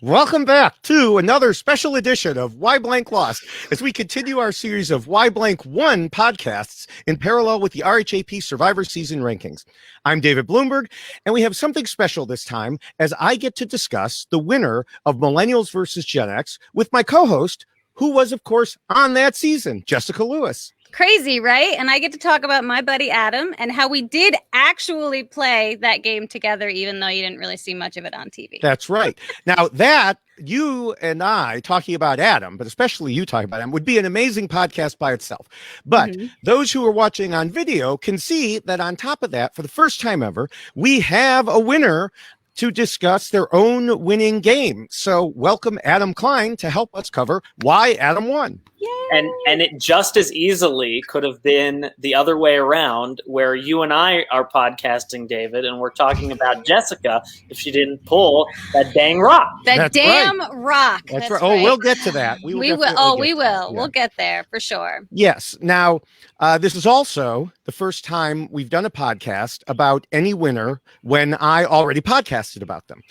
Welcome back to another special edition of Why Blank Lost as we continue our series of Why Blank Won podcasts in parallel with the RHAP Survivor Season rankings. I'm David Bloomberg, and we have something special this time as I get to discuss the winner of Millennials versus Gen X with my co-host, who was, of course, on that season, Jessica Lewis. Crazy, right? And I get to talk about my buddy Adam and how we did actually play that game together, even though you didn't really see much of it on TV. That's right. Now that you and I talking about Adam, but especially you talking about him, would be an amazing podcast by itself. But those who are watching on video can see that on top of that, for the first time ever, we have a winner to discuss their own winning game. So welcome Adam Klein to help us cover why Adam won. Yay. And it just as easily could have been the other way around, where you and I are podcasting, David, and we're talking about Jessica if she didn't pull that dang rock. That damn rock. That's right. Oh, we'll get to that. We will. Oh, we will. Yeah. We'll get there for sure. Yes. Now, this is also the first time we've done a podcast about any winner when I already podcasted about them.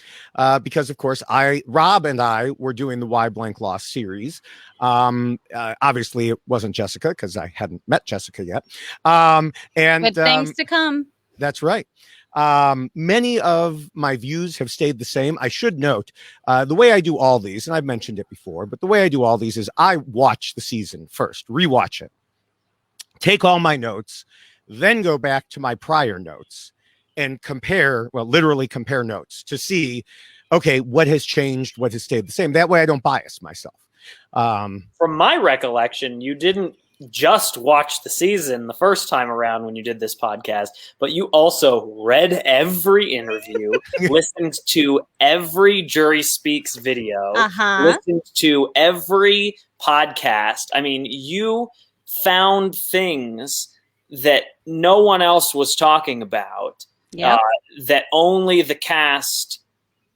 Because, of course, Rob and I were doing the Why Blank Lost series. Obviously, it wasn't Jessica because I hadn't met Jessica yet. But things to come. That's right. Many of my views have stayed the same. I should note the way I do all these, and I've mentioned it before, but the way I do all these is I watch the season first, rewatch it, take all my notes, then go back to my prior notes and literally compare notes to see, okay, what has changed, what has stayed the same. That way I don't bias myself. From my recollection, you didn't just watch the season the first time around when you did this podcast, but you also read every interview, listened to every Jury Speaks video, listened to every podcast. I mean, you found things that no one else was talking about, that only the cast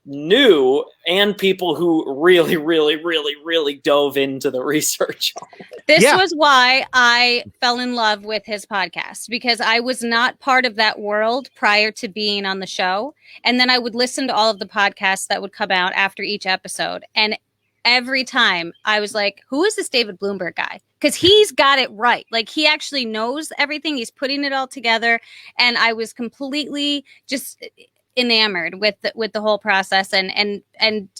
knew, and people who really dove into the research on it. This was why I fell in love with his podcast, because I was not part of that world prior to being on the show. And then I would listen to all of the podcasts that would come out after each episode. And every time I was like, who is this David Bloomberg guy? Because he's got it right. Like, he actually knows everything. He's putting it all together. And I was completely just enamored with the whole process, and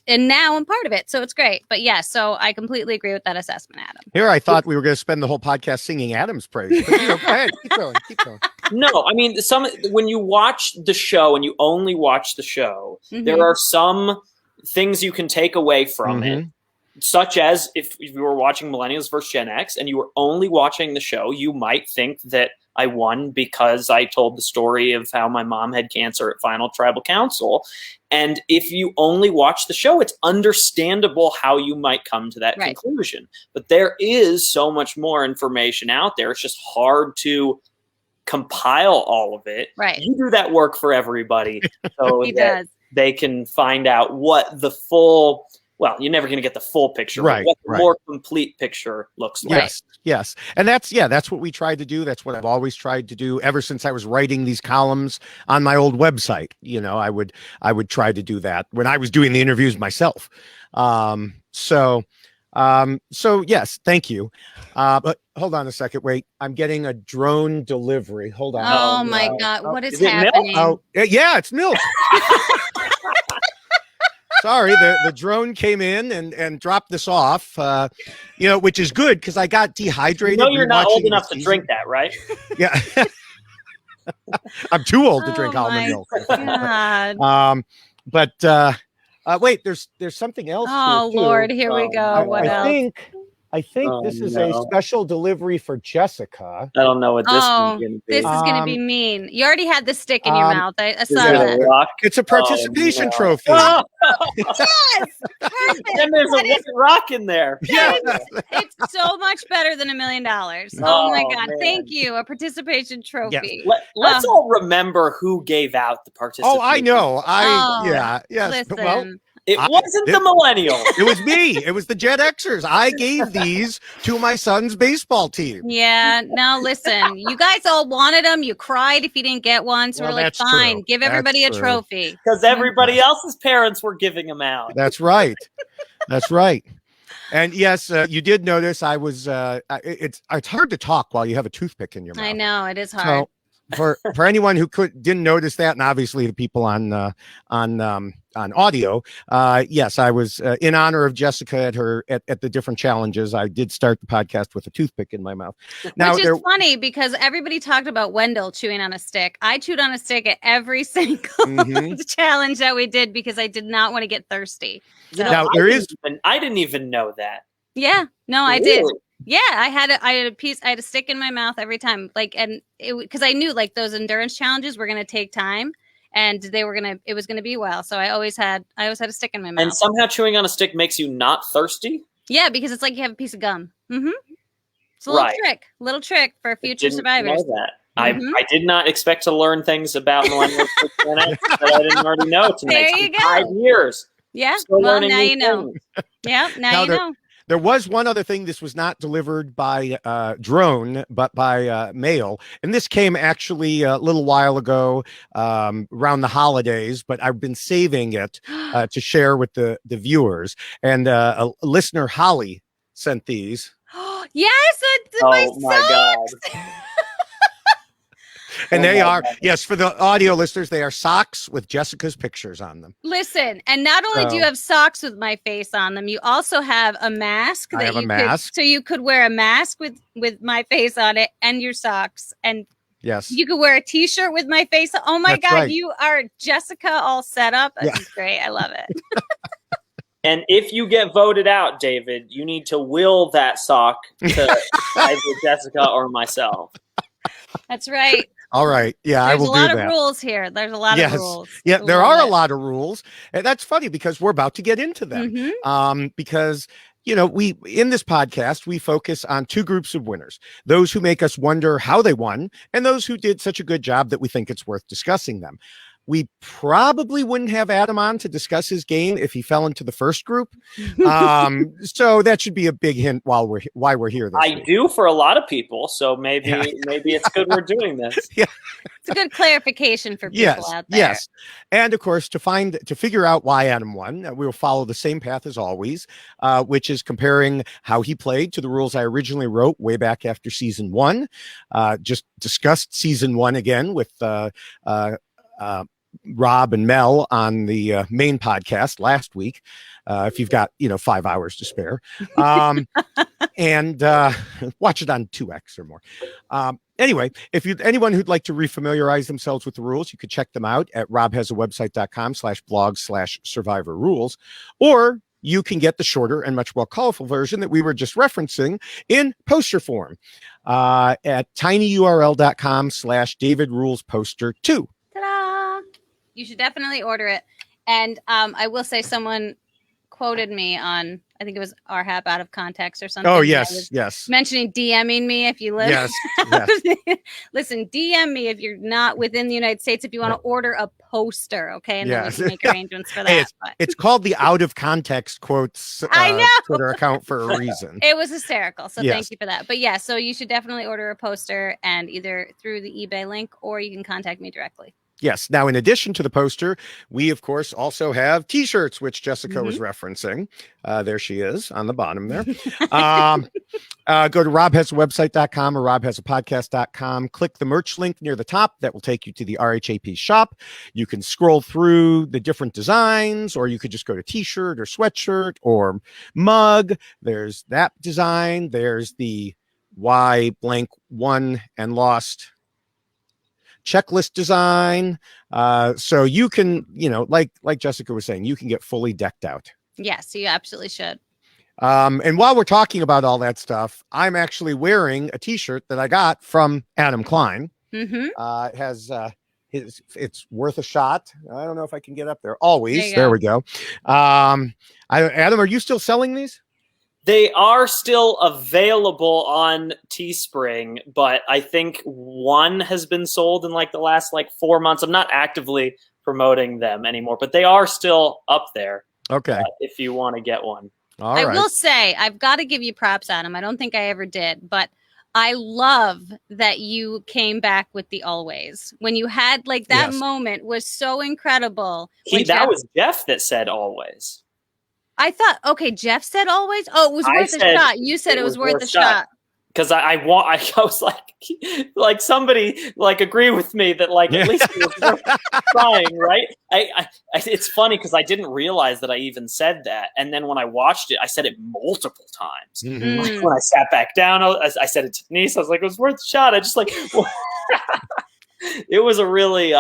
now I'm part of it, so it's great. But so I completely agree with that assessment, Adam. Here I thought we were going to spend the whole podcast singing Adam's praise, but, go ahead, keep going. No, I mean, when you watch the show and you only watch the show, there are some things you can take away from it, such as if you were watching Millennials versus Gen X and you were only watching the show, you might think that I won because I told the story of how my mom had cancer at Final Tribal Council. And if you only watch the show, it's understandable how you might come to that conclusion. But there is so much more information out there. It's just hard to compile all of it. Right. You do that work for everybody so He that does. they can find out what the full... Well, you're never going to get the full picture, but what the more complete picture looks like. Yes. And that's what we tried to do. That's what I've always tried to do ever since I was writing these columns on my old website. You know, I would try to do that when I was doing the interviews myself. So yes, thank you. But hold on a second. Wait, I'm getting a drone delivery. Hold on. Oh my God. What is happening? Milk? Oh, yeah, it's milk. Sorry, the drone came in and dropped this off, which is good because I got dehydrated. You're not old enough to drink that, right? Yeah. I'm too old to drink almond milk. God. But wait, there's something else. Oh, here, Lord, here we go. What else? I think this is a special delivery for Jessica. I don't know what this is going to be. This is going to be mean. You already had the stick in your mouth. I saw that. It's a participation trophy. Oh, yes! Perfect. And there's a rock in there. Yeah. It's so much better than $1 million. Oh my God. Man. Thank you. A participation trophy. Yes. Let's all remember who gave out the participation. Oh, I know. Listen, It wasn't the millennials. It was me. It was the Gen Xers. I gave these to my son's baseball team. Yeah. No, listen, you guys all wanted them. You cried if you didn't get one. So Well, we're like, that's fine, true. give everybody That's a true. trophy. Because everybody else's parents were giving them out. That's right. That's right. And yes, you did notice I was. It's hard to talk while you have a toothpick in your mouth. I know it is hard. So for anyone who didn't notice that, and obviously the people on audio, yes, I was in honor of Jessica at the different challenges. I did start the podcast with a toothpick in my mouth. Now, which is funny because everybody talked about Wendell chewing on a stick. I chewed on a stick at every single challenge that we did because I did not want to get thirsty. So. Now I didn't even know that. Yeah, no, I Really? did. Yeah, I had a stick in my mouth every time, because I knew like those endurance challenges were going to take time, and it was going to be a while. So I always had a stick in my mouth. And somehow chewing on a stick makes you not thirsty? Yeah, because it's like you have a piece of gum. Mm-hmm. It's a little trick for future survivors. Know that. I did not expect to learn things about millennials that I didn't already know tonight. There you go. 5 years. Yeah, Still well, learning now new you know. things. Yeah, now you know. There was one other thing. This was not delivered by drone, but by mail. And this came actually a little while ago around the holidays, but I've been saving it to share with the viewers. And a listener, Holly, sent these. Yes, Oh my God. And they are, yes, for the audio listeners, they are socks with Jessica's pictures on them. Listen, and not only do you have socks with my face on them, you also have a mask. So you could wear a mask with my face on it and your socks. And yes, you could wear a t-shirt with my face. Oh my God, right. You are Jessica all set up. This is great. I love it. And if you get voted out, David, you need to will that sock to either Jessica or myself. That's right. All right. Yeah, There's I will do that. There's a lot of rules here. There's a lot of rules. Yeah, there are a lot of rules. And that's funny because we're about to get into them. Because, we in this podcast, we focus on two groups of winners, those who make us wonder how they won and those who did such a good job that we think it's worth discussing them. We probably wouldn't have Adam on to discuss his game if he fell into the first group. So that should be a big hint why we're here. This week. Do for a lot of people. So maybe it's good we're doing this. Yeah. It's a good clarification for people out there. Yes. And of course, to figure out why Adam won, we will follow the same path as always, which is comparing how he played to the rules I originally wrote way back after season 1. Just discussed season 1 again with Rob and Mel on the main podcast last week. If you've got 5 hours to spare, and watch it on 2x or more. Anyway, if anyone who'd like to refamiliarize themselves with the rules, you could check them out at robhasawebsite.com/blog/survivor rules, or you can get the shorter and much more colorful version that we were just referencing in poster form at tinyurl.com/David Rules Poster 2. You should definitely order it. And I will say someone quoted me on, I think it was RHAP Out of Context or something. Oh, yes. Mentioning DMing me if you live. Yes. Listen, DM me if you're not within the United States, if you want to order a poster, okay? And then we can make arrangements for that. Hey, it's called the Out of Context Quotes Twitter account for a reason. It was hysterical. So thank you for that. But yeah, so you should definitely order a poster and either through the eBay link or you can contact me directly. Yes. Now, in addition to the poster, we, of course, also have T-shirts, which Jessica was referencing. There she is on the bottom there. Go to robhasawebsite.com or robhasapodcast.com. Click the merch link near the top. That will take you to the RHAP shop. You can scroll through the different designs, or you could just go to T-shirt or sweatshirt or mug. There's that design. There's the why blank won and lost checklist design. So you can, like Jessica was saying, you can get fully decked out. Yes, you absolutely should. And while we're talking about all that stuff, I'm actually wearing a t-shirt that I got from Adam Klein. It has, it's worth a shot. I don't know if I can get up there. Always. There we go. Adam, are you still selling these? They are still available on Teespring, but I think one has been sold in the last 4 months. I'm not actively promoting them anymore, but they are still up there. Okay. if you want to get one. All I right. will say, I've got to give you props, Adam. I don't think I ever did, but I love that you came back with the always. When you had like that Yes. moment was so incredible. That was Jeff that said always. I thought, okay, Jeff said always. Oh, it was worth a shot. You said it was worth a shot. Because I was like somebody like agree with me that like at least it was worth trying, right? It's funny because I didn't realize that I even said that, and then when I watched it, I said it multiple times. Mhm. Like, when I sat back down, I said it to Denise. I was like, it was worth a shot. I just like it was a really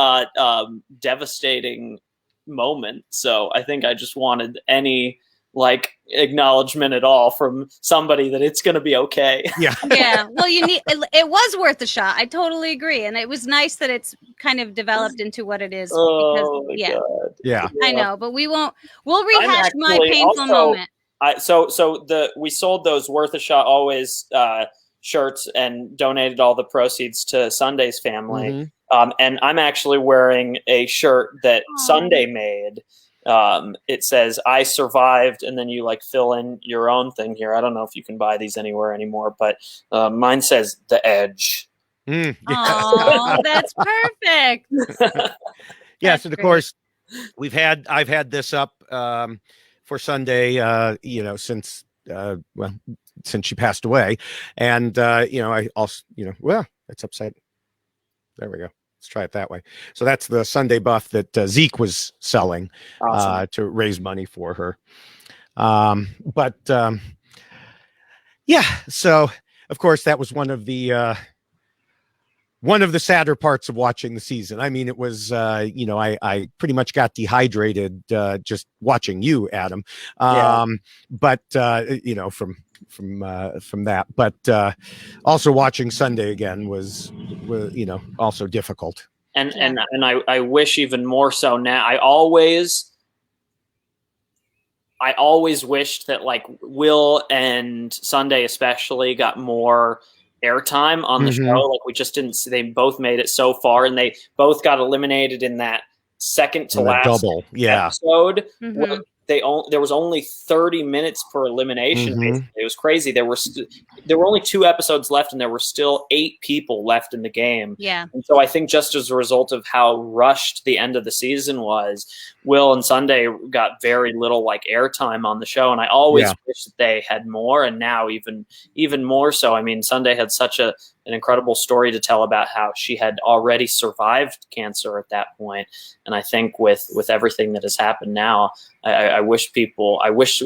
devastating moment. So I think I just wanted any like acknowledgement at all from somebody that it's going to be okay. Yeah. Yeah. Well, it was worth a shot. I totally agree. And it was nice that it's kind of developed into what it is. Oh, because, God. Yeah. I know, but we'll rehash my painful moment. We sold those worth a shot always shirts and donated all the proceeds to Sunday's family. Mm-hmm. And I'm actually wearing a shirt that Sunday made. It says I survived, and then you like fill in your own thing here. I don't know if you can buy these anywhere anymore, but mine says The Edge. Oh, that's perfect. Yes, and of course I've had this up for Sunday, since she passed away, and I also, it's upside. There we go. Let's try it that way. So that's the Sunday buff that Zeke was selling to raise money for her. So of course that was one of the sadder parts of watching the season. I mean, it was, I pretty much got dehydrated just watching you, Adam. But from that, but also watching Sunday again was also difficult. And I wish even more so now. I always wished that like Will and Sunday especially got more airtime on the show. Like we just didn't see. They both made it so far, and they both got eliminated in that second to last double episode. There was only 30 minutes per elimination. Basically. It was crazy. There were only 2 episodes left, and there were still 8 people left in the game. Yeah. And so I think just as a result of how rushed the end of the season was, Will and Sunday got very little like airtime on the show, and I always wish that they had more. And now even more so. I mean, Sunday had such an incredible story to tell about how she had already survived cancer at that point. And I think with everything that has happened now, I wish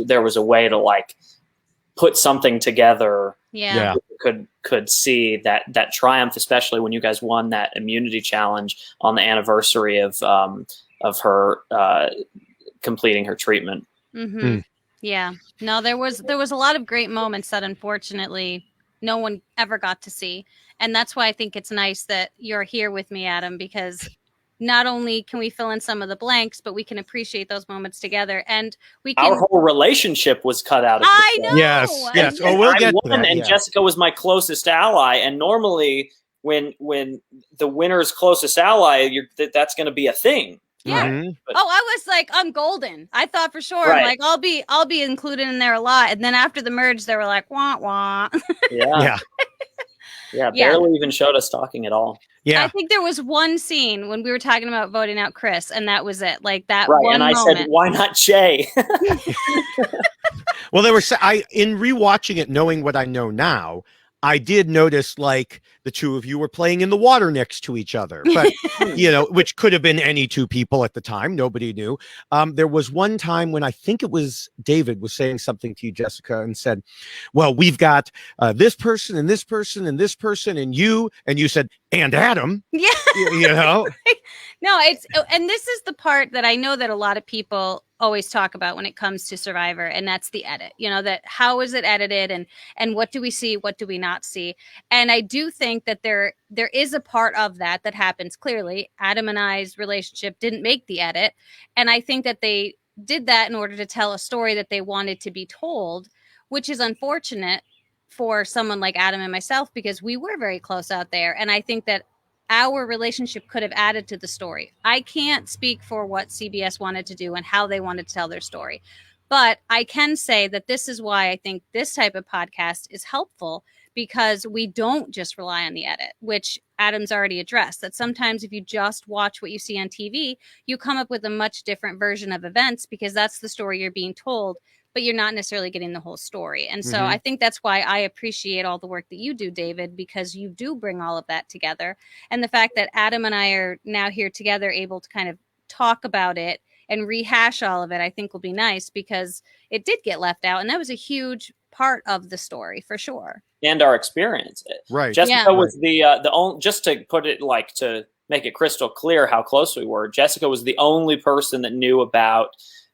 there was a way to like put something together. Yeah. Could see that triumph, especially when you guys won that immunity challenge on the anniversary of her completing her treatment. Yeah. No, there was a lot of great moments that unfortunately no one ever got to see. And that's why I think it's nice that you're here with me, Adam, because not only can we fill in some of the blanks, but we can appreciate those moments together. And our whole relationship was cut out of I know. Yes. Oh, we'll get to that. And Jessica was my closest ally. And normally when the winner's closest ally, that's going to be a thing. Yeah. I was like, I'm golden. I thought for sure, like I'll be included in there a lot. And then after the merge, they were like, wah wah. Barely even showed us talking at all. I think there was one scene when we were talking about voting out Chris, and that was it. Like that one and I moment. Said, why not Shay? Well, in rewatching it, knowing what I know now, I did notice like the two of you were playing in the water next to each other, but which could have been any 2 people at the time. Nobody knew. There was one time when I think it was David was saying something to you, Jessica, and said, well, we've got this person and this person and this person and you said, and Adam. Yeah. No, and this is the part that I know that a lot of people always talk about when it comes to Survivor, and that's the edit. That how is it edited, and what do we see, what do we not see? And I do think that there is a part of that happens clearly. Adam and I's relationship didn't make the edit, and I think that they did that in order to tell a story that they wanted to be told, which is unfortunate for someone like Adam and myself, because we were very close out there. And I think that our relationship could have added to the story. I can't speak for what CBS wanted to do and how they wanted to tell their story. But I can say that this is why I think this type of podcast is helpful, because we don't just rely on the edit, which Adam's already addressed, that sometimes if you just watch what you see on TV, you come up with a much different version of events because that's the story you're being told, but you're not necessarily getting the whole story. And so I think that's why I appreciate all the work that you do, David, because you do bring all of that together. And the fact that Adam and I are now here together, able to kind of talk about it and rehash all of it, I think will be nice, because it did get left out. And that was a huge part of the story for sure. And our experience. Right. Jessica was the only, just to put it like, to make it crystal clear how close we were, Jessica was the only person that knew about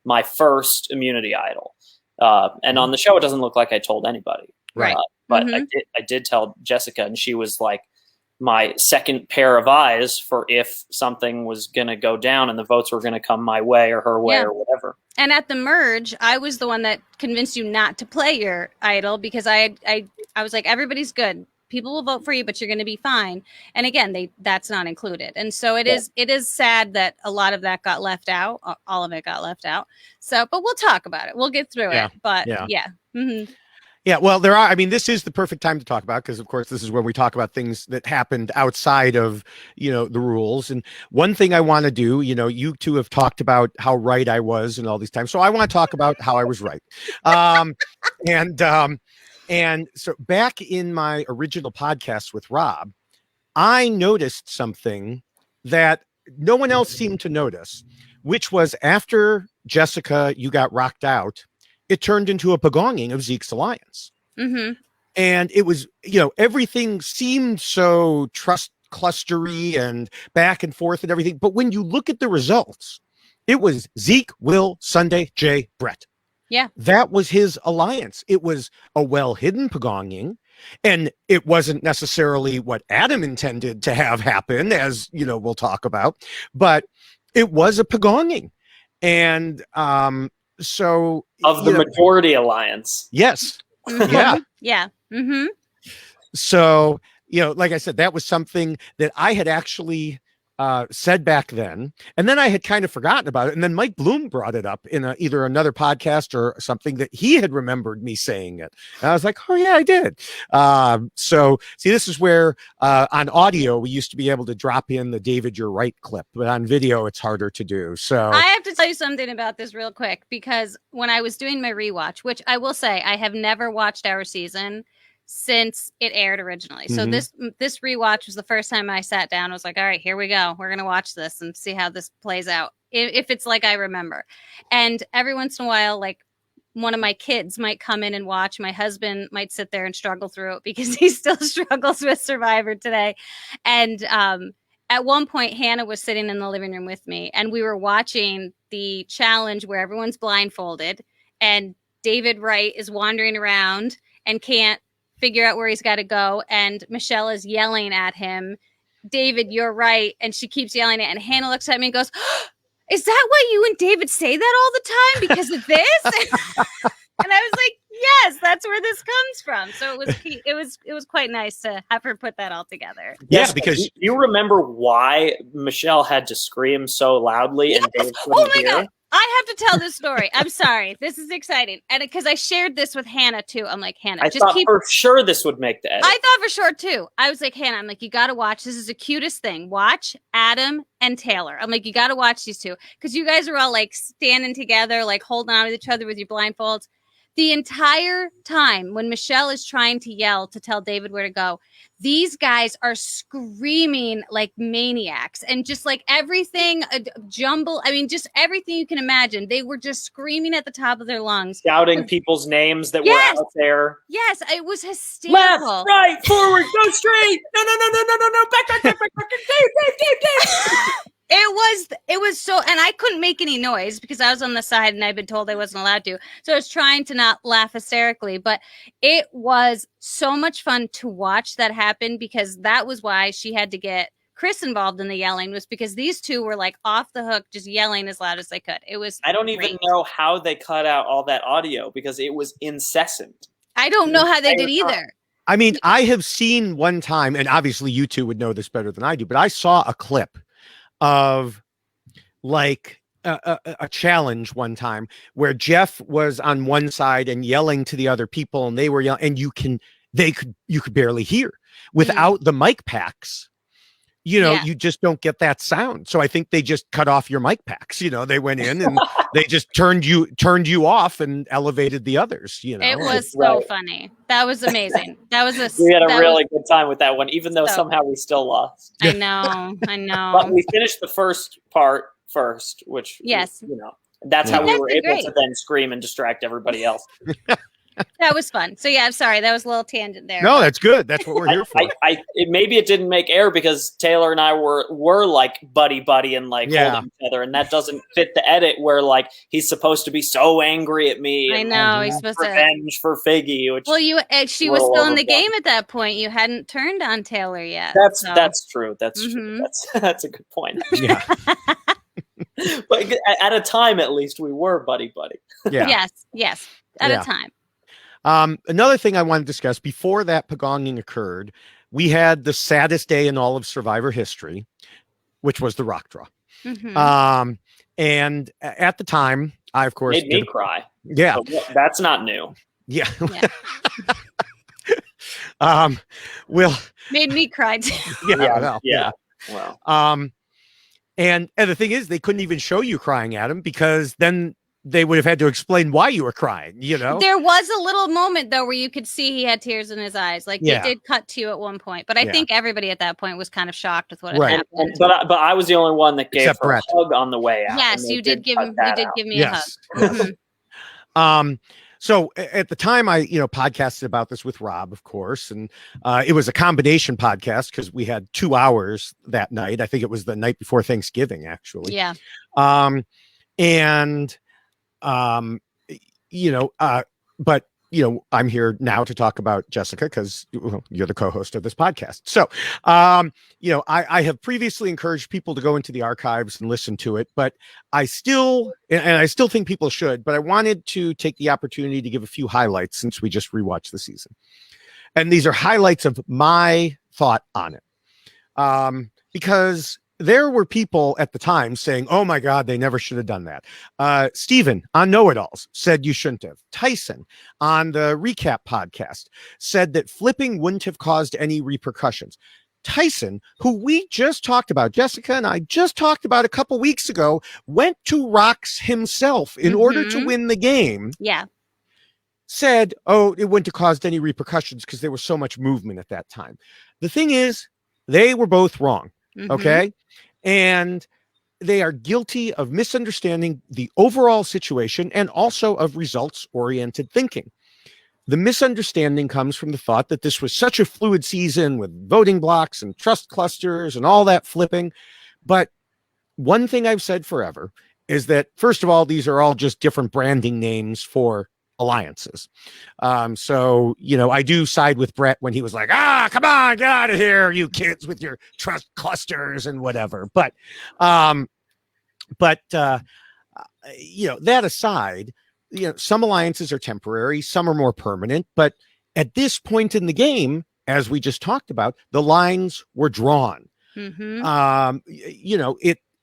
my first immunity idol. And on the show, it doesn't look like I told anybody. Right. But I did tell Jessica, and she was like my second pair of eyes for if something was going to go down and the votes were going to come my way or her way or whatever. And at the merge, I was the one that convinced you not to play your idol, because I was like, everybody's good. People will vote for you, but you're going to be fine. And again, that's not included. And so it is sad that a lot of that got left out. All of it got left out. So, but we'll talk about it. We'll get through it. But yeah. Mm-hmm. Yeah, well, this is the perfect time to talk about, because of course this is when we talk about things that happened outside of, the rules. And one thing I want to do, you two have talked about how right I was and all these times. So I want to talk about how I was right. And so back in my original podcast with Rob, I noticed something that no one else seemed to notice, which was after Jessica, you got rocked out, it turned into a pagonging of Zeke's alliance. Mm-hmm. And it was, everything seemed so trust clustery and back and forth and everything. But when you look at the results, it was Zeke, Will, Sunday, Jay, Brett. Yeah. That was his alliance. It was a well-hidden pagonging, and it wasn't necessarily what Adam intended to have happen, as, we'll talk about, but it was a pagonging. And, so of the majority alliance. Yes. Yeah. Yeah. Mm-hmm. So, like I said, that was something that I had actually said back then, and then I had kind of forgotten about it. And then Mike Bloom brought it up in either another podcast or something, that he had remembered me saying it. And I was like, oh yeah, I did. So see, this is where on audio, we used to be able to drop in the David, you're right clip, but on video, it's harder to do. So I have to tell you something about this real quick, because when I was doing my rewatch, which I will say, I have never watched our season since it aired originally. So this rewatch was the first time I sat down. I was like, all right, here we go. We're going to watch this and see how this plays out, if it's like I remember. And every once in a while, like, one of my kids might come in and watch. My husband might sit there and struggle through it, because he still struggles with Survivor today. And at one point, Hannah was sitting in the living room with me, and we were watching the challenge where everyone's blindfolded and David Wright is wandering around and can't figure out where he's got to go. And Michelle is yelling at him, David, you're right. And she keeps yelling it. And Hannah looks at me and goes, oh, is that why you and David say that all the time? Because of this? And I was like, yes, that's where this comes from. So it was quite nice to have her put that all together. Yeah, because you remember why Michelle had to scream so loudly and David couldn't hear? God. I have to tell this story. I'm sorry. This is exciting. And because I shared this with Hannah too. I'm like, Hannah, I thought for sure this would make the edit. I thought for sure too. I was like, Hannah, I'm like, you got to watch. This is the cutest thing. Watch Adam and Taylor. I'm like, you got to watch these two, because you guys are all like standing together, like holding on to each other with your blindfolds. The entire time when Michelle is trying to yell to tell David where to go, these guys are screaming like maniacs, and just like everything, jumble. I mean, just everything you can imagine. They were just screaming at the top of their lungs. Shouting people's names that were out there. Yes, it was hysterical. Left, right, forward, go straight. No. Back. Dave. It was so, and I couldn't make any noise because I was on the side and I'd been told I wasn't allowed to. So I was trying to not laugh hysterically, but it was so much fun to watch that happen, because that was why she had to get Chris involved in the yelling, was because these two were like off the hook, just yelling as loud as they could. It was I don't even know how they cut out all that audio, because it was incessant. I don't know how they did either. I mean, I have seen one time, and obviously you two would know this better than I do, but I saw a clip of like a challenge one time where Jeff was on one side and yelling to the other people, and they were yelling, and you could barely hear without the mic packs. You just don't get that sound. So I think they just cut off your mic packs. They went in and they just turned you off and elevated the others. It was so funny. That was amazing. We had a really good time with that one, even though somehow we still lost. I know. But we finished the first part first, which that's how we were able to then scream and distract everybody else. That was fun. So I'm sorry, that was a little tangent there. No, that's good. That's what we're here for. Maybe it didn't make air because Taylor and I were like buddy and like holding each other, and that doesn't fit the edit where like he's supposed to be so angry at me. I know he's supposed to revenge for Figgy. Which she was still in the game at that point. You hadn't turned on Taylor yet. That's true. That's true. That's a good point. Yeah. But at a time, at least we were buddy. Yeah. Yes. At a time. Another thing I want to discuss before that pagonging occurred, we had the saddest day in all of Survivor history, which was the rock draw. And at the time, I of course made me cry. Yeah, so that's not new. Yeah. Made me cry too. Yeah. Well. And the thing is, they couldn't even show you crying, Adam, because then they would have had to explain why you were crying, There was a little moment, though, where you could see he had tears in his eyes. Like, they did cut to you at one point. But I think everybody at that point was kind of shocked with what had happened. But I was the only one that gave her a hug on the way out. Yes, you did give me a hug. So at the time, I podcasted about this with Rob, of course, and it was a combination podcast because we had 2 hours that night. I think it was the night before Thanksgiving, actually. Yeah. But I'm here now to talk about Jessica because you're the co-host of this podcast. So, I have previously encouraged people to go into the archives and listen to it, but I still think people should, but I wanted to take the opportunity to give a few highlights since we just rewatched the season. And these are highlights of my thought on it. Because there were people at the time saying, oh my God, they never should have done that. Steven on Know-It-Alls said you shouldn't have. Tyson on the Recap podcast said that flipping wouldn't have caused any repercussions. Tyson, who we just talked about, Jessica and I just talked about a couple weeks ago, went to Rocks himself in order to win the game. Yeah. Said, oh, it wouldn't have caused any repercussions because there was so much movement at that time. The thing is, they were both wrong. Okay. And they are guilty of misunderstanding the overall situation and also of results-oriented thinking. The misunderstanding comes from the thought that this was such a fluid season with voting blocks and trust clusters and all that flipping. But one thing I've said forever is that, first of all, these are all just different branding names for alliances. So, I do side with Brett when he was like, come on, get out of here, you kids with your trust clusters and whatever. But that aside, some alliances are temporary, some are more permanent. But at this point in the game, as we just talked about, the lines were drawn.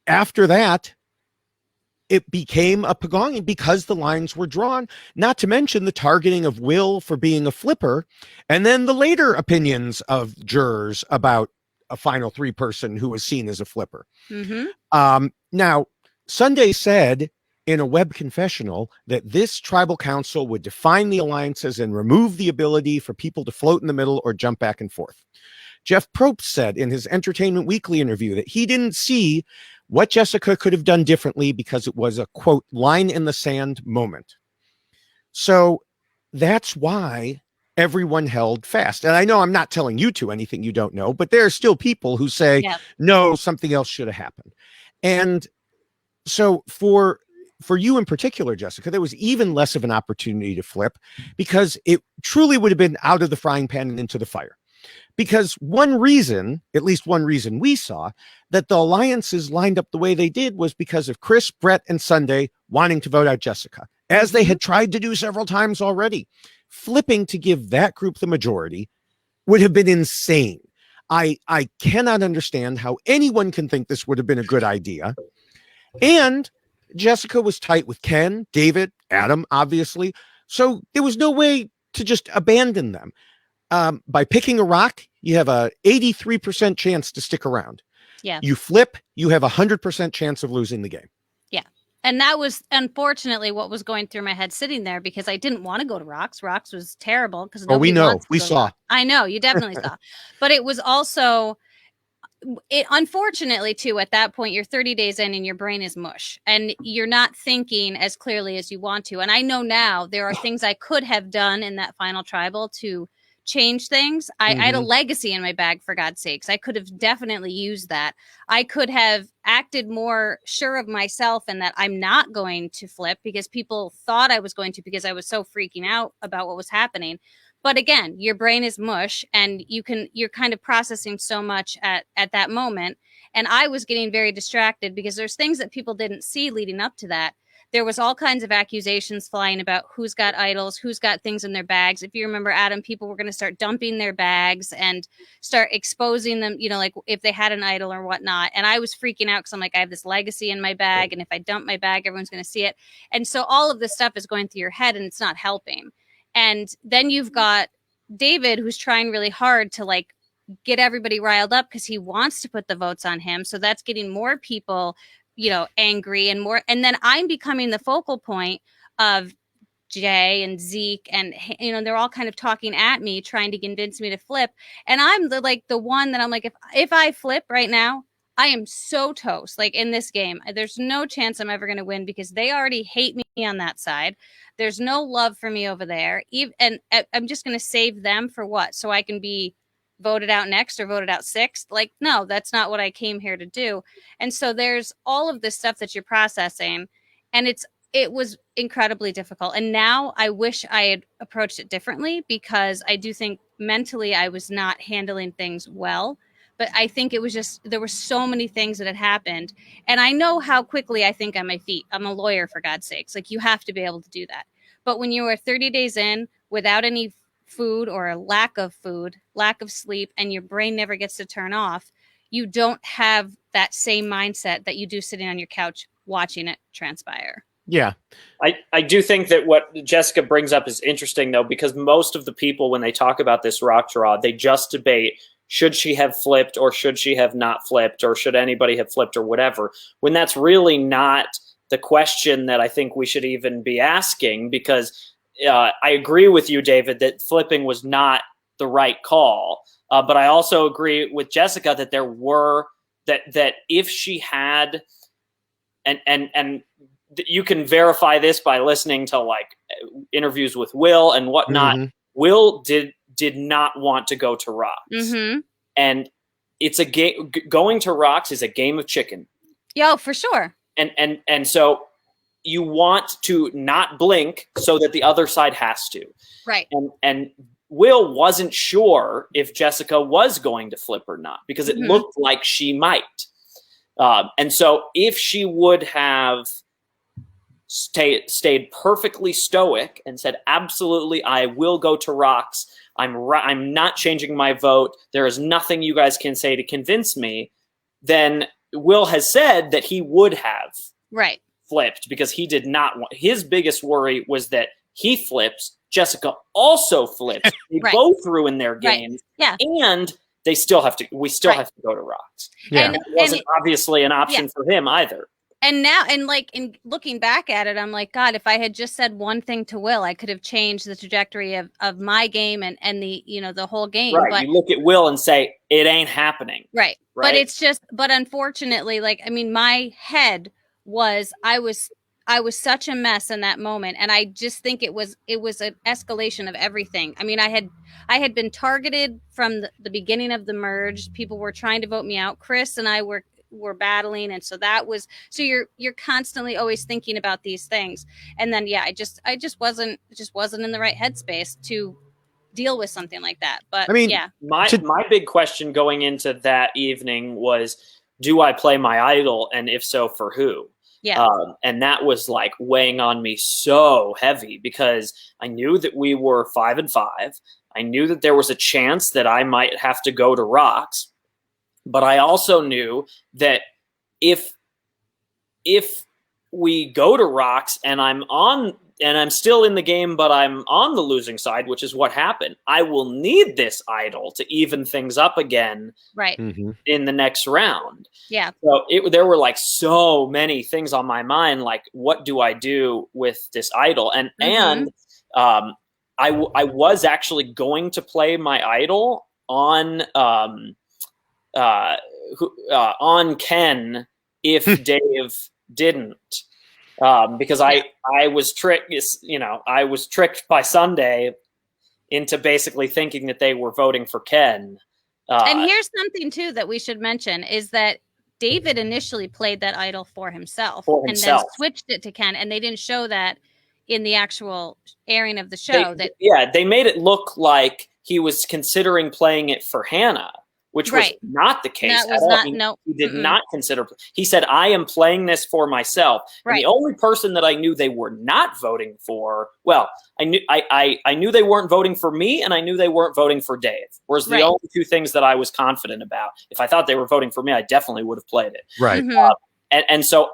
After that, it became a pagonging because the lines were drawn, not to mention the targeting of Will for being a flipper, and then the later opinions of jurors about a final 3 person who was seen as a flipper. Now, Sunday said in a web confessional that this tribal council would define the alliances and remove the ability for people to float in the middle or jump back and forth. Jeff Probst said in his Entertainment Weekly interview that he didn't see what Jessica could have done differently because it was a, quote, line in the sand moment. So that's why everyone held fast. And I know I'm not telling you two anything you don't know, but there are still people who say, no, something else should have happened. And so for you in particular, Jessica, there was even less of an opportunity to flip because it truly would have been out of the frying pan and into the fire. Because at least one reason we saw that the alliances lined up the way they did was because of Chris, Brett, and Sunday wanting to vote out Jessica, as they had tried to do several times already. Flipping to give that group the majority would have been insane. I cannot understand how anyone can think this would have been a good idea. And Jessica was tight with Ken, David, Adam, obviously. So there was no way to just abandon them. By picking a rock, you have a 83% chance to stick around. Yeah. You flip, you have a 100% chance of losing the game. Yeah. And that was unfortunately what was going through my head sitting there, because I didn't want to go to Rocks. Rocks was terrible because we know. We saw. I know, you definitely saw. But it was also, unfortunately too, at that point, you're 30 days in and your brain is mush and you're not thinking as clearly as you want to. And I know now there are things I could have done in that final tribal to change things. I had a legacy in my bag, for God's sakes. I could have definitely used that. I could have acted more sure of myself and that I'm not going to flip, because people thought I was going to, because I was so freaking out about what was happening. But again, your brain is mush and you're kind of processing so much at that moment. And I was getting very distracted because there's things that people didn't see leading up to that. There was all kinds of accusations flying about who's got idols, who's got things in their bags. If you remember, Adam, people were going to start dumping their bags and start exposing them, like if they had an idol or whatnot. And I was freaking out because I'm like, I have this legacy in my bag. And if I dump my bag, everyone's going to see it. And so all of this stuff is going through your head and it's not helping. And then you've got David, who's trying really hard to get everybody riled up because he wants to put the votes on him. So that's getting more people angry and more. And then I'm becoming the focal point of Jay and Zeke, and they're all kind of talking at me, trying to convince me to flip. And I'm the one that I'm like, if I flip right now, I am so toast. In this game, there's no chance I'm ever going to win because they already hate me on that side. There's no love for me over there. And I'm just going to save them for what? So I can be voted out next or voted out sixth. No, that's not what I came here to do. And so there's all of this stuff that you're processing, and it was incredibly difficult. And now I wish I had approached it differently, because I do think mentally I was not handling things well. But I think it was just, there were so many things that had happened. And I know how quickly I think on my feet. I'm a lawyer, for God's sakes. You have to be able to do that. But when you are 30 days in without any food or a lack of food, lack of sleep, and your brain never gets to turn off, you don't have that same mindset that you do sitting on your couch watching it transpire. Yeah. I do think that what Jessica brings up is interesting, though, because most of the people, when they talk about this rock draw, they just debate, should she have flipped or should she have not flipped, or should anybody have flipped or whatever, when that's really not the question that I think we should even be asking, because I agree with you, David, that flipping was not the right call. But I also agree with Jessica that there were that if she had, and you can verify this by listening to interviews with Will and whatnot. Mm-hmm. Will did not want to go to Rocks, and it's a game. Going to Rocks is a game of chicken. Yo, for sure. And so you want to not blink so that the other side has to. Right. And Will wasn't sure if Jessica was going to flip or not, because it looked like she might. And so if she would have stayed perfectly stoic and said, absolutely, I will go to Rocks, I'm not changing my vote, there is nothing you guys can say to convince me, then Will has said that he would have flipped, because he did not want, his biggest worry was that he flips, Jessica also flips. They both ruin their games. Yeah. And we still have to go to Rocks. Yeah. And it wasn't obviously an option for him either. And now, and in looking back at it, I'm like, God, if I had just said one thing to Will, I could have changed the trajectory of my game and the, the whole game. Right. But, you look at Will and say, it ain't happening. Right. But it's just, but unfortunately, my head was, I was such a mess in that moment. And I just think it was an escalation of everything. I mean, I had been targeted from the beginning of the merge. People were trying to vote me out. Chris and I were battling. And so you're constantly always thinking about these things. And then, I just wasn't in the right headspace to deal with something like that. But I mean, my big question going into that evening was, do I play my idol? And if so, for who? Yeah. And that was like weighing on me so heavy because I knew that we were 5-5. I knew that there was a chance that I might have to go to Rocks, but I also knew that if we go to Rocks and I'm still in the game, but I'm on the losing side, which is what happened, I will need this idol to even things up again Right. in the next round. Yeah. So there were like so many things on my mind, like what do I do with this idol? And I was actually going to play my idol on Ken if Dave didn't, because I was tricked. I was tricked by Sunday into basically thinking that they were voting for Ken. And here's something too that we should mention is that David initially played that idol for himself. And then switched it to Ken, and they didn't show that in the actual airing of the show. They made it look like he was considering playing it for Hannah, which was not the case at all. He did not consider. He said, "I am playing this for myself." And the only person that I knew they were not voting for, well, I knew they weren't voting for me, and I knew they weren't voting for Dave. Whereas the only two things that I was confident about. If I thought they were voting for me, I definitely would have played it. Right. And so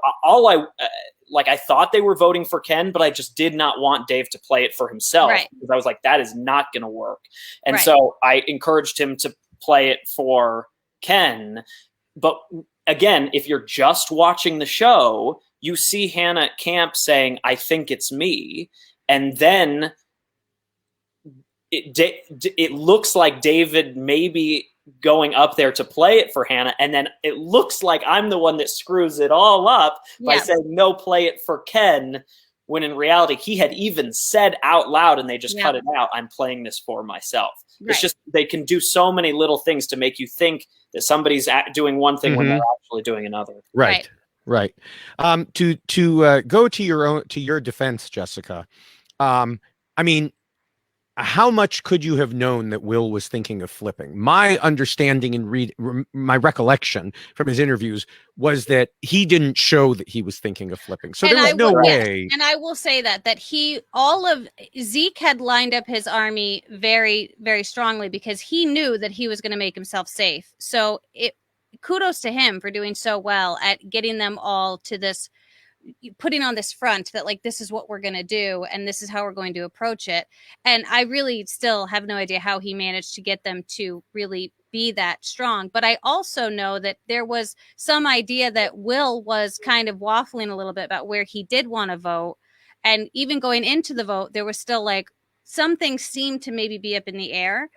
I thought they were voting for Ken, but I just did not want Dave to play it for himself because I was like, that is not going to work. And so I encouraged him to play it for Ken. But again, if you're just watching the show, you see Hannah at camp saying, "I think it's me." And then it looks like David maybe going up there to play it for Hannah. And then it looks like I'm the one that screws it all up by saying, "No, play it for Ken." When in reality, he had even said out loud, and they just cut it out, "I'm playing this for myself." It's just, they can do so many little things to make you think that somebody's doing one thing when they're actually doing another. Right. To go to your defense, Jessica. I mean, how much could you have known that Will was thinking of flipping? My understanding and my recollection from his interviews was that he didn't show that he was thinking of flipping. So there was no way. And I will say that Zeke had lined up his army very, very strongly because he knew that he was going to make himself safe. So kudos to him for doing so well at getting them all to this, putting on this front that like, this is what we're going to do and this is how we're going to approach it. And I really still have no idea how he managed to get them to really be that strong. But I also know that there was some idea that Will was kind of waffling a little bit about where he did want to vote. And even going into the vote, there was still like some things seemed to maybe be up in the air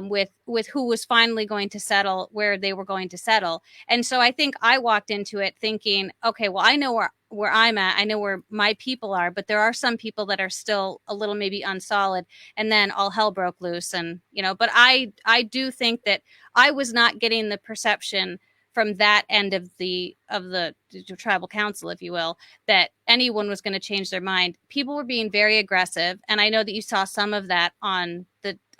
with who was finally going to settle, where they were going to settle. And so I think I walked into it thinking, okay, well, I know where I'm at. I know where my people are, but there are some people that are still a little maybe unsolid. And then all hell broke loose. And, but I do think that I was not getting the perception from that end of the tribal council, if you will, that anyone was going to change their mind. People were being very aggressive. And I know that you saw some of that on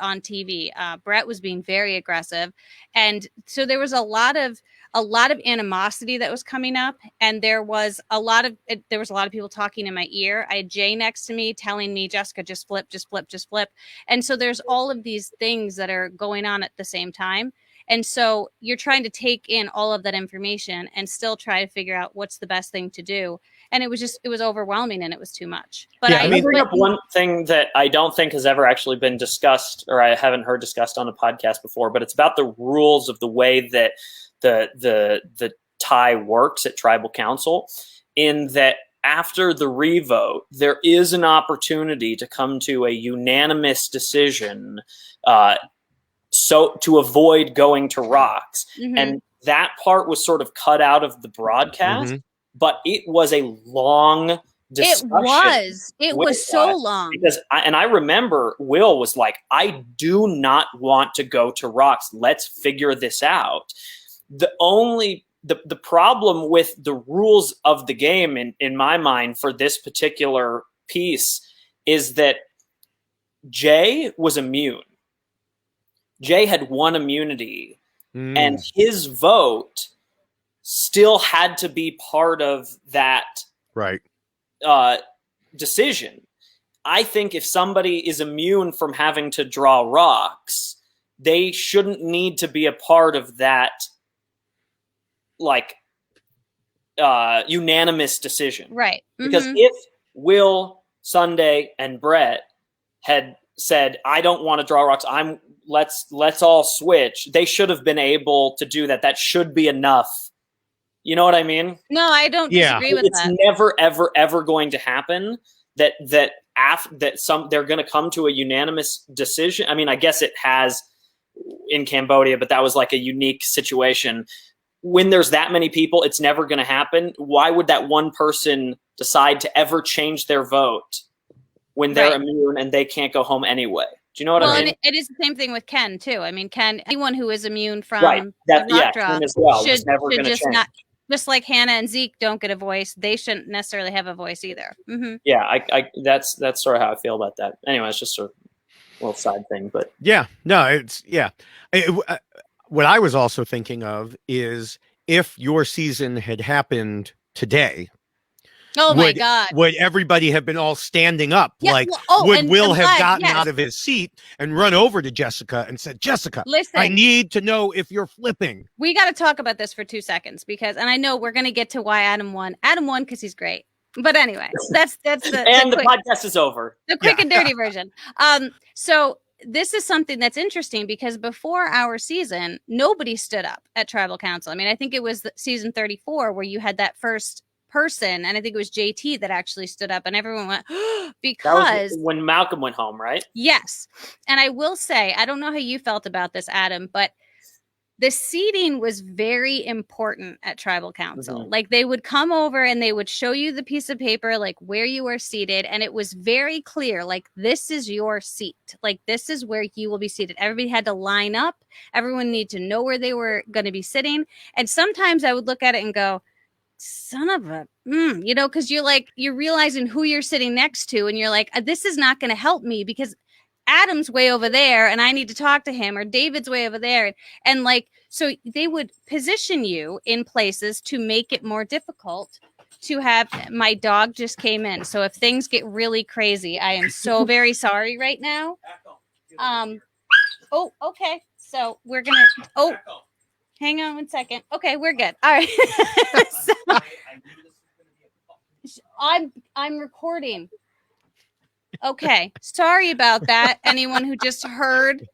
TV. Brett was being very aggressive. And so there was a lot of animosity that was coming up. And there was a lot of people talking in my ear. I had Jay next to me telling me, "Jessica, just flip, just flip, just flip." And so there's all of these things that are going on at the same time. And so you're trying to take in all of that information and still try to figure out what's the best thing to do. And it was overwhelming and it was too much. But I bring up one thing that I don't think has ever actually been discussed, or I haven't heard discussed on a podcast before, but it's about the rules of the way that the tie works at tribal council, in that after the revote, there is an opportunity to come to a unanimous decision, so to avoid going to Rocks. And that part was sort of cut out of the broadcast, but it was a long discussion. It was so long. Because I remember Will was like, "I do not want to go to Rocks. Let's figure this out." The problem with the rules of the game in my mind for this particular piece is that Jay was immune. Jay had one immunity, and his vote still had to be part of that Right. decision. I think if somebody is immune from having to draw rocks, they shouldn't need to be a part of that, like, unanimous decision. Right. Because if Will, Sunday, and Brett had said, I don't want to draw rocks, let's all switch, they should have been able to do that. That should be enough. You know what I mean? No, I don't disagree with it's that. It's never, ever, ever going to happen that they're going to come to a unanimous decision. I mean, I guess it has in Cambodia, but that was like a unique situation. When there's that many people, it's never going to happen. Why would that one person decide to ever change their vote when they're immune and they can't go home anyway? Do you know what I mean? And it is the same thing with Ken too. I mean, Ken, anyone who is immune from Ken as well, should just change. not. Just like Hannah and Zeke don't get a voice, they shouldn't necessarily have a voice either. Yeah, I that's sort of how I feel about that. Anyway, it's just sort of a little side thing, but what I was also thinking of is if your season had happened today. My God. Would everybody have been all standing up? Yeah, would Will have gotten out of his seat and run over to Jessica and said, Jessica, listen, I need to know if you're flipping. We got to talk about this for 2 seconds and I know we're going to get to why Adam won. Adam won because he's great. But anyway, that's the podcast is over. The quick and dirty version. So this is something that's interesting because before our season, nobody stood up at Tribal Council. I mean, I think it was season 34 where you had that first person, and I think it was JT that actually stood up, and everyone went because that was when Malcolm went home, right? Yes. And I will say, I don't know how you felt about this, Adam, but the seating was very important at Tribal Council. Like they would come over and they would show you the piece of paper, like where you were seated, and it was very clear, like this is your seat, like this is where you will be seated. Everybody had to line up. Everyone needed to know where they were going to be sitting. And sometimes I would look at it and go, son of a, because you're realizing who you're sitting next to, and you're like, this is not going to help me because Adam's way over there and I need to talk to him, or David's way over there. And like, so they would position you in places to make it more difficult to have. My dog just came in. So if things get really crazy, I am so very sorry right now. Okay. So we're going to, hang on 1 second. Okay, we're good. All right. So, I'm recording. Okay, sorry about that. Anyone who just heard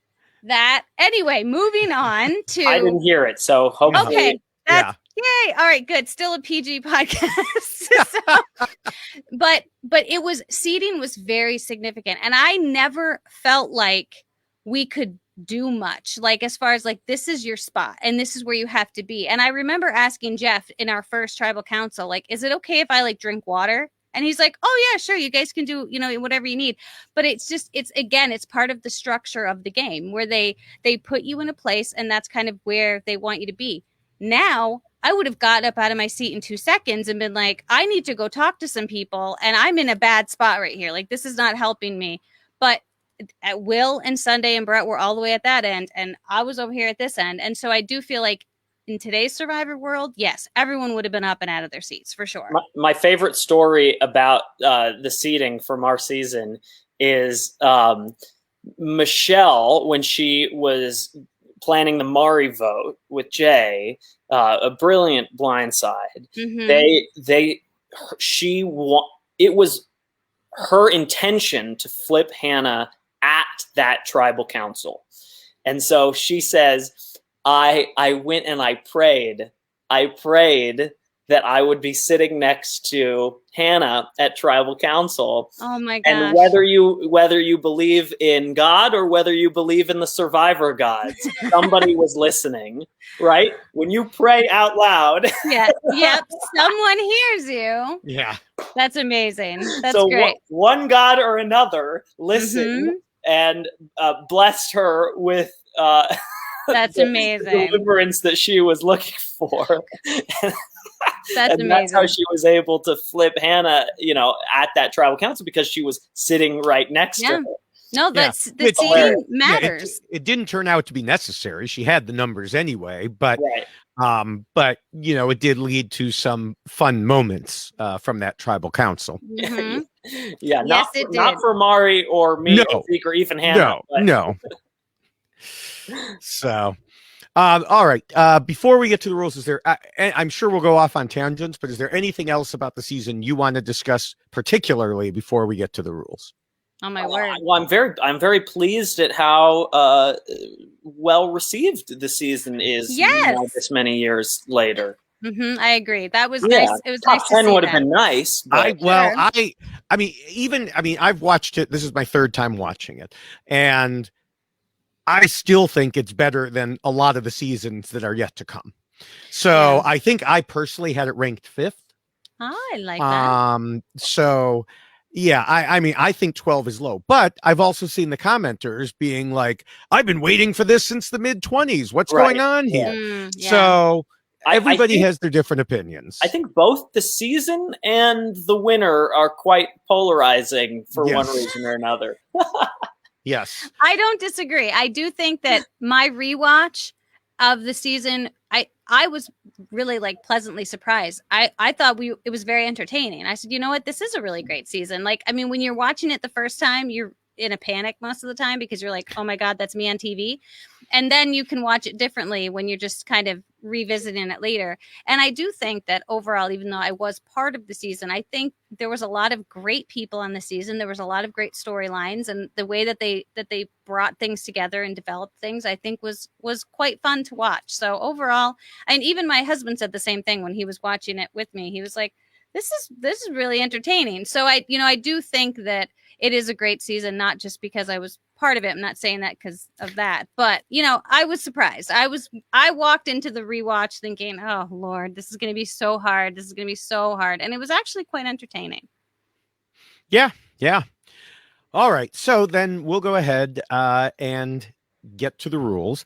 that. Anyway, moving on to. I didn't hear it, so hopefully. Okay, yay. All right, good. Still a PG podcast. But it was, seating was very significant, and I never felt like we could do much, like as far as like this is your spot and this is where you have to be. And I remember asking Jeff in our first Tribal Council, like, is it okay if I like drink water? And he's like, oh yeah, sure, you guys can do whatever you need. But it's part of the structure of the game where they put you in a place, and that's kind of where they want you to be. Now I would have gotten up out of my seat in 2 seconds and been like, I need to go talk to some people and I'm in a bad spot right here, like this is not helping me. But at Will and Sunday and Brett were all the way at that end, and I was over here at this end. And so I do feel like in today's Survivor world, yes, everyone would have been up and out of their seats for sure. My favorite story about the seating from our season is Michelle, when she was planning the Mari vote with Jay, a brilliant blindside. It was her intention to flip Hannah at that Tribal Council. And so she says, I went and I prayed that I would be sitting next to Hannah at Tribal Council. Oh my gosh. And whether you believe in God or whether you believe in the Survivor gods, somebody was listening, right? When you pray out loud. Yep. Someone hears you. Yeah. That's amazing. That's so great. One God or another listened and blessed her with that's amazing. Deliverance that she was looking for. That's amazing. That's how she was able to flip Hannah, at that Tribal Council, because she was sitting right next to her. No, the seating matters. It didn't turn out to be necessary. She had the numbers anyway, but But it did lead to some fun moments from that tribal council. Mhm. Yeah, Yes, it not did. for Mari or me No. or Zeke or even Hannah. No. So, all right. Before we get to the rules, is there? I'm sure we'll go off on tangents, but is there anything else about the season you want to discuss, particularly before we get to the rules? Oh my word. Well, I'm very pleased at how well received the season is. Yes. This many years later. I agree. That was nice. It was top nice to 10 see would have that. been nice. But I've watched it. This is my third time watching it, and I still think it's better than a lot of the seasons that are yet to come. So I think I personally had it ranked 5th. I like that. So yeah, I think 12 is low, but I've also seen the commenters being like, I've been waiting for this since the mid-20s. What's going on here? So everybody has their different opinions. I think both the season and the winner are quite polarizing for one reason or another. Yes. I don't disagree. I do think that my rewatch of the season, I was really pleasantly surprised. I thought it was very entertaining. I said, you know what, this is a really great season. When you're watching it the first time, you're in a panic most of the time because you're like, oh my God, that's me on TV. And then you can watch it differently when you're just kind of revisiting it later. And I do think that overall, even though I was part of the season, I think there was a lot of great people on the season. There was a lot of great storylines, and the way that they brought things together and developed things, I think was quite fun to watch. So overall, and even my husband said the same thing when he was watching it with me. He was like, this is really entertaining. So I do think that it is a great season, not just because I was part of it. I'm not saying that because of that, but I was surprised. I walked into the rewatch thinking, oh Lord, this is going to be so hard. This is going to be so hard. And it was actually quite entertaining. Yeah. All right. So then we'll go ahead and get to the rules.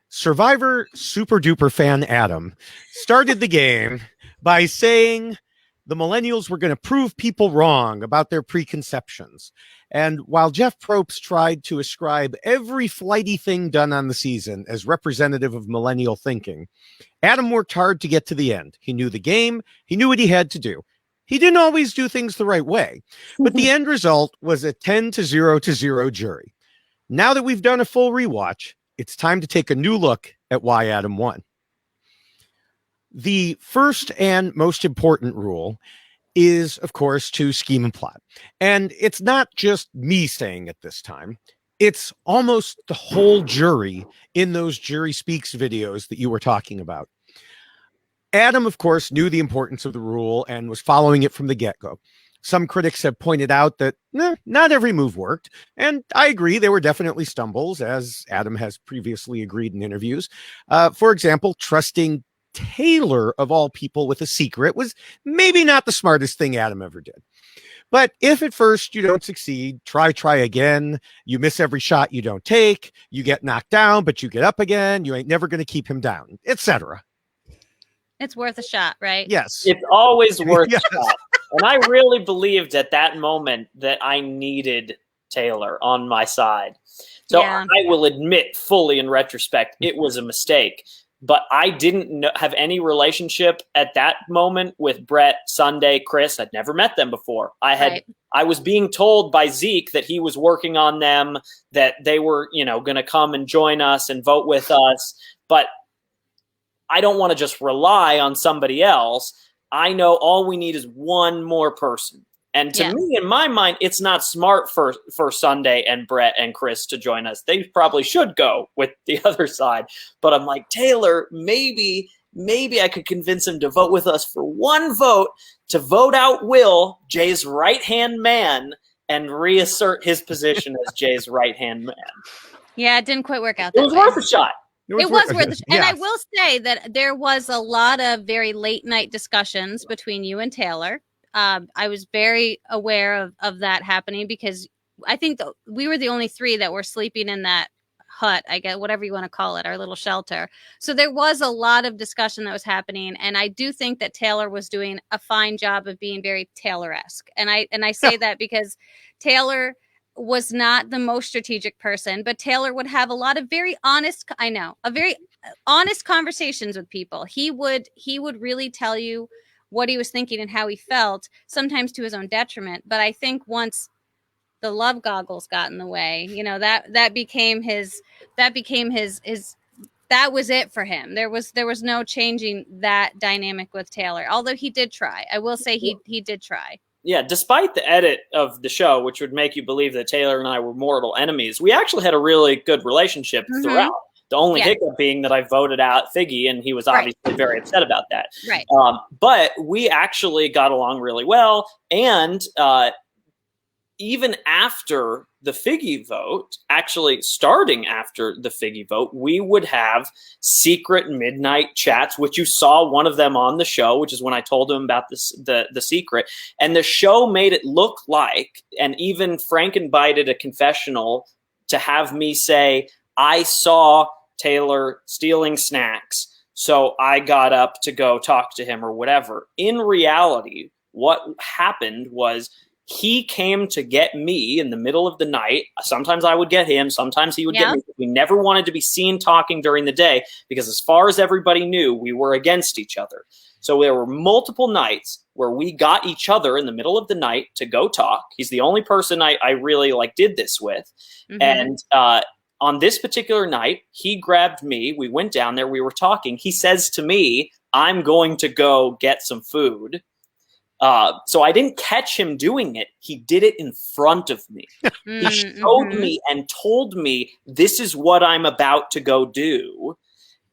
Survivor super duper fan Adam started the game by saying the millennials were going to prove people wrong about their preconceptions. And while Jeff Probst tried to ascribe every flighty thing done on the season as representative of millennial thinking, Adam worked hard to get to the end. He knew the game. He knew what he had to do. He didn't always do things the right way, but the end result was a 10-0 jury. Now that we've done a full rewatch, it's time to take a new look at why Adam won. The first and most important rule is, of course, to scheme and plot. And it's not just me saying it this time. It's almost the whole jury in those Jury Speaks videos that you were talking about. Adam, of course, knew the importance of the rule and was following it from the get-go. Some critics have pointed out that not every move worked. And I agree, there were definitely stumbles, as Adam has previously agreed in interviews. For example, trusting Taylor, of all people, with a secret was maybe not the smartest thing Adam ever did. But if at first you don't succeed, try again. You miss every shot you don't take. You get knocked down, but you get up again. You ain't never going to keep him down, etc. It's worth a shot, right? Yes. It's always worth a shot. And I really believed at that moment that I needed Taylor on my side. So I will admit fully in retrospect, it was a mistake. But I didn't have any relationship at that moment with Brett, Sunday, Chris. I'd never met them before. I was being told by Zeke that he was working on them, that they were, going to come and join us and vote with us. But I don't want to just rely on somebody else. I know all we need is one more person. And to me, in my mind, it's not smart for Sunday and Brett and Chris to join us. They probably should go with the other side. But I'm like, Taylor, maybe I could convince him to vote with us for one vote, to vote out Will, Jay's right-hand man, and reassert his position as Jay's right-hand man. Yeah, it didn't quite work out. It was worth a shot. It was worth it. And I will say that there was a lot of very late night discussions between you and Taylor. I was very aware of that happening because I think we were the only three that were sleeping in that hut, I guess, whatever you want to call it, our little shelter. So there was a lot of discussion that was happening. And I do think that Taylor was doing a fine job of being very Taylor-esque. And I say that because Taylor was not the most strategic person, but Taylor would have a lot of very honest, a very honest conversations with people. He would really tell you what he was thinking and how he felt, sometimes to his own detriment. But I think once the love goggles got in the way, that became his that was it for him. There was no changing that dynamic with Taylor. Although he did try. I will say he did try. Yeah, despite the edit of the show, which would make you believe that Taylor and I were mortal enemies, we actually had a really good relationship throughout. The only hiccup being that I voted out Figgy, and he was obviously very upset about that. Right. But we actually got along really well. And even after the Figgy vote, actually starting after the Figgy vote, we would have secret midnight chats, which you saw one of them on the show, which is when I told him about this, the secret. And the show made it look like, and even Frankenbited a confessional to have me say, I saw Taylor stealing snacks, so I got up to go talk to him or whatever. In reality, what happened was he came to get me in the middle of the night. Sometimes I would get him. Sometimes he would get me. We never wanted to be seen talking during the day because as far as everybody knew, we were against each other. So there were multiple nights where we got each other in the middle of the night to go talk. He's the only person I really did this with. And on this particular night, he grabbed me. We went down there. We were talking. He says to me, I'm going to go get some food. So I didn't catch him doing it. He did it in front of me. He showed me and told me, this is what I'm about to go do.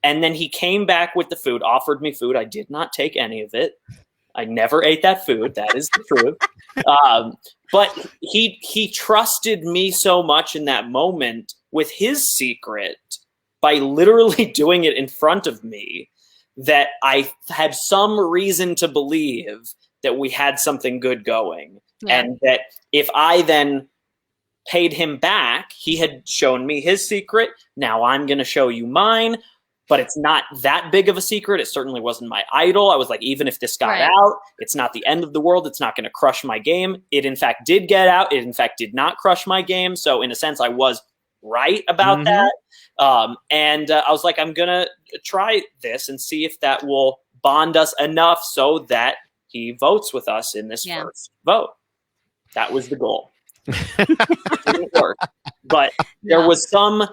And then he came back with the food, offered me food. I did not take any of it. I never ate that food. That is the truth. But he trusted me so much in that moment with his secret by literally doing it in front of me that I had some reason to believe that we had something good going. And that if I then paid him back, he had shown me his secret. Now I'm going to show you mine, but it's not that big of a secret. It certainly wasn't my idol. I was like, even if this got out, it's not the end of the world. It's not going to crush my game. It in fact did get out. It in fact did not crush my game. So in a sense, I was right about that. And I was like, I'm going to try this and see if that will bond us enough so that he votes with us in this first vote. That was the goal. It didn't work. But there was some,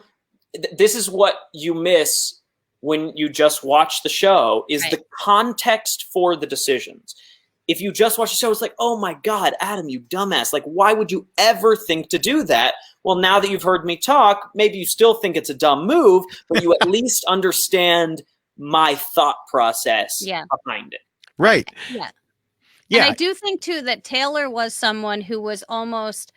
this is what you miss when you just watch the show, is the context for the decisions. If you just watch the show, it's like, oh my God, Adam, you dumbass. Like, why would you ever think to do that? Well, now that you've heard me talk, maybe you still think it's a dumb move, but you at least understand my thought process behind it. Right. And I do think too that Taylor was someone who was almost,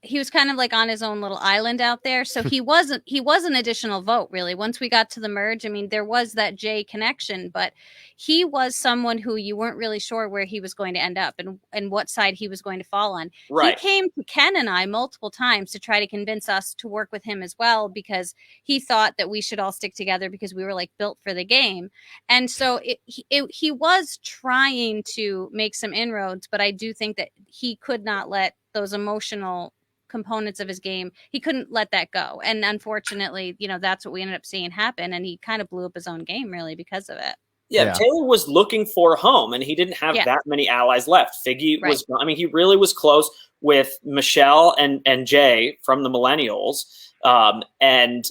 he was kind of like on his own little island out there. So he was an additional vote, really. Once we got to the merge, I mean, there was that Jay connection, but he was someone who you weren't really sure where he was going to end up and what side he was going to fall on. He came to Ken and I multiple times to try to convince us to work with him as well, because he thought that we should all stick together because we were like built for the game. And so he was trying to make some inroads, but I do think that he could not let those emotional components of his game, he couldn't let that go. And unfortunately, that's what we ended up seeing happen. And he kind of blew up his own game really because of it. Yeah, Taylor was looking for a home, and he didn't have that many allies left. Figgy was, I mean, he really was close with Michelle and Jay from the Millennials, and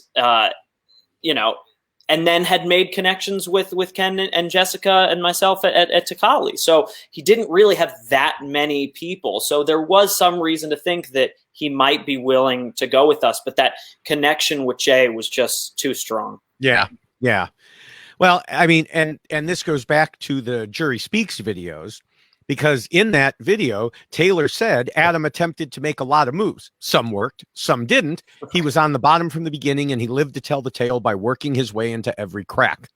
then had made connections with Ken and Jessica and myself at Takali. So he didn't really have that many people. So there was some reason to think that he might be willing to go with us, but that connection with Jay was just too strong. Yeah. Well, I mean, and this goes back to the Jury Speaks videos, because in that video, Taylor said Adam attempted to make a lot of moves. Some worked, some didn't. He was on the bottom from the beginning, and he lived to tell the tale by working his way into every crack. Is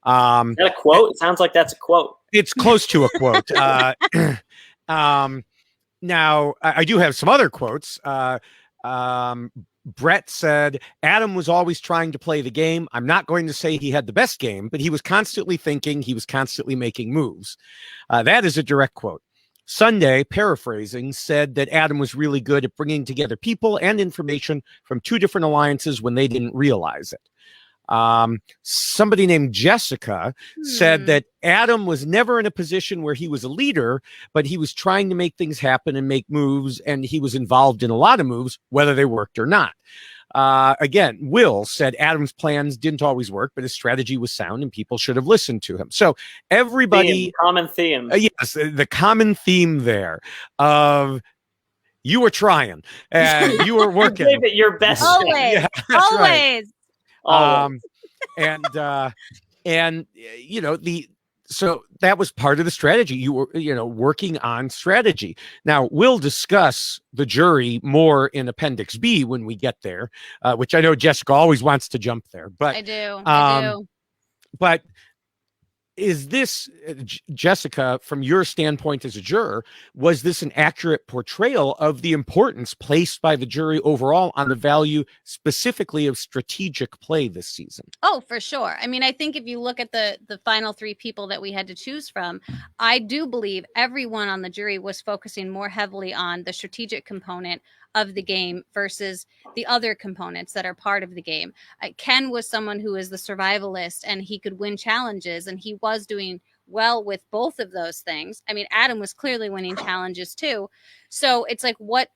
that a quote? It sounds like that's a quote. It's close to a quote. Now, I do have some other quotes. Brett said, Adam was always trying to play the game. I'm not going to say he had the best game, but he was constantly thinking, he was constantly making moves. That is a direct quote. Sunday, paraphrasing, said that Adam was really good at bringing together people and information from two different alliances when they didn't realize it. Somebody named Jessica said that Adam was never in a position where he was a leader, but he was trying to make things happen and make moves, and he was involved in a lot of moves, whether they worked or not. Again, Will said Adam's plans didn't always work, but his strategy was sound and people should have listened to him. So everybody... Common theme. Yes, the common theme there of you were trying and you were working. You gave it your best. Always. Yeah, Always. Right. And you know, so that was part of the strategy. You were, you know, working on strategy. Now we'll discuss the jury more in Appendix B when we get there, which I know Jessica always wants to jump there, but I do. But is this, Jessica, from your standpoint as a juror, was this an accurate portrayal of the importance placed by the jury overall on the value specifically of strategic play this season? Oh, for sure. I mean, I think if you look at the final three people that we had to choose from, I do believe everyone on the jury was focusing more heavily on the strategic component of the game versus the other components that are part of the game. Ken was someone who is the survivalist, and he could win challenges, and he was doing well with both of those things. I mean, Adam was clearly winning challenges too. So it's like, what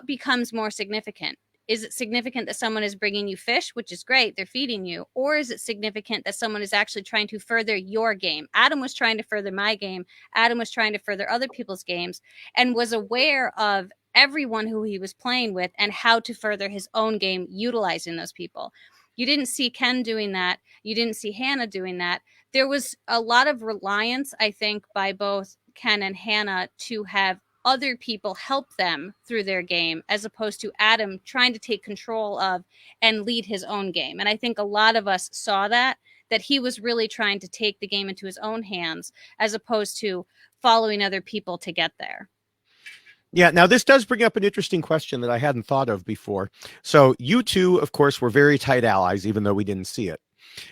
becomes more significant? Is it significant that someone is bringing you fish, which is great, they're feeding you? Or is it significant that someone is actually trying to further your game? Adam was trying to further my game. Adam was trying to further other people's games and was aware of everyone who he was playing with and how to further his own game utilizing those people. You didn't see Ken doing that. You didn't see Hannah doing that. There was a lot of reliance, I think, by both Ken and Hannah to have other people help them through their game, as opposed to Adam trying to take control of and lead his own game. And I think a lot of us saw that he was really trying to take the game into his own hands, as opposed to following other people to get there. Yeah, now this does bring up an interesting question that I hadn't thought of before. So you two, of course, were very tight allies, even though we didn't see it.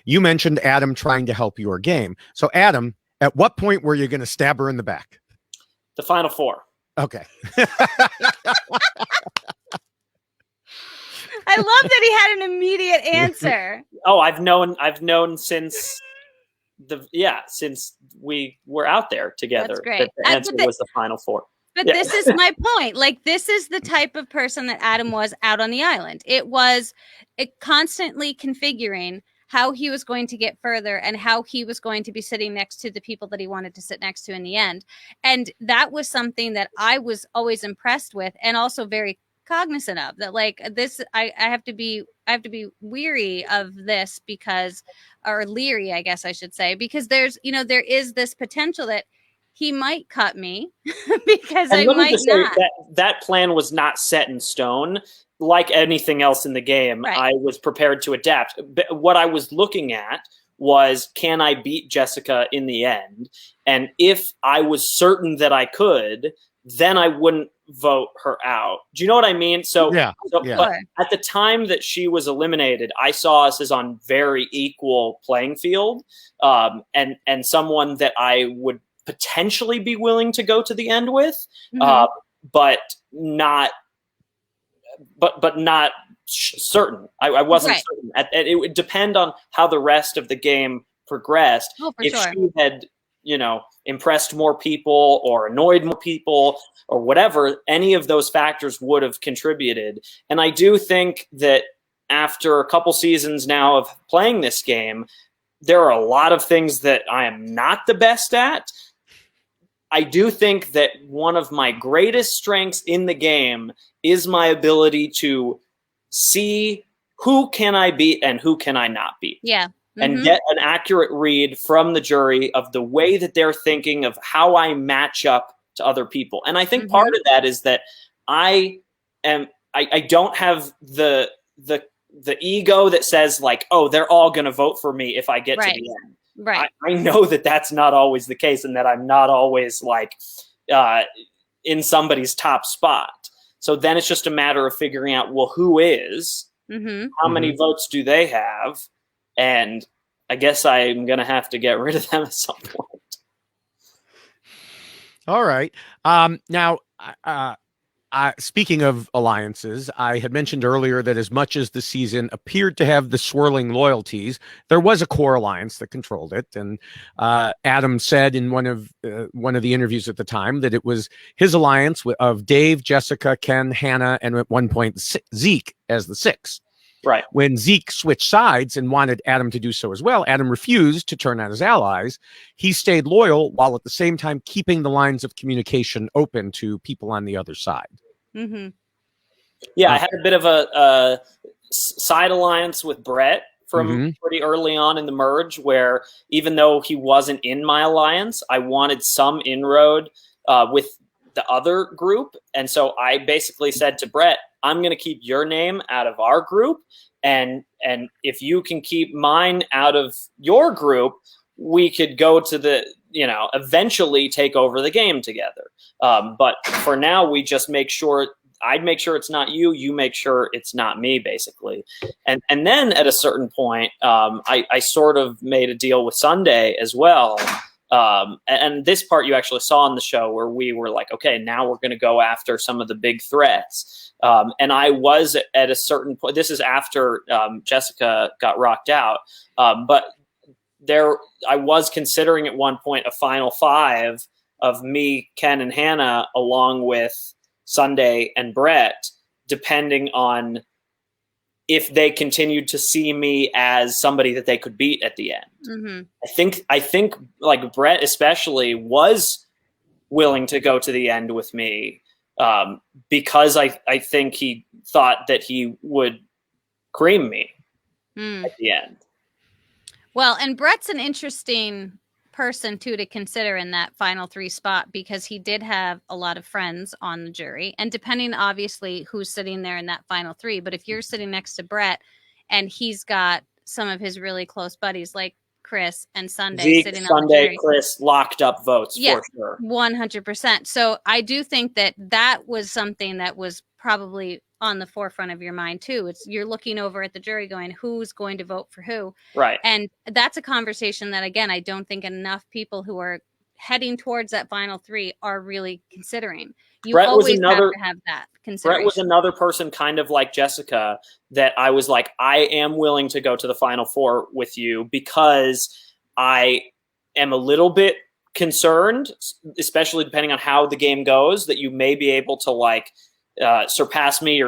You mentioned Adam trying to help your game. So Adam, at what point were you going to stab her in the back? The final four. Okay. I love that he had an immediate answer. Oh, I've known since since we were out there together. That's great. That the answer was the final four. But this is my point. Like, this is the type of person that Adam was out on the island. It was constantly configuring how he was going to get further and how he was going to be sitting next to the people that he wanted to sit next to in the end. And that was something that I was always impressed with, and also very cognizant of, that like this, I have to be weary of this because, or leery, I guess I should say, because there is this potential that he might cut me because I might not. That plan was not set in stone. Like anything else in the game, right. I was prepared to adapt. But what I was looking at was, can I beat Jessica in the end? And if I was certain that I could, then I wouldn't vote her out. Do you know what I mean? Yeah. But at the time that she was eliminated, I saw us as on very equal playing field, and someone that I would potentially be willing to go to the end with, but not certain. I wasn't certain. It would depend on how the rest of the game progressed. Oh, for if sure. she had, impressed more people or annoyed more people or whatever, any of those factors would have contributed. And I do think that after a couple seasons now of playing this game, there are a lot of things that I am not the best at. I do think that one of my greatest strengths in the game is my ability to see who can I beat and who can I not beat. Yeah. And get an accurate read from the jury of the way that they're thinking of how I match up to other people. And I think part of that is that I don't have the ego that says like, oh, they're all going to vote for me if I get to the end. Right. I know that that's not always the case, and that I'm not always like in somebody's top spot. So then it's just a matter of figuring out, well, who is, how many votes do they have? And I guess I'm going to have to get rid of them at some point. All right. Now, Speaking of alliances, I had mentioned earlier that as much as the season appeared to have the swirling loyalties, there was a core alliance that controlled it. And Adam said in one of the interviews at the time that it was his alliance of Dave, Jessica, Ken, Hannah, and at one point Zeke as the six. Right. When Zeke switched sides and wanted Adam to do so as well, Adam refused to turn on his allies. He stayed loyal while at the same time keeping the lines of communication open to people on the other side. Mm-hmm. Yeah, I had a bit of a side alliance with Brett from pretty early on in the merge, where even though he wasn't in my alliance, I wanted some inroad with the other group. And so I basically said to Brett, I'm going to keep your name out of our group. And if you can keep mine out of your group, we could go to eventually take over the game together. But for now, we just I'd make sure it's not you. You make sure it's not me, basically. And then at a certain point, I sort of made a deal with Sunday as well. And this part you actually saw on the show, where we were like, okay, now we're going to go after some of the big threats. And I was at a certain point, this is after Jessica got rocked out, but I was considering at one point a final five of me, Ken, and Hannah, along with Sunday and Brett, depending on if they continued to see me as somebody that they could beat at the end. Mm-hmm. I think like Brett especially was willing to go to the end with me, because I think he thought that he would cream me at the end. Well, and Brett's an interesting person too to consider in that final three spot, because he did have a lot of friends on the jury, and depending obviously who's sitting there in that final three, but if you're sitting next to Brett and he's got some of his really close buddies like Chris and Sunday Zeke, sitting on Sunday, the jury, Chris locked up votes for sure. 100%. So I do think that was something that was probably on the forefront of your mind too. You're looking over at the jury going, who's going to vote for who? Right. And that's a conversation that, again, I don't think enough people who are heading towards that final three are really considering. You Brett always have to have that consideration. Brett was another person kind of like Jessica that I was like, I am willing to go to the final four with you, because I am a little bit concerned, especially depending on how the game goes, that you may be able to like surpass me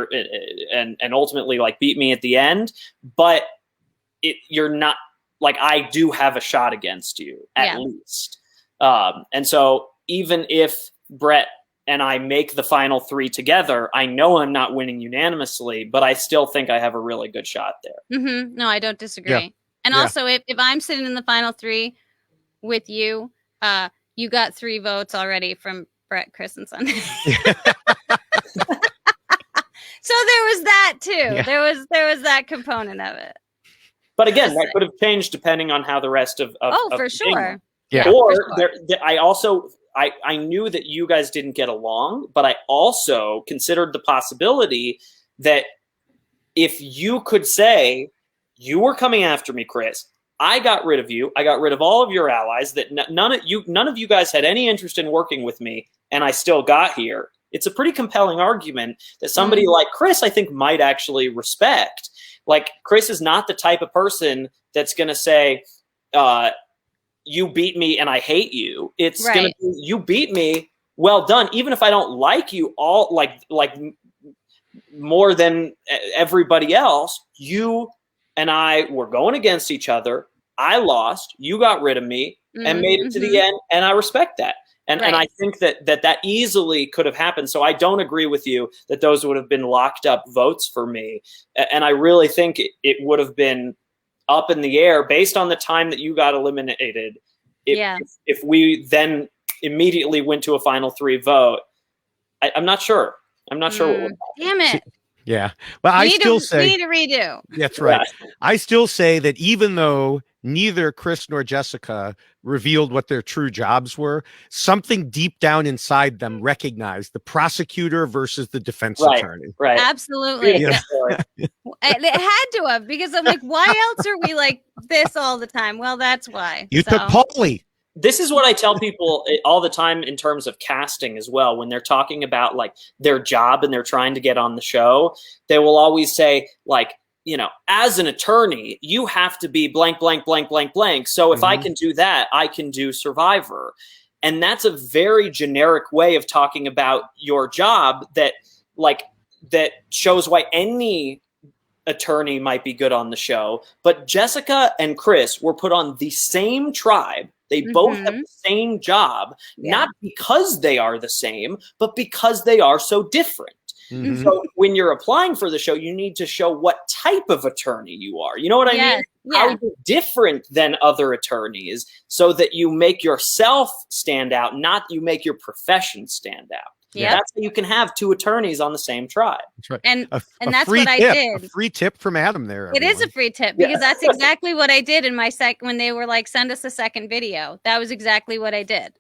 and ultimately like beat me at the end, but you're not like, I do have a shot against you at least. And so even if Brett and I make the final three together, I know I'm not winning unanimously, but I still think I have a really good shot there. Mm-hmm. No, I don't disagree. And also if I'm sitting in the final three with you, you got 3 votes already from Brett, Chris, and Sunday. So there was that too. Yeah. There was that component of it. But again, that could have changed depending on how the rest of for sure. Yeah. Or I knew that you guys didn't get along, but I also considered the possibility that if you could say you were coming after me, Chris, I got rid of you, I got rid of all of your allies, that none of you guys had any interest in working with me, and I still got here. It's a pretty compelling argument that somebody like Chris, I think, might actually respect. Like, Chris is not the type of person that's going to say, you beat me and I hate you. It's going to be, you beat me, well done. Even if I don't like you all, like more than everybody else, you and I were going against each other. I lost, you got rid of me and made it to the end, and I respect that. And I think that easily could have happened. So I don't agree with you that those would have been locked up votes for me. And I really think it would have been up in the air based on the time that you got eliminated. If we then immediately went to a final 3 vote, I'm not sure. I'm not sure what would happen. Damn it. Yeah. Well, we need to redo. That's right. Yeah. I still say that even though neither Chris nor Jessica revealed what their true jobs were, something deep down inside them recognized the prosecutor versus the defense attorney. Right. Absolutely. Yeah. It had to have, because I'm like, why else are we like this all the time? Well, that's why. You took Paulie. This is what I tell people all the time in terms of casting as well. When they're talking about like their job and they're trying to get on the show, they will always say like, you know, as an attorney, you have to be blank, blank, blank, blank, blank. So if I can do that, I can do Survivor. And that's a very generic way of talking about your job that shows why any attorney might be good on the show. But Jessica and Chris were put on the same tribe. They both have the same job, not because they are the same, but because they are so different. So when you're applying for the show, you need to show what type of attorney you are. You know what I mean? How you're different than other attorneys so that you make yourself stand out, not you make your profession stand out. Yeah, that's how you can have two attorneys on the same tribe. That's right. And that's what I did. A free tip from Adam there. It is a free tip because that's exactly what I did in my when they were like, send us a second video. That was exactly what I did.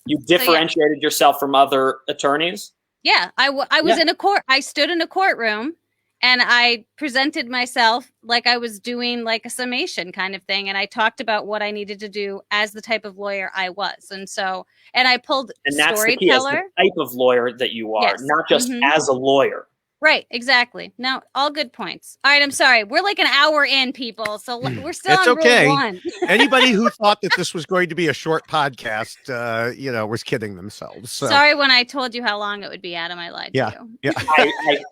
You differentiated yourself from other attorneys? Yeah, I was in a court. I stood in a courtroom and I presented myself like I was doing like a summation kind of thing. And I talked about what I needed to do as the type of lawyer I was. And I pulled that's the key, as the type of lawyer that you are, not just as a lawyer. Right, exactly. No, all good points. All right, I'm sorry. We're like an hour in, people, so we're still on rule 1. Anybody who thought that this was going to be a short podcast, was kidding themselves. So. Sorry when I told you how long it would be, Adam. I lied to you. Yeah.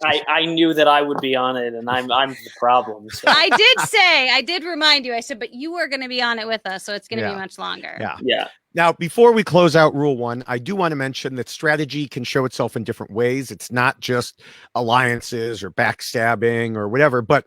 I knew that I would be on it, and I'm the problem. So. I did remind you. I said, but you were going to be on it with us, so it's going to be much longer. Yeah. Now, before we close out Rule 1, I do want to mention that strategy can show itself in different ways. It's not just alliances or backstabbing or whatever, but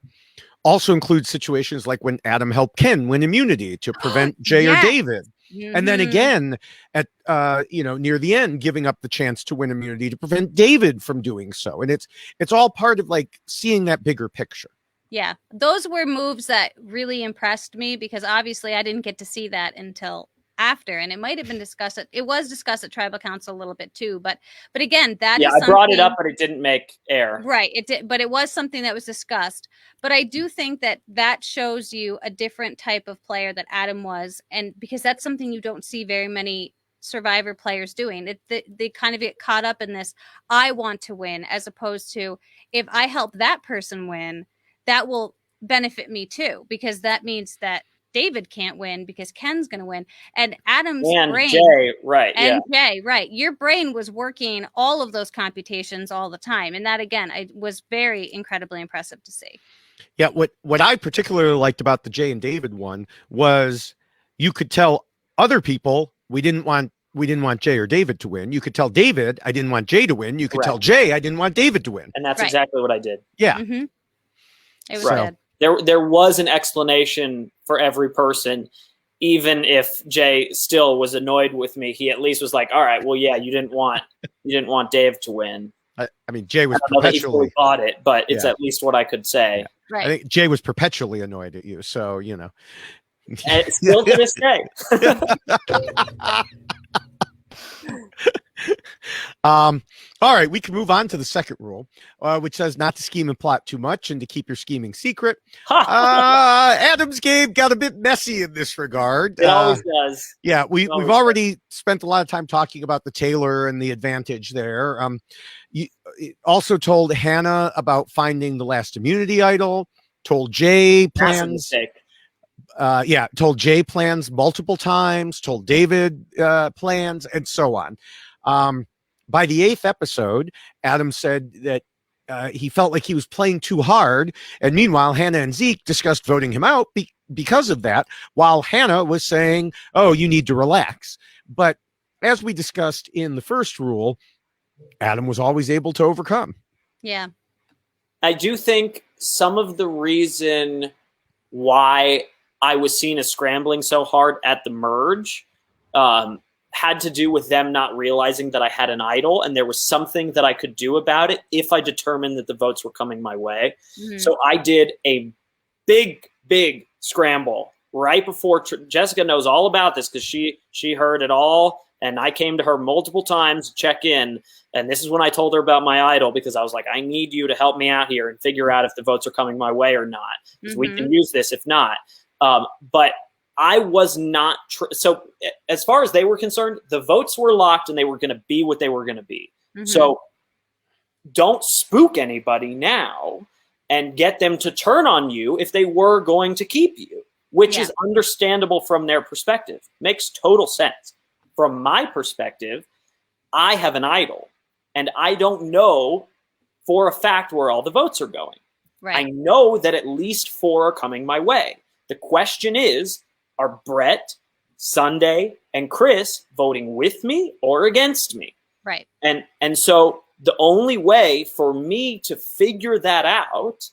also includes situations like when Adam helped Ken win immunity to prevent Jay or David. And then again, at near the end, giving up the chance to win immunity to prevent David from doing so. And it's all part of like seeing that bigger picture. Yeah, those were moves that really impressed me because obviously I didn't get to see that until after, and it might have been discussed. It was discussed at Tribal Council a little bit too, but again, that is I brought it up, but it didn't make air. Right, it did, but it was something that was discussed. But I do think that shows you a different type of player that Adam was, and because that's something you don't see very many Survivor players doing. They kind of get caught up in this, I want to win, as opposed to if I help that person win, that will benefit me too, because that means that David can't win because Ken's going to win. And Adam's brain. Jay, right. Jay, right. Your brain was working all of those computations all the time. And that, again, was very incredibly impressive to see. Yeah. What I particularly liked about the Jay and David one was you could tell other people we didn't want Jay or David to win. You could tell David, I didn't want Jay to win. You could tell Jay, I didn't want David to win. And that's exactly what I did. Yeah. It was good. There was an explanation for every person, even if Jay still was annoyed with me. He at least was like, "All right, well, yeah, you didn't want Dave to win." I mean, Jay was perpetually bought it, but it's at least what I could say. Yeah. Right. I think Jay was perpetually annoyed at you, so And still to this day. All right, we can move on to the second rule, which says not to scheme and plot too much and to keep your scheming secret. Adam's game got a bit messy in this regard. It always does. Yeah, we've already spent a lot of time talking about the Taylor and the advantage there. You also told Hannah about finding the last immunity idol, told Jay plans. Told Jay plans multiple times, told David plans, and so on. By the 8th episode, Adam said that he felt like he was playing too hard. And meanwhile, Hannah and Zeke discussed voting him out because of that, while Hannah was saying, oh, you need to relax. But as we discussed in the first rule, Adam was always able to overcome. Yeah. I do think some of the reason why I was seen as scrambling so hard at the merge had to do with them not realizing that I had an idol and there was something that I could do about it if I determined that the votes were coming my way. So I did a big scramble right before Jessica knows all about this because she heard it all. And I came to her multiple times to check in. And this is when I told her about my idol because I was like, I need you to help me out here and figure out if the votes are coming my way or not. Because we can use this if not. But I was not so as far as they were concerned, the votes were locked and they were going to be what they were going to be. So don't spook anybody now and get them to turn on you if they were going to keep you, which is understandable from their perspective. Makes total sense. From my perspective, I have an idol and I don't know for a fact where all the votes are going. I know that at least 4 are coming my way. The question is, are Brett, Sunday, and Chris voting with me or against me? Right. And so the only way for me to figure that out,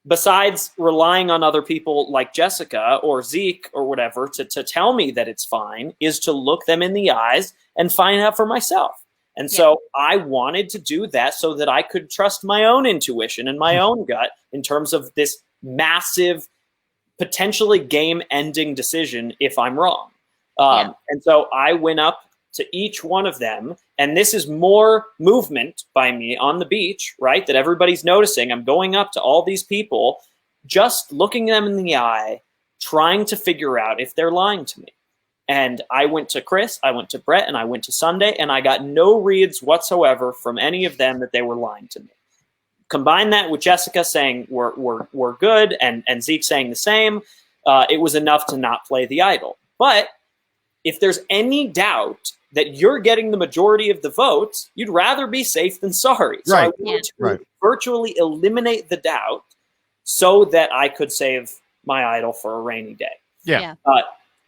besides relying on other people like Jessica or Zeke or whatever to tell me that it's fine, is to look them in the eyes and find out for myself. And so I wanted to do that so that I could trust my own intuition and my own gut in terms of this massive, potentially game-ending decision if I'm wrong. And so I went up to each one of them, and this is more movement by me on the beach, right, that everybody's noticing. I'm going up to all these people, just looking them in the eye, trying to figure out if they're lying to me. And I went to Chris, I went to Brett, and I went to Sunday, and I got no reads whatsoever from any of them that they were lying to me. Combine that with Jessica saying we're good, and Zeke saying the same, it was enough to not play the idol. But if there's any doubt that you're getting the majority of the votes, you'd rather be safe than sorry. So I wanted to virtually eliminate the doubt so that I could save my idol for a rainy day.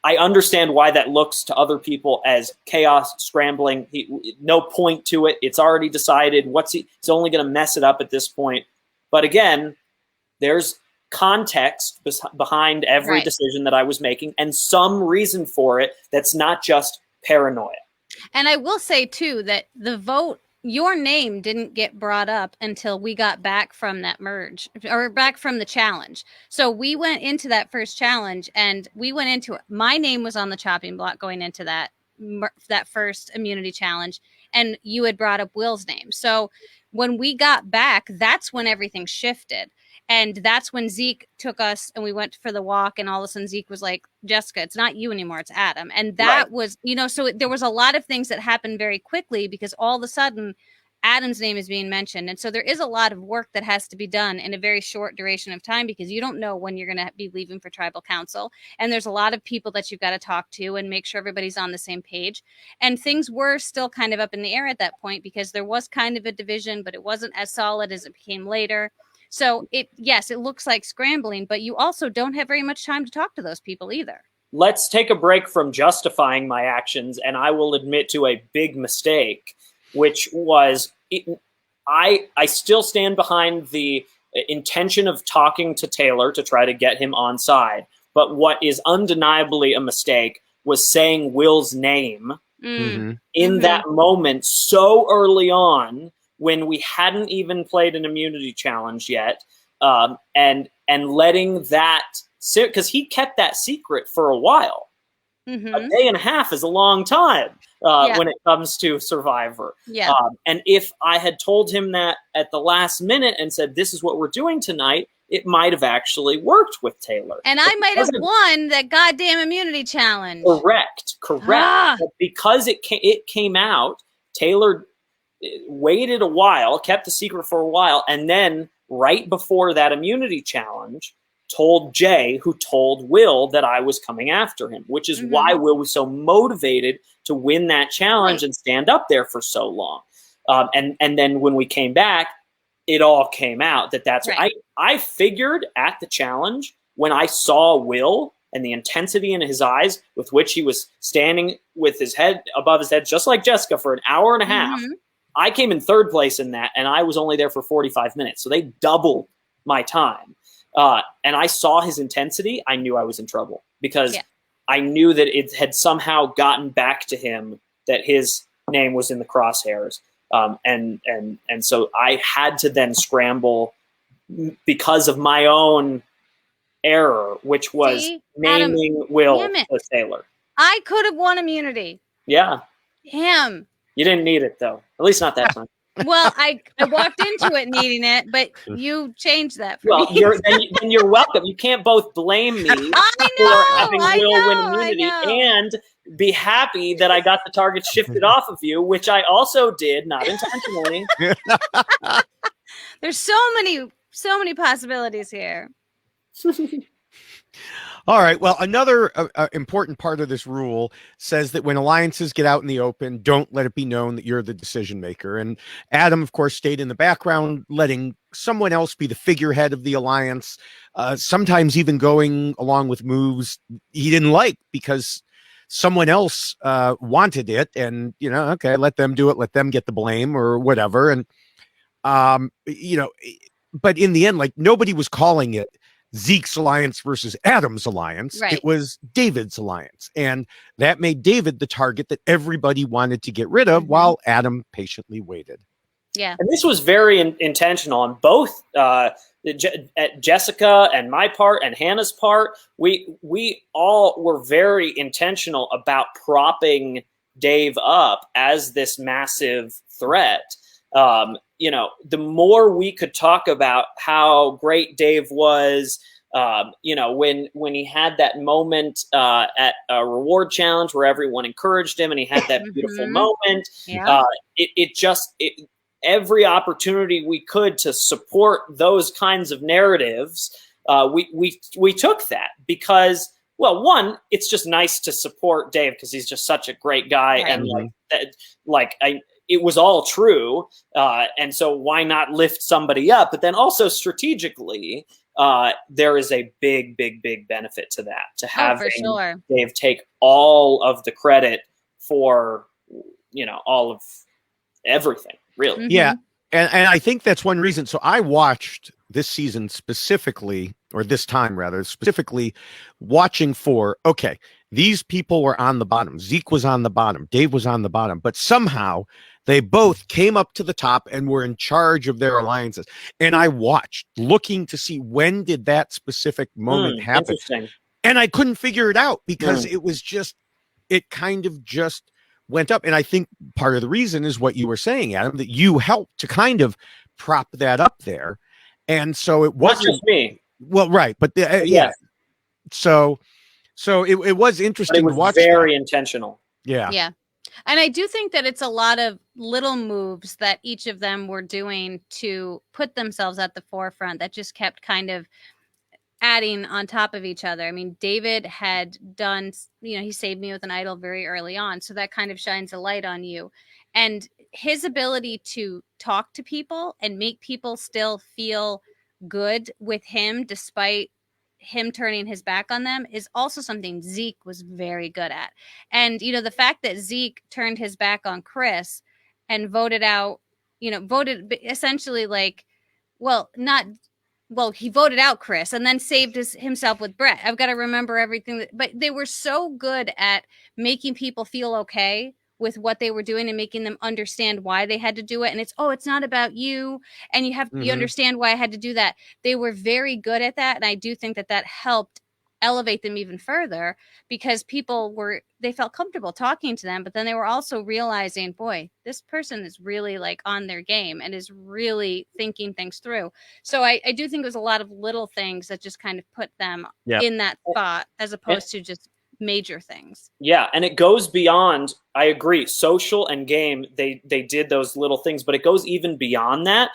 I understand why that looks to other people as chaos, scrambling, no point to it. It's already decided. He's only going to mess it up at this point. But again, there's context behind every decision that I was making and some reason for it that's not just paranoia. And I will say, too, that the vote, your name didn't get brought up until we got back from that merge or back from the challenge. So we went into that first challenge and we went into it. My name was on the chopping block going into that first immunity challenge. And you had brought up Will's name. So when we got back, that's when everything shifted. And that's when Zeke took us and we went for the walk. And all of a sudden Zeke was like, Jessica, it's not you anymore. It's Adam. And that was, so there was a lot of things that happened very quickly because all of a sudden Adam's name is being mentioned. And so there is a lot of work that has to be done in a very short duration of time because you don't know when you're going to be leaving for tribal council. And there's a lot of people that you've got to talk to and make sure everybody's on the same page. And things were still kind of up in the air at that point because there was kind of a division, but it wasn't as solid as it became later. So it looks like scrambling, but you also don't have very much time to talk to those people either. Let's take a break from justifying my actions, and I will admit to a big mistake, which was I still stand behind the intention of talking to Taylor to try to get him on side. But what is undeniably a mistake was saying Will's name in that moment so early on, when we hadn't even played an immunity challenge yet, and letting that sit, because he kept that secret for a while. A day and a half is a long time when it comes to Survivor. And if I had told him that at the last minute and said, this is what we're doing tonight, it might have actually worked with Taylor. And I might have won that goddamn immunity challenge. Correct. But because it came out, Taylor waited a while, kept the secret for a while, and then right before that immunity challenge, told Jay, who told Will that I was coming after him, which is why Will was so motivated to win that challenge and stand up there for so long. And then when we came back, it all came out that's right. I figured at the challenge when I saw Will and the intensity in his eyes with which he was standing with his head above his head, just like Jessica, for an hour and a half. I came in third place in that, and I was only there for 45 minutes. So they doubled my time. And I saw his intensity. I knew I was in trouble because I knew that it had somehow gotten back to him that his name was in the crosshairs. And so I had to then scramble because of my own error, which was naming Adam, Will as Taylor. I could have won immunity. Yeah. Damn. You didn't need it, though. At least not that time. Well, I walked into it needing it, but you changed that for Well, me. then you're welcome. You can't both blame me for having will win immunity and be happy that I got the target shifted off of you, which I also did, not intentionally. There's so many possibilities here. All right. Well, another important part of this rule says that when alliances get out in the open, don't let it be known that you're the decision maker. And Adam, of course, stayed in the background, letting someone else be the figurehead of the alliance, sometimes even going along with moves he didn't like because someone else wanted it. And, okay, let them do it. Let them get the blame or whatever. And, but in the end, like nobody was calling it Zeke's alliance versus Adam's alliance. Right. It was David's alliance. And that made David the target that everybody wanted to get rid of while Adam patiently waited. Yeah. And this was very intentional on both Jessica and my part and Hannah's part. We all were very intentional about propping Dave up as this massive threat. The more we could talk about how great Dave was, when he had that moment at a reward challenge where everyone encouraged him and he had that beautiful moment, every opportunity we could to support those kinds of narratives, we took that because, well, one, it's just nice to support Dave because he's just such a great guy, and it was all true, and so why not lift somebody up? But then also strategically, there is a big benefit to that, to having Dave take all of the credit for all of everything, really. Yeah, and I think that's one reason. So I watched this season specifically, or this time rather, specifically watching for, okay, these people were on the bottom. Zeke was on the bottom. Dave was on the bottom. But somehow they both came up to the top and were in charge of their alliances. And I watched, looking to see when did that specific moment happen. And I couldn't figure it out because it was just, it kind of just went up. And I think part of the reason is what you were saying, Adam, that you helped to kind of prop that up there. And so it wasn't just me. Well, right. But yeah. So it was interesting to watch. Very intentional. Yeah. Yeah. And I do think that it's a lot of little moves that each of them were doing to put themselves at the forefront that just kept kind of adding on top of each other. I mean, David had done, he saved me with an idol very early on. So that kind of shines a light on you. And his ability to talk to people and make people still feel good with him, despite him turning his back on them, is also something Zeke was very good at. And, the fact that Zeke turned his back on Chris and voted essentially he voted out Chris and then saved himself with Brett. I've got to remember everything. But they were so good at making people feel okay with what they were doing and making them understand why they had to do it. And it's not about you. And you understand why I had to do that. They were very good at that. And I do think that helped elevate them even further because they felt comfortable talking to them, but then they were also realizing, boy, this person is really on their game and is really thinking things through. So I do think it was a lot of little things that just kind of put them in that spot as opposed to just major things. Yeah, and it goes beyond, I agree, social and game, they did those little things, but it goes even beyond that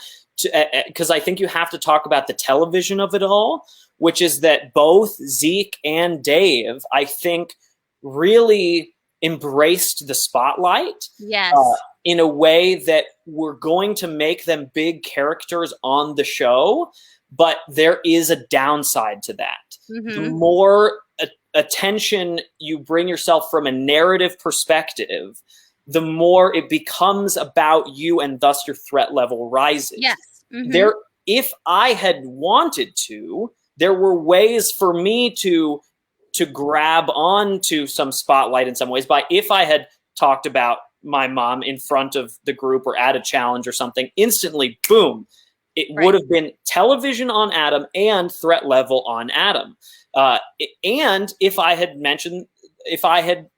because I think you have to talk about the television of it all, which is that both Zeke and Dave, I think, really embraced the spotlight. Yes. In a way that we're going to make them big characters on the show, but there is a downside to that. The more attention you bring yourself from a narrative perspective, the more it becomes about you, and thus your threat level rises. Yes. If I had wanted to, there were ways for me to grab onto some spotlight in some ways. If I had talked about my mom in front of the group or at a challenge or something, instantly, boom, it would have been television on Adam and threat level on Adam. And if I had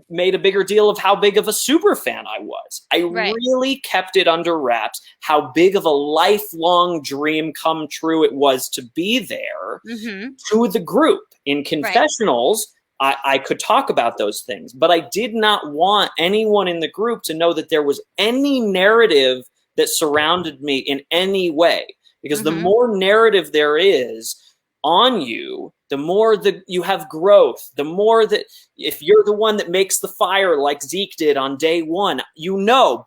made a bigger deal of how big of a super fan I was. I really kept it under wraps how big of a lifelong dream come true it was to be there to the group. In confessionals, I could talk about those things, but I did not want anyone in the group to know that there was any narrative that surrounded me in any way. Because the more narrative there is on you, the more that you have growth, the more that if you're the one that makes the fire like Zeke did on day one,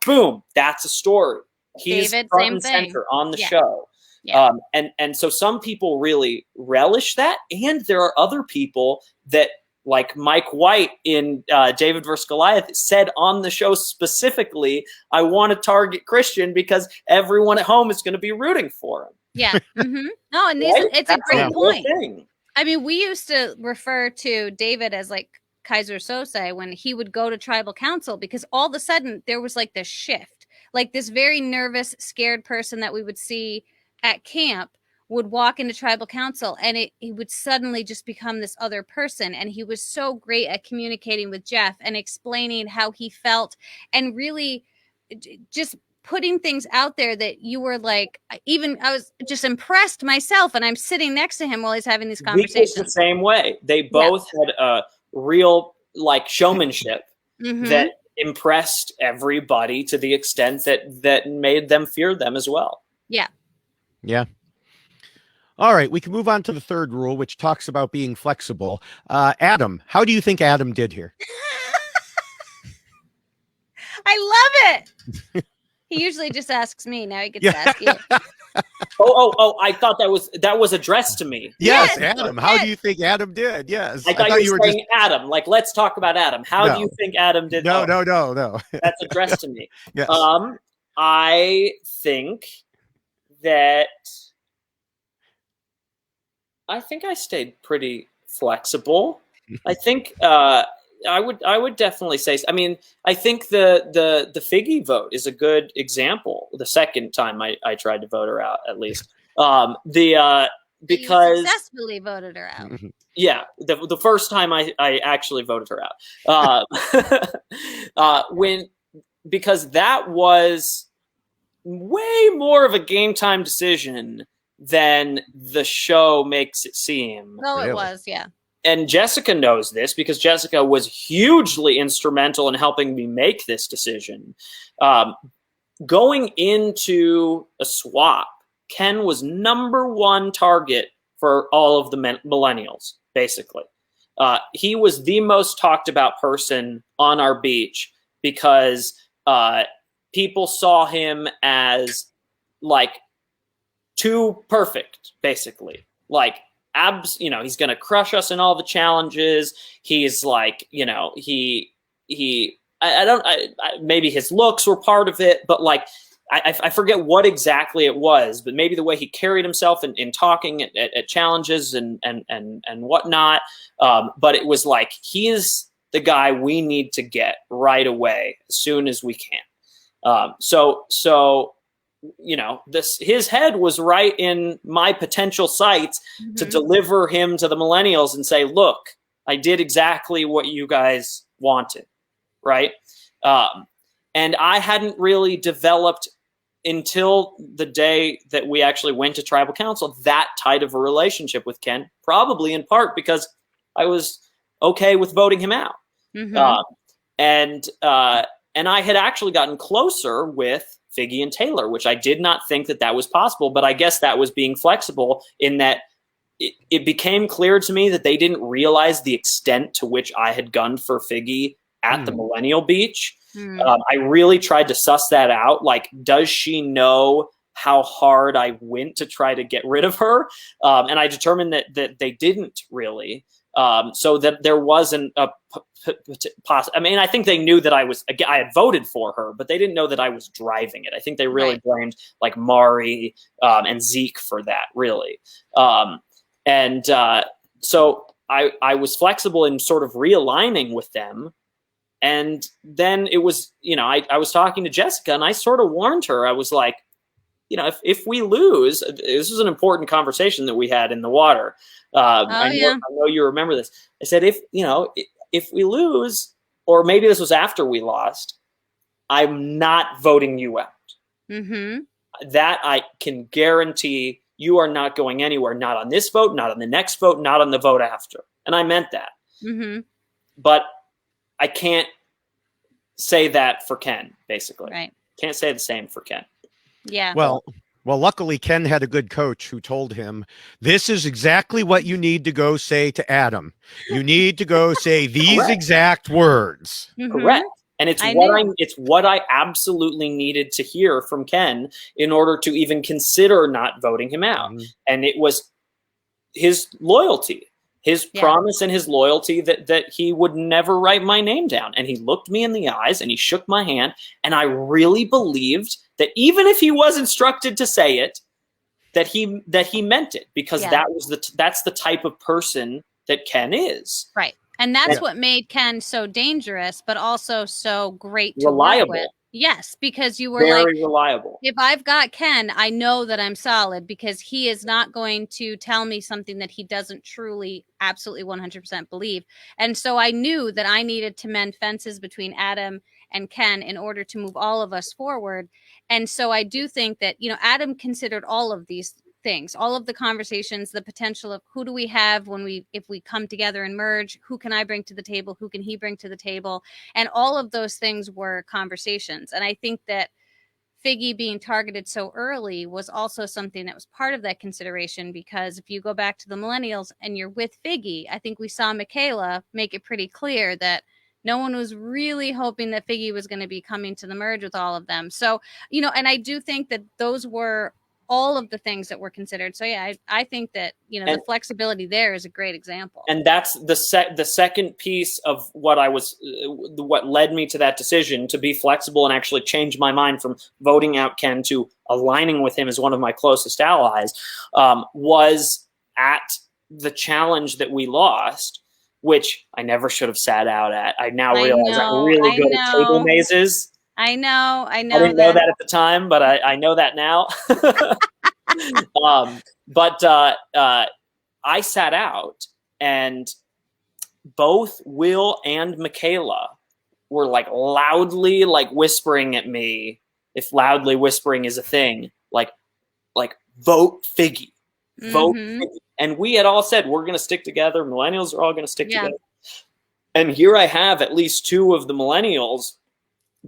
boom, that's a story. He's David, front and center on the show. Yeah. And so some people really relish that. And there are other people that, like Mike White in David vs. Goliath, said on the show specifically, I want to target Christian because everyone at home is going to be rooting for him. Yeah. No, and it's a great point. Thing. I mean, we used to refer to David as like Kaiser Sose when he would go to tribal council, because all of a sudden there was like this shift, like this very nervous, scared person that we would see at camp would walk into tribal council, and he would suddenly just become this other person. And he was so great at communicating with Jeff and explaining how he felt, and really just putting things out there that you were like, I was just impressed myself, and I'm sitting next to him while he's having these conversations. The same way. They both had a real like showmanship that impressed everybody to the extent that made them fear them as well. Yeah. Yeah. All right, we can move on to the third rule, which talks about being flexible. Adam, how do you think Adam did here? I love it. He usually just asks me. Now he gets to ask you. Oh! I thought that was addressed to me. Yes, Adam. How do you think Adam did? Yes, I thought you were saying Adam. Like, let's talk about Adam. How do you think Adam did? No. That's addressed to me. Yes. I think that. I think I stayed pretty flexible. I think I would definitely say. I mean, I think the Figgy vote is a good example. The second time I tried to vote her out, at least because you successfully voted her out. Yeah, the first time I actually voted her out because that was way more of a game time decision than the show makes it seem. No, it was, yeah. And Jessica knows this because Jessica was hugely instrumental in helping me make this decision. Going into a swap, Ken was number one target for all of the millennials, basically. He was the most talked about person on our beach because people saw him as like too perfect, basically. Like, he's going to crush us in all the challenges. He's like, maybe his looks were part of it, but like, I forget what exactly it was, but maybe the way he carried himself in talking at challenges and whatnot. But it was like, he is the guy we need to get right away as soon as we can. His head was right in my potential sights to deliver him to the millennials and say, look, I did exactly what you guys wanted. Right. And I hadn't really developed until the day that we actually went to tribal council that tight of a relationship with Ken, probably in part because I was okay with voting him out. And I had actually gotten closer with Figgy and Taylor, which I did not think that was possible, but I guess that was being flexible in that it became clear to me that they didn't realize the extent to which I had gunned for Figgy at the Millennial Beach. I really tried to suss that out. Like, does she know how hard I went to try to get rid of her? And I determined that they didn't really. So that there wasn't I mean, I think they knew that I had voted for her, but they didn't know that I was driving it. I think they really blamed like Mari and Zeke for that, really. So I was flexible in sort of realigning with them. And then it was, I was talking to Jessica and I sort of warned her. I was like, if we lose, this was an important conversation that we had in the water. I know you remember this. I said, if we lose, or maybe this was after we lost, I'm not voting you out. Mm-hmm. That I can guarantee. You are not going anywhere, not on this vote, not on the next vote, not on the vote after. And I meant that. Mm-hmm. But I can't say that for Ken, basically. Right. Can't say the same for Ken. Yeah. Well, luckily Ken had a good coach who told him, this is exactly what you need to go say to Adam. You need to go say these Correct. exact words. Mhm. Correct. And it's I what knew. it's what I absolutely needed to hear from Ken in order to even consider not voting him out. Mhm. And it was his loyalty, his Yeah. promise and his loyalty that he would never write my name down. And he looked me in the eyes and he shook my hand. And I really believed that even if he was instructed to say it, that he meant it, because Yeah. that's the type of person that Ken is. Right. And that's Yeah. what made Ken so dangerous, but also so great to Reliable. work with. Yes, because you were Very like, reliable. if I've got Ken, I know that I'm solid, because he is not going to tell me something that he doesn't truly, absolutely 100% believe. And so I knew that I needed to mend fences between Adam and Ken in order to move all of us forward. And so I do think that, Adam considered all of these things, all of the conversations, the potential of who do we have if we come together and merge, who can I bring to the table, who can he bring to the table, and all of those things were conversations. And I think that Figgy being targeted so early was also something that was part of that consideration, because if you go back to the Millennials and you're with Figgy, I think we saw Michaela make it pretty clear that no one was really hoping that Figgy was going to be coming to the merge with all of them. So, and I do think that those were all of the things that were considered. So yeah, I think that, the flexibility there is a great example. And that's the second piece of what what led me to that decision to be flexible and actually change my mind from voting out Ken to aligning with him as one of my closest allies, was at the challenge that we lost, which I never should have sat out at. I now realize I'm really good at table mazes. I know. I didn't know that at the time, but I know that now. I sat out, and both Will and Michaela were like loudly whispering at me, if loudly whispering is a thing, like vote Figgy, vote Figgy. And we had all said, we're going to stick together. Millennials are all going to stick together. And here I have at least two of the Millennials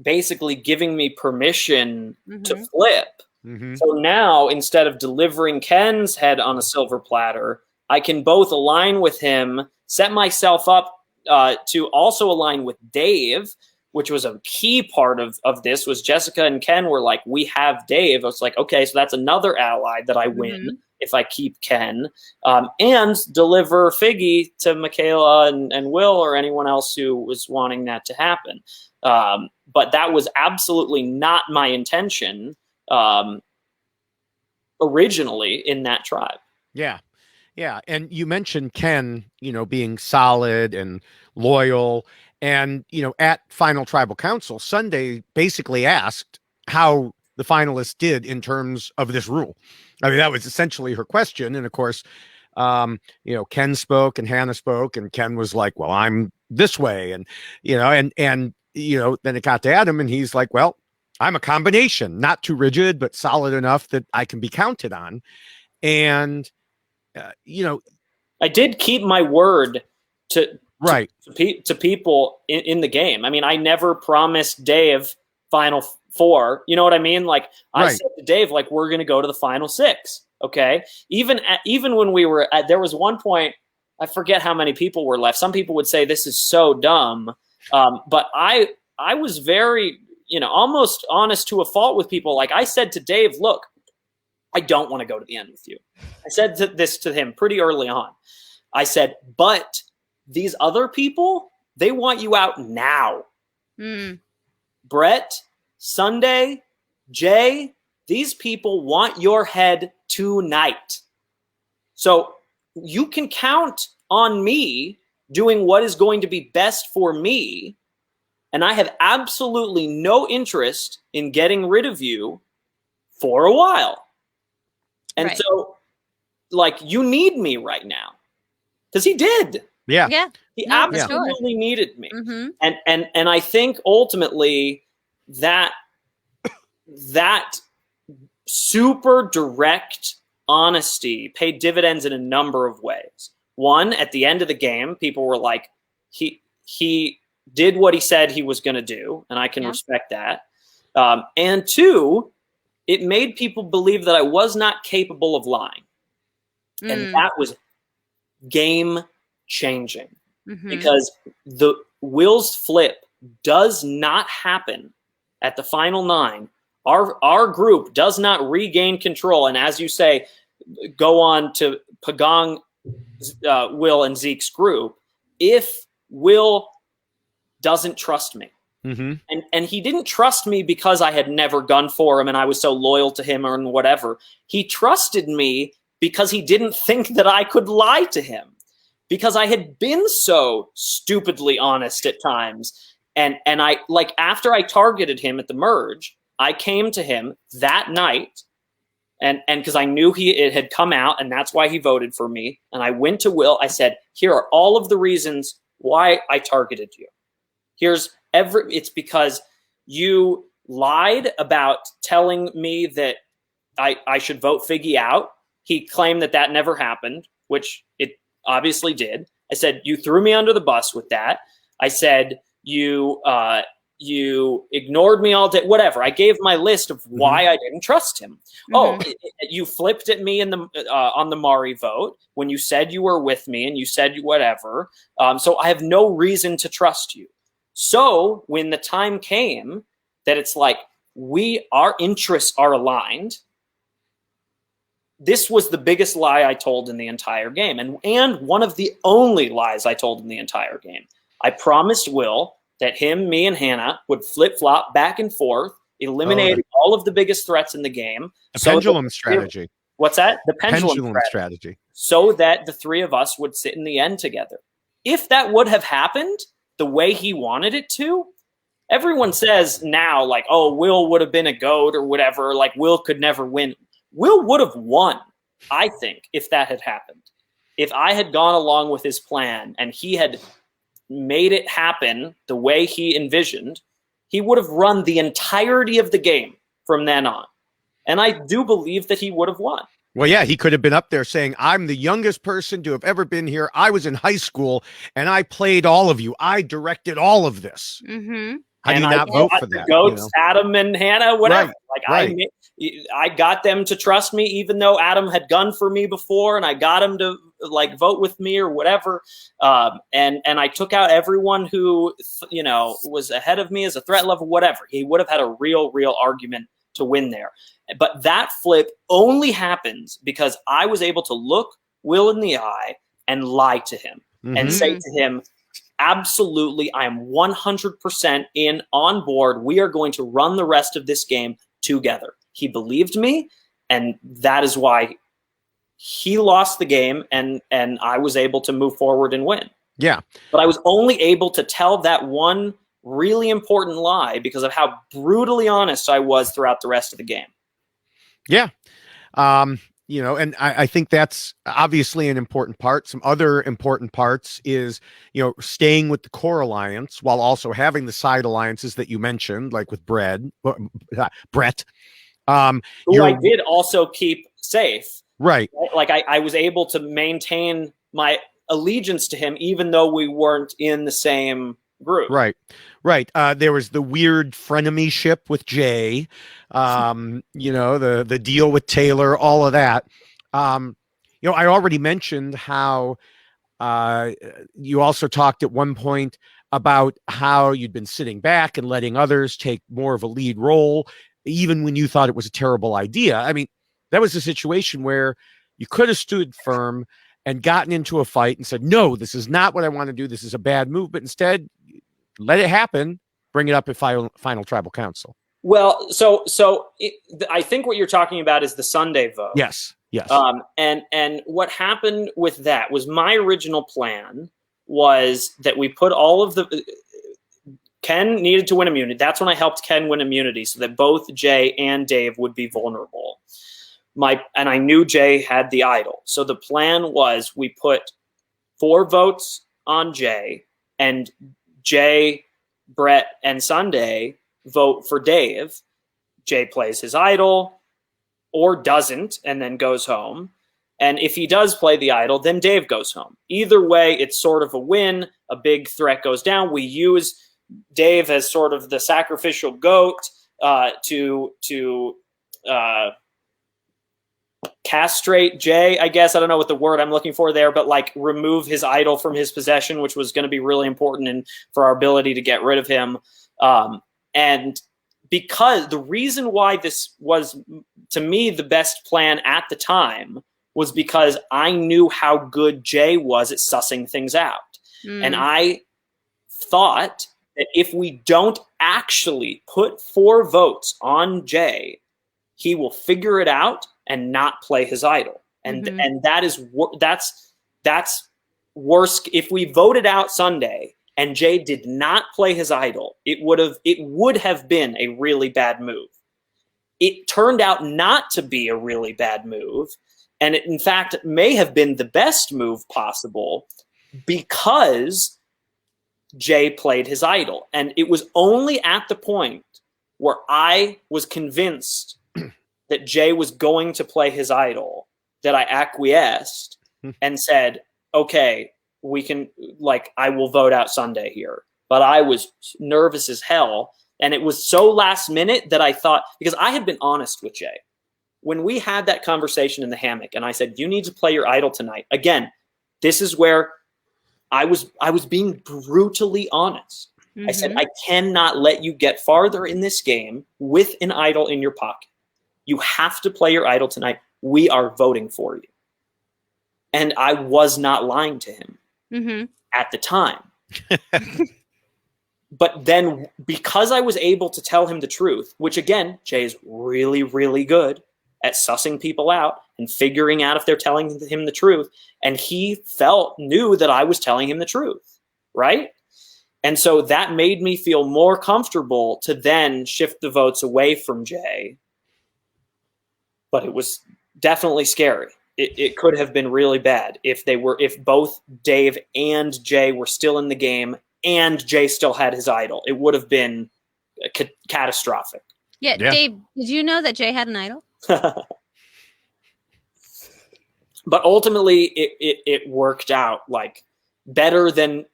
basically giving me permission to flip. Mm-hmm. So now, instead of delivering Ken's head on a silver platter, I can both align with him, set myself up to also align with Dave, which was a key part of this. Was Jessica and Ken were like, we have Dave. I was like, okay, so that's another ally that I win if I keep Ken, and deliver Figgy to Michaela and Will or anyone else who was wanting that to happen. But that was absolutely not my intention originally in that tribe. Yeah. Yeah. And you mentioned Ken, being solid and loyal. And, at Final Tribal Council, Sunday basically asked how the finalists did in terms of this rule. I mean, that was essentially her question. And of course, Ken spoke and Hannah spoke, and Ken was like, well, I'm this way. And, then it got to Adam, and he's like, well, I'm a combination, not too rigid, but solid enough that I can be counted on. And, I did keep my word to people in the game. I mean, I never promised Dave Final Four. You know what I mean? Like I said to Dave, like, we're going to go to the Final Six. Okay. Even when we were there was one point, I forget how many people were left. Some people would say this is so dumb. But I was very, almost honest to a fault with people. Like I said to Dave, look, I don't want to go to the end with you. I said this to him pretty early on. I said, but these other people, they want you out now. Brett, Sunday, Jay, these people want your head tonight. So you can count on me doing what is going to be best for me. And I have absolutely no interest in getting rid of you for a while. And so, like, you need me right now. Because he did. Yeah. He No, for sure. absolutely needed me. Mhm. And I think ultimately that super direct honesty paid dividends in a number of ways. One, at the end of the game, people were like, he did what he said he was going to do, and I can respect that. And two, it made people believe that I was not capable of lying. And that was game changing because the Will's flip does not happen at the final 9. Our group does not regain control, and as you say, go on to Pagong, Will, and Zeke's group if Will doesn't trust me. And he didn't trust me because I had never gone for him and I was so loyal to him or whatever. He trusted me because he didn't think that I could lie to him, because I had been so stupidly honest at times. And I, like, after I targeted him at the merge, I came to him that night, and because I knew it had come out, and that's why he voted for me. And I went to Will. I said, here are all of the reasons why I targeted you. It's because you lied about telling me that I should vote Figgy out. He claimed that never happened, which it obviously did. I said, you threw me under the bus with that. I said, you ignored me all day, whatever. I gave my list of why I didn't trust him. Oh, you flipped at me in the on the Mari vote when you said you were with me and you said whatever. So I have no reason to trust you. So when the time came that it's like our interests are aligned, this was the biggest lie I told in the entire game, and one of the only lies I told in the entire game. I promised Will that him, me, and Hannah would flip-flop back and forth, eliminating all of the biggest threats in the game. The pendulum strategy. What's that? The pendulum strategy. So that the three of us would sit in the end together. If that would have happened the way he wanted it to, everyone says now, like, oh, Will would have been a GOAT or whatever, like Will could never win. Will would have won, I think, if that had happened. If I had gone along with his plan and he had made it happen the way he envisioned, he would have run the entirety of the game from then on. And I do believe that he would have won. Well, yeah, he could have been up there saying, I'm the youngest person to have ever been here. I was in high school and I played all of you. I directed all of this. How do you not vote for that? Goats, Adam and Hannah, whatever. I got them to trust me, even though Adam had gunned for me before, and I got him to like vote with me or whatever. And I took out everyone who was ahead of me as a threat level, whatever. He would have had a real argument to win there. But that flip only happens because I was able to look Will in the eye and lie to him and say to him, absolutely, I am 100% on board. We are going to run the rest of this game together. He believed me, and that is why he lost the game, and I was able to move forward and win. Yeah. But I was only able to tell that one really important lie because of how brutally honest I was throughout the rest of the game. Yeah. And I think that's obviously an important part. Some other important parts is, staying with the core alliance while also having the side alliances that you mentioned, like with Brett. Who I did also keep safe. Right. Like I was able to maintain my allegiance to him, even though we weren't in the same group. Right. There was the weird frenemy-ship with Jay, the deal with Taylor, all of that. I already mentioned how you also talked at one point about how you'd been sitting back and letting others take more of a lead role, even when you thought it was a terrible idea. I mean, that was a situation where you could have stood firm and gotten into a fight and said, no, this is not what I want to do. This is a bad move. But instead, let it happen. Bring it up at final tribal council. Well, I think what you're talking about is the Sunday vote. Yes. And what happened with that was my original plan was that we put all of the Ken needed to win immunity. That's when I helped Ken win immunity so that both Jay and Dave would be vulnerable. And I knew Jay had the idol. So the plan was we put 4 votes on Jay, and Jay, Brett, and Sunday vote for Dave, Jay plays his idol or doesn't and then goes home. And if he does play the idol, then Dave goes home. Either way, it's sort of a win. A big threat goes down. We use Dave as sort of the sacrificial goat to castrate Jay, I guess. I don't know what the word I'm looking for there, but like remove his idol from his possession, which was going to be really important for our ability to get rid of him. And because the reason why this was, to me, the best plan at the time was because I knew how good Jay was at sussing things out. And I thought that if we don't actually put 4 votes on Jay, he will figure it out and not play his idol. And and that's worse. If we voted out Sunday and Jay did not play his idol, it would have been a really bad move. It turned out not to be a really bad move. And it, in fact, may have been the best move possible because Jay played his idol. And it was only at the point where I was convinced that Jay was going to play his idol that I acquiesced and said, okay, we can, like, I will vote out Sunday here. But I was nervous as hell. And it was so last minute that I thought, because I had been honest with Jay. When we had that conversation in the hammock and I said, you need to play your idol tonight. Again, this is where I was being brutally honest. I said, I cannot let you get farther in this game with an idol in your pocket. You have to play your idol tonight. We are voting for you. And I was not lying to him at the time. But then because I was able to tell him the truth, which again, Jay is really, really good at sussing people out and figuring out if they're telling him the truth. And he knew that I was telling him the truth, right? And so that made me feel more comfortable to then shift the votes away from Jay. But it was definitely scary. It could have been really bad if both Dave and Jay were still in the game and Jay still had his idol. It would have been catastrophic. Yeah, Dave, did you know that Jay had an idol? But ultimately, it worked out like better than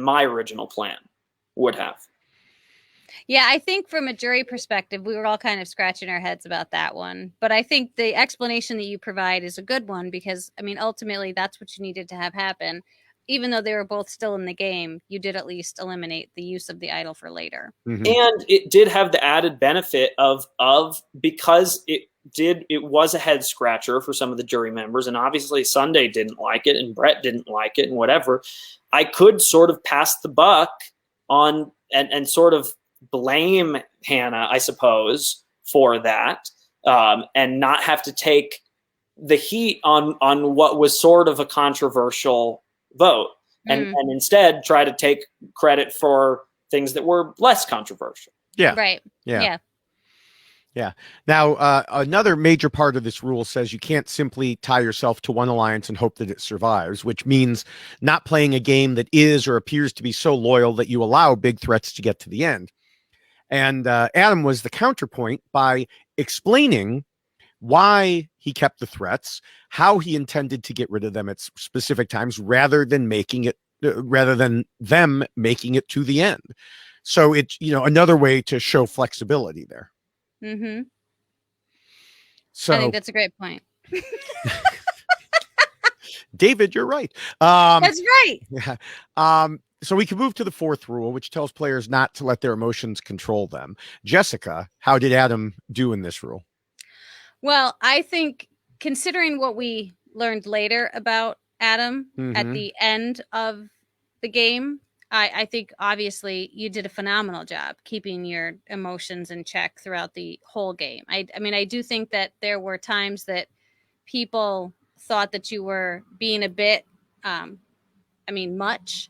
my original plan would have. Yeah, I think from a jury perspective, we were all kind of scratching our heads about that one. But I think the explanation that you provide is a good one because, I mean, ultimately, that's what you needed to have happen. Even though they were both still in the game, you did at least eliminate the use of the idol for later. And it did have the added benefit of because it was a head scratcher for some of the jury members, and obviously Sunday didn't like it and Brett didn't like it and whatever. I could sort of pass the buck on and sort of blame Hannah, I suppose, for that, and not have to take the heat on what was sort of a controversial vote, and instead try to take credit for things that were less controversial. Yeah. Right. Yeah. Now, another major part of this rule says you can't simply tie yourself to one alliance and hope that it survives, which means not playing a game that is or appears to be so loyal that you allow big threats to get to the end. And Adam was the counterpoint by explaining why he kept the threats, how he intended to get rid of them at specific times, rather than them making it to the end. So it's, another way to show flexibility there. So I think that's a great point. David, you're right. That's right. Yeah. So we can move to the 4th rule, which tells players not to let their emotions control them. Jessica, how did Adam do in this rule? Well, I think considering what we learned later about Adam at the end of the game, I think obviously you did a phenomenal job keeping your emotions in check throughout the whole game. I mean, I do think that there were times that people thought that you were being a bit, much,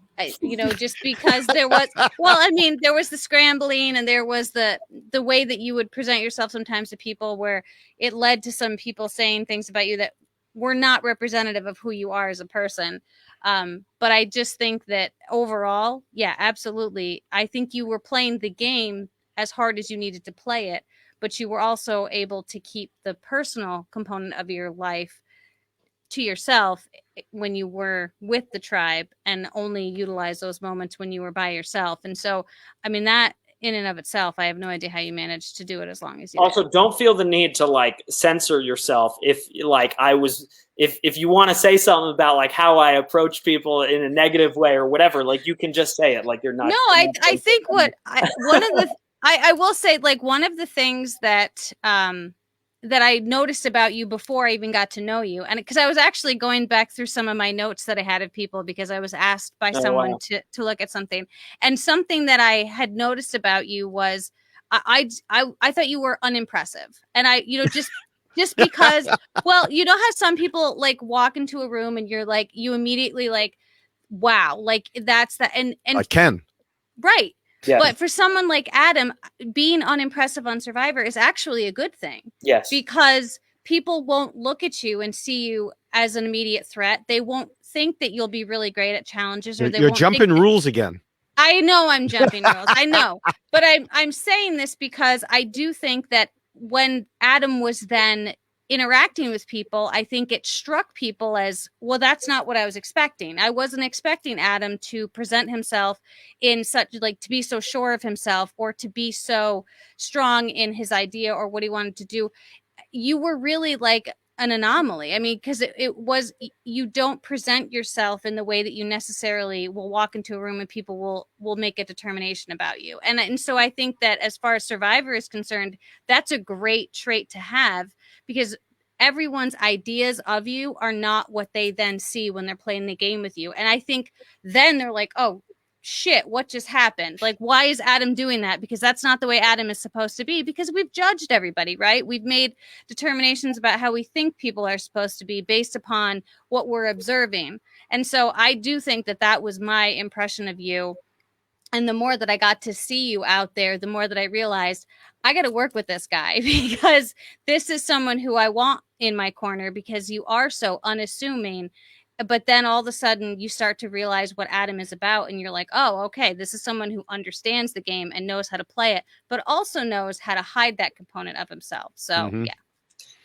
just because there was, there was the scrambling and there was the way that you would present yourself sometimes to people where it led to some people saying things about you that were not representative of who you are as a person. But I just think that overall, yeah, absolutely. I think you were playing the game as hard as you needed to play it, but you were also able to keep the personal component of your life to yourself when you were with the tribe, and only utilize those moments when you were by yourself. And so, I mean, that in and of itself, I have no idea how you managed to do it as long as you Also, did. don't feel the need to like censor yourself if like if you want to say something about like how I approach people in a negative way or whatever, like you can just say it. Like you're not. No, I think I will say, like, one of the things that that I noticed about you before I even got to know you, and because I was actually going back through some of my notes that I had of people, because I was asked by someone to look at something, and something that I had noticed about you was I thought you were unimpressive, and just because, well, you know how some people like walk into a room and you're like, you immediately like, wow, like that's that, and I can. right. Yeah. But for someone like Adam, being unimpressive on Survivor is actually a good thing. Yes. Because people won't look at you and see you as an immediate threat. They won't think that you'll be really great at challenges, or they You're won't jumping think rules again. I know I'm jumping rules. I know. But I'm saying this because I do think that when Adam was then interacting with people, I think it struck people as, well, that's not what I was expecting. I wasn't expecting Adam to present himself in such, like, to be so sure of himself, or to be so strong in his idea or what he wanted to do. You were really like an anomaly. I mean, because it was, you don't present yourself in the way that you necessarily will walk into a room and people will make a determination about you. And so I think that as far as Survivor is concerned, that's a great trait to have, because everyone's ideas of you are not what they then see when they're playing the game with you. And I think then they're like, oh, shit, what just happened? Like, why is Adam doing that? Because that's not the way Adam is supposed to be, because we've judged everybody, right? We've made determinations about how we think people are supposed to be based upon what we're observing. And so I do think that that was my impression of you. And the more that I got to see you out there, the more that I realized I got to work with this guy, because this is someone who I want in my corner, because you are so unassuming. But then all of a sudden you start to realize what Adam is about, and you're like, oh, okay, this is someone who understands the game and knows how to play it, but also knows how to hide that component of himself. So yeah.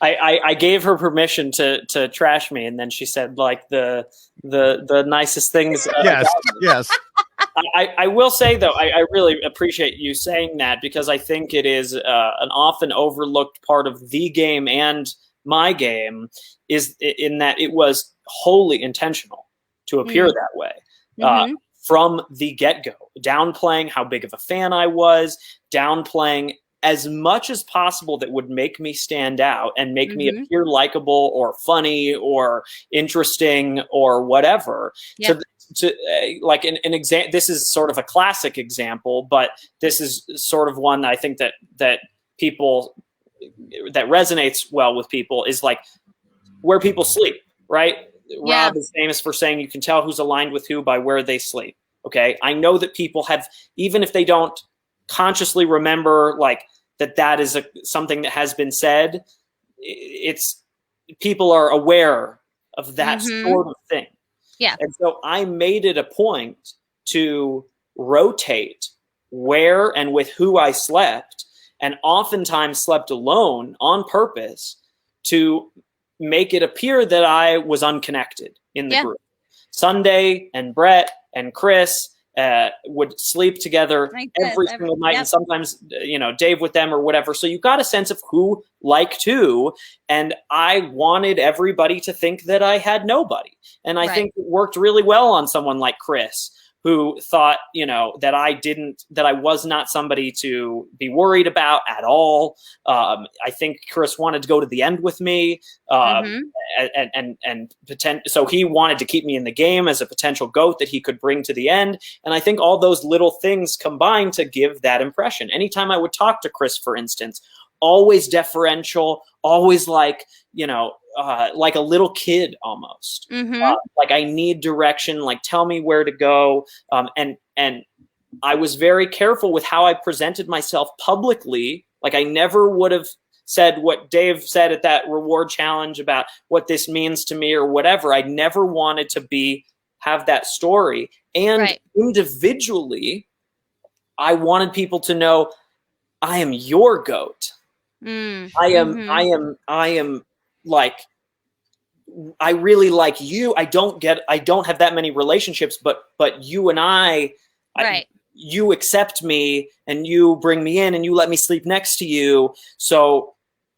I gave her permission to trash me, and then she said like the nicest things. Yes. I will say, though, I really appreciate you saying that, because I think it is an often overlooked part of the game and my game, is in that it was wholly intentional to appear that way from the get-go, downplaying how big of a fan I was, downplaying as much as possible that would make me stand out and make me appear likable or funny or interesting or whatever. Yeah. To like an example, this is sort of a classic example, but this is sort of one that I think that people, that resonates well with people, is like where people sleep, right? Yeah. Rob is famous for saying you can tell who's aligned with who by where they sleep. Okay. I know that people have, even if they don't consciously remember like that is something that has been said, it's, people are aware of that sort of thing. Yeah. And so I made it a point to rotate where and with who I slept, and oftentimes slept alone on purpose to make it appear that I was unconnected in the group. Sunday and Brett and Chris would sleep together every single night, and sometimes, Dave with them or whatever. So you got a sense of who liked who, and I wanted everybody to think that I had nobody. And I think it worked really well on someone like Chris, who thought, that I was not somebody to be worried about at all. I think Chris wanted to go to the end with me, so he wanted to keep me in the game as a potential GOAT that he could bring to the end. And I think all those little things combined to give that impression. Anytime I would talk to Chris, for instance, always deferential, always like a little kid almost. Like I need direction, like tell me where to go. And I was very careful with how I presented myself publicly. Like I never would have said what Dave said at that reward challenge about what this means to me or whatever. I never wanted to have that story. And individually, I wanted people to know I am your GOAT. I am like, I really like you. I don't have that many relationships, but you and I, you accept me and you bring me in and you let me sleep next to you. So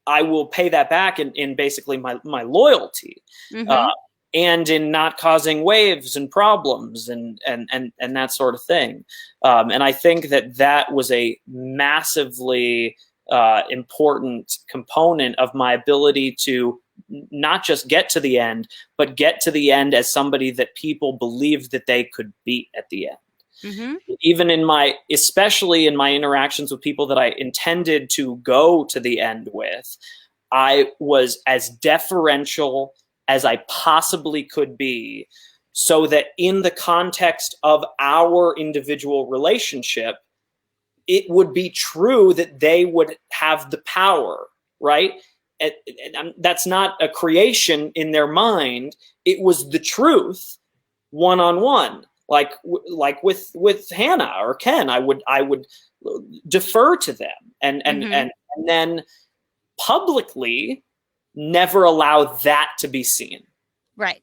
I will pay that back in basically my loyalty, and in not causing waves and problems and that sort of thing. And I think that was a massively important component of my ability to not just get to the end, but get to the end as somebody that people believed that they could beat at the end. Even especially in my interactions with people that I intended to go to the end with, I was as deferential as I possibly could be, so that in the context of our individual relationship, it would be true that they would have the power, right? And that's not a creation in their mind. It was the truth, one-on-one. Like with Hannah or Ken, I would defer to them and then publicly never allow that to be seen. Right.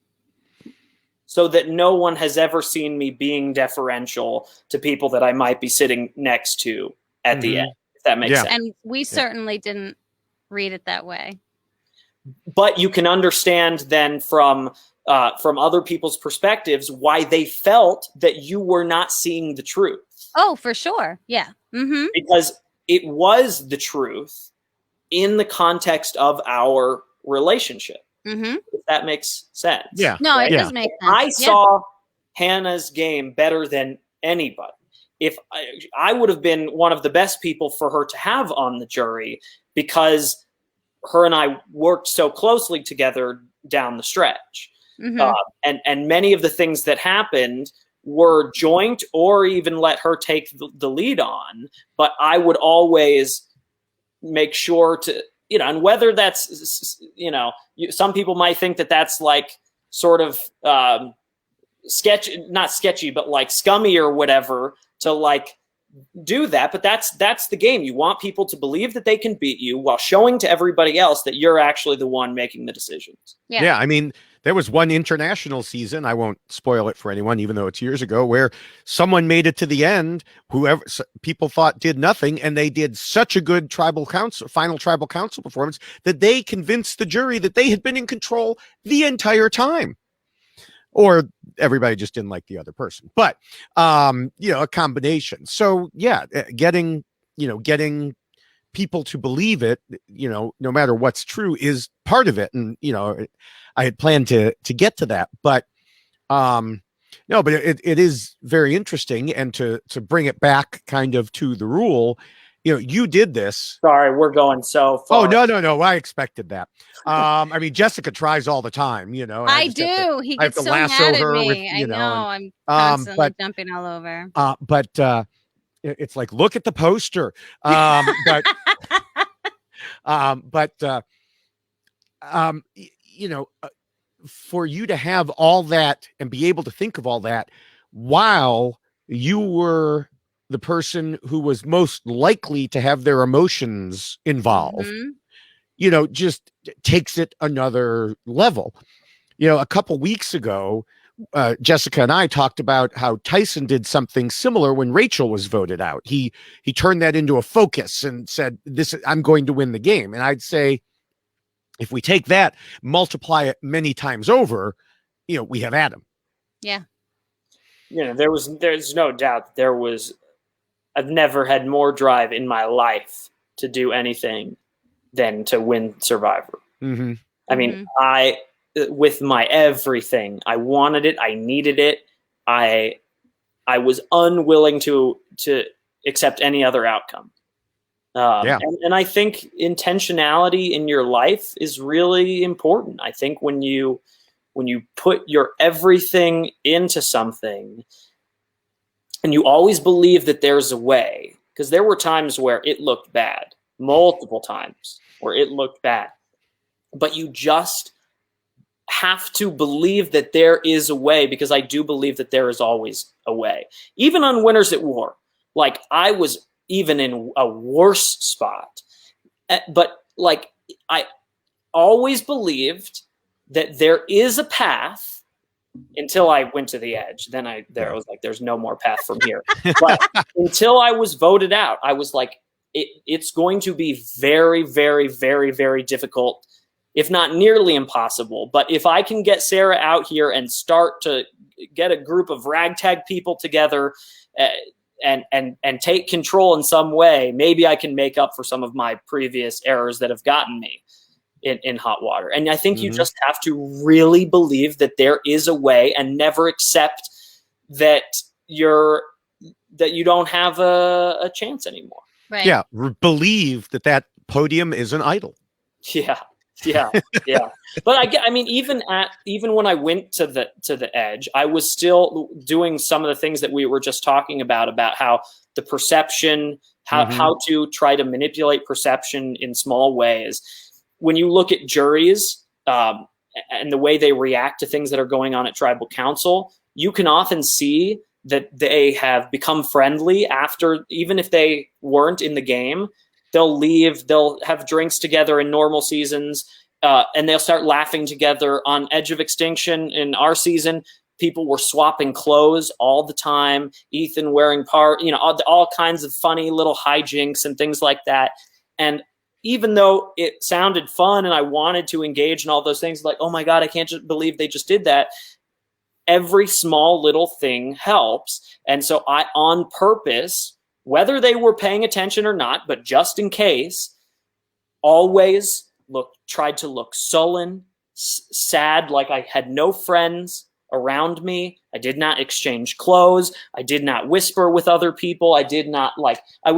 So that no one has ever seen me being deferential to people that I might be sitting next to at the end, if that makes sense. And we certainly didn't read it that way. But you can understand then from other people's perspectives why they felt that you were not seeing the truth. Oh, for sure. Yeah. Because it was the truth in the context of our relationship. If that makes sense. Yeah. No, it does make sense. I saw Hannah's game better than anybody. If I would have been one of the best people for her to have on the jury, because her and I worked so closely together down the stretch. And many of the things that happened were joint or even let her take the lead on. But I would always make sure to, and whether that's, some people might think that that's like sort of not sketchy, but like scummy or whatever to like do that. But that's the game. You want people to believe that they can beat you while showing to everybody else that you're actually the one making the decisions. Yeah. I mean, there was one international season, I won't spoil it for anyone, even though it's years ago, where someone made it to the end, whoever people thought did nothing, and they did such a good final tribal council performance that they convinced the jury that they had been in control the entire time. Or everybody just didn't like the other person. But, a combination. So, yeah, getting people to believe it, no matter what's true, is part of it. And, I had planned to get to that, but but it is very interesting. And to bring it back kind of to the rule, you did this. Sorry, we're going so far. Oh, no. I expected that. I mean, Jessica tries all the time, I do. He gets so mad at me. I know. I'm constantly jumping all over. But it's like, look at the poster. For you to have all that and be able to think of all that while you were the person who was most likely to have their emotions involved, just takes it another level. A couple weeks ago, Jessica and I talked about how Tyson did something similar when Rachel was voted out. He turned that into a focus and said, I'm going to win the game. And I'd say, if we take that, multiply it many times over, we have Adam. Yeah. There's no doubt I've never had more drive in my life to do anything than to win Survivor. I mean, with my everything, I wanted it. I needed it. I was unwilling to accept any other outcome. And I think intentionality in your life is really important. I think when you put your everything into something and you always believe that there's a way, because there were times where it looked bad, multiple times where it looked bad. But you just have to believe that there is a way, because I do believe that there is always a way. Even on Winners at War, like I was even in a worse spot, but like I always believed that there is a path until I went to the edge. Then I was like, there's no more path from here. But until I was voted out, I was like, it's going to be very, very, very, very difficult, if not nearly impossible. But if I can get Sarah out here and start to get a group of ragtag people together and take control in some way, maybe I can make up for some of my previous errors that have gotten me in hot water. And I think you just have to really believe that there is a way, and never accept that you don't have a chance anymore. Right. Yeah. Believe that podium is an idol. Yeah. Yeah. But I mean, even when I went to the edge, I was still doing some of the things that we were just talking about how the perception, how to try to manipulate perception in small ways. When you look at juries and the way they react to things that are going on at tribal council, you can often see that they have become friendly after, even if they weren't in the game. They'll leave, they'll have drinks together in normal seasons, and they'll start laughing together. On Edge of Extinction in our season, people were swapping clothes all the time. Ethan wearing all kinds of funny little hijinks and things like that. And even though it sounded fun and I wanted to engage in all those things, like, oh my God, I can't just believe they just did that. Every small little thing helps. And so I, on purpose, whether they were paying attention or not, but just in case, always tried to look sullen, sad, like I had no friends around me. I did not exchange clothes. I did not whisper with other people. I did not I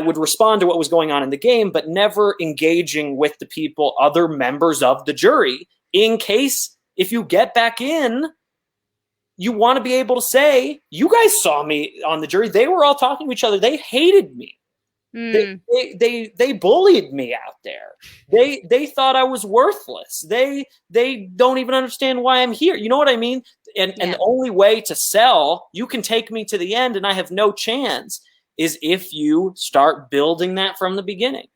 would respond to what was going on in the game, but never engaging with the people, other members of the jury, in case if you get back in, you want to be able to say, you guys saw me on the jury. They were all talking to each other. They hated me. They bullied me out there. They thought I was worthless. They don't even understand why I'm here. You know what I mean? And the only way to sell, you can take me to the end and I have no chance, is if you start building that from the beginning.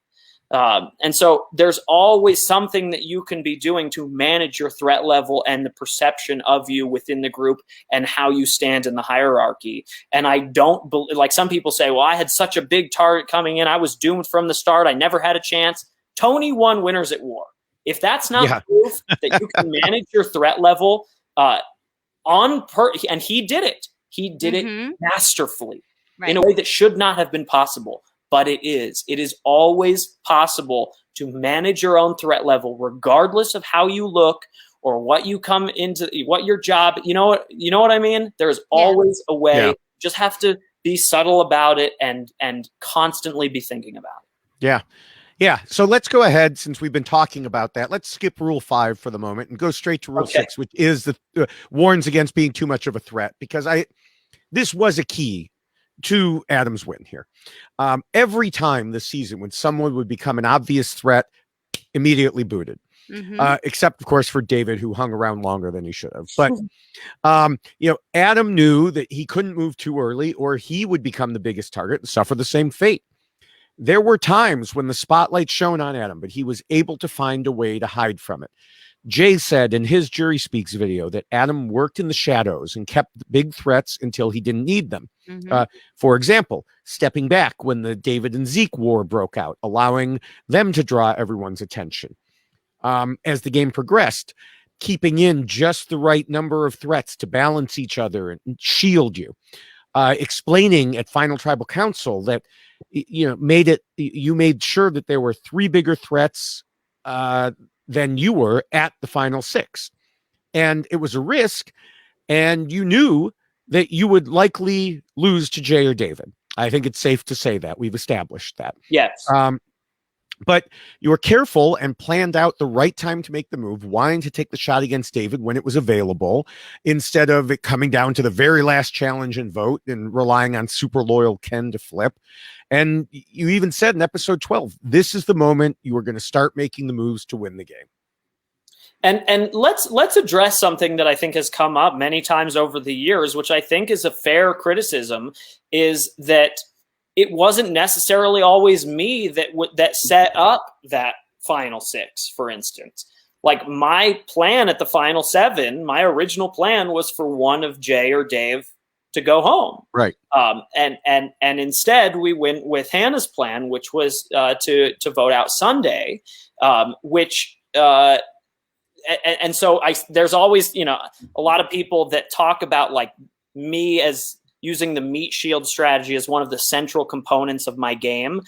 And so there's always something that you can be doing to manage your threat level and the perception of you within the group and how you stand in the hierarchy. And I don't like some people say, well, I had such a big target coming in. I was doomed from the start. I never had a chance. Tony won Winners at War. If that's not proof that you can manage your threat level and he did it. He did it masterfully in a way that should not have been possible. But it is. It is always possible to manage your own threat level, regardless of how you look or what you come into, what your job. You know what I mean? There's always a way. Yeah. Just have to be subtle about it and constantly be thinking about it. Yeah. So let's go ahead, since we've been talking about that. Let's skip Rule 5 for the moment and go straight to Rule 6, which is the warns against being too much of a threat, because this was a key to Adam's win here. Every time this season when someone would become an obvious threat, immediately booted. Except of course for David, who hung around longer than he should have. But Adam knew that he couldn't move too early or he would become the biggest target and suffer the same fate. There were times when the spotlight shone on Adam, but he was able to find a way to hide from it. Jay said in his Jury Speaks video that Adam worked in the shadows and kept big threats until he didn't need them. For example, stepping back when the David and Zeke war broke out, allowing them to draw everyone's attention. As the game progressed, keeping in just the right number of threats to balance each other and shield you. Explaining at Final Tribal Council that you made sure that there were 3 bigger threats than you were at the final 6. And it was a risk, and you knew that you would likely lose to Jay or David. I think it's safe to say that. We've established that. Yes. But you were careful and planned out the right time to make the move, wanting to take the shot against David when it was available, instead of it coming down to the very last challenge and vote and relying on super loyal Ken to flip. And you even said in episode 12, this is the moment you were going to start making the moves to win the game. And let's address something that I think has come up many times over the years, which I think is a fair criticism, is that it wasn't necessarily always me that set up that final six, for instance. Like my plan at the final seven, my original plan was for one of Jay or Dave to go home. Right. And instead we went with Hannah's plan, which was to vote out Sunday, and so there's always, a lot of people that talk about like me as using the meat shield strategy as one of the central components of my game.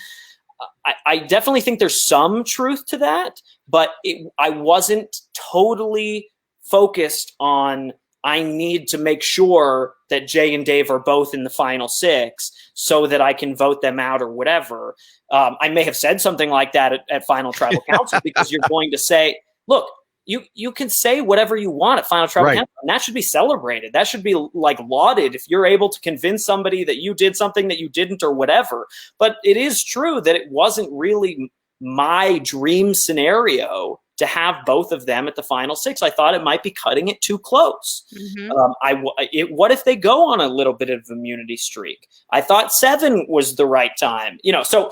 I definitely think there's some truth to that, but I wasn't totally focused on, I need to make sure that Jay and Dave are both in the final six so that I can vote them out or whatever. I may have said something like that at Final Tribal Council, because you're going to say, look, you can say whatever you want at Final Tribal Council, and that should be celebrated. That should be like lauded if you're able to convince somebody that you did something that you didn't or whatever. But it is true that it wasn't really my dream scenario to have both of them at the final six. I thought it might be cutting it too close. Mm-hmm. What if they go on a little bit of immunity streak? I thought 7 was the right time. So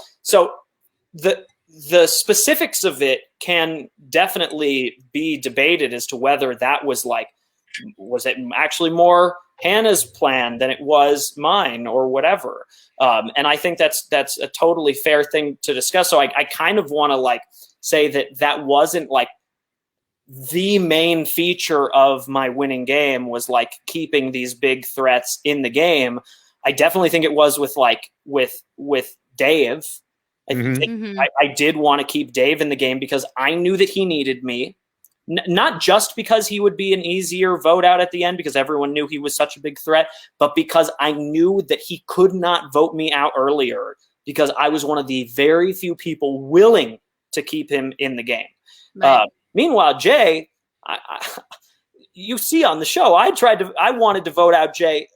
the specifics of it can definitely be debated as to whether that was it actually more Hannah's plan than it was mine or whatever. And I think that's a totally fair thing to discuss. So I kind of want to say that wasn't the main feature of my winning game was keeping these big threats in the game. I definitely think it was with Dave. I did want to keep Dave in the game because I knew that he needed me, not just because he would be an easier vote out at the end because everyone knew he was such a big threat, but because I knew that he could not vote me out earlier because I was one of the very few people willing to keep him in the game. Right. Meanwhile, Jay, you see on the show, I wanted to vote out Jay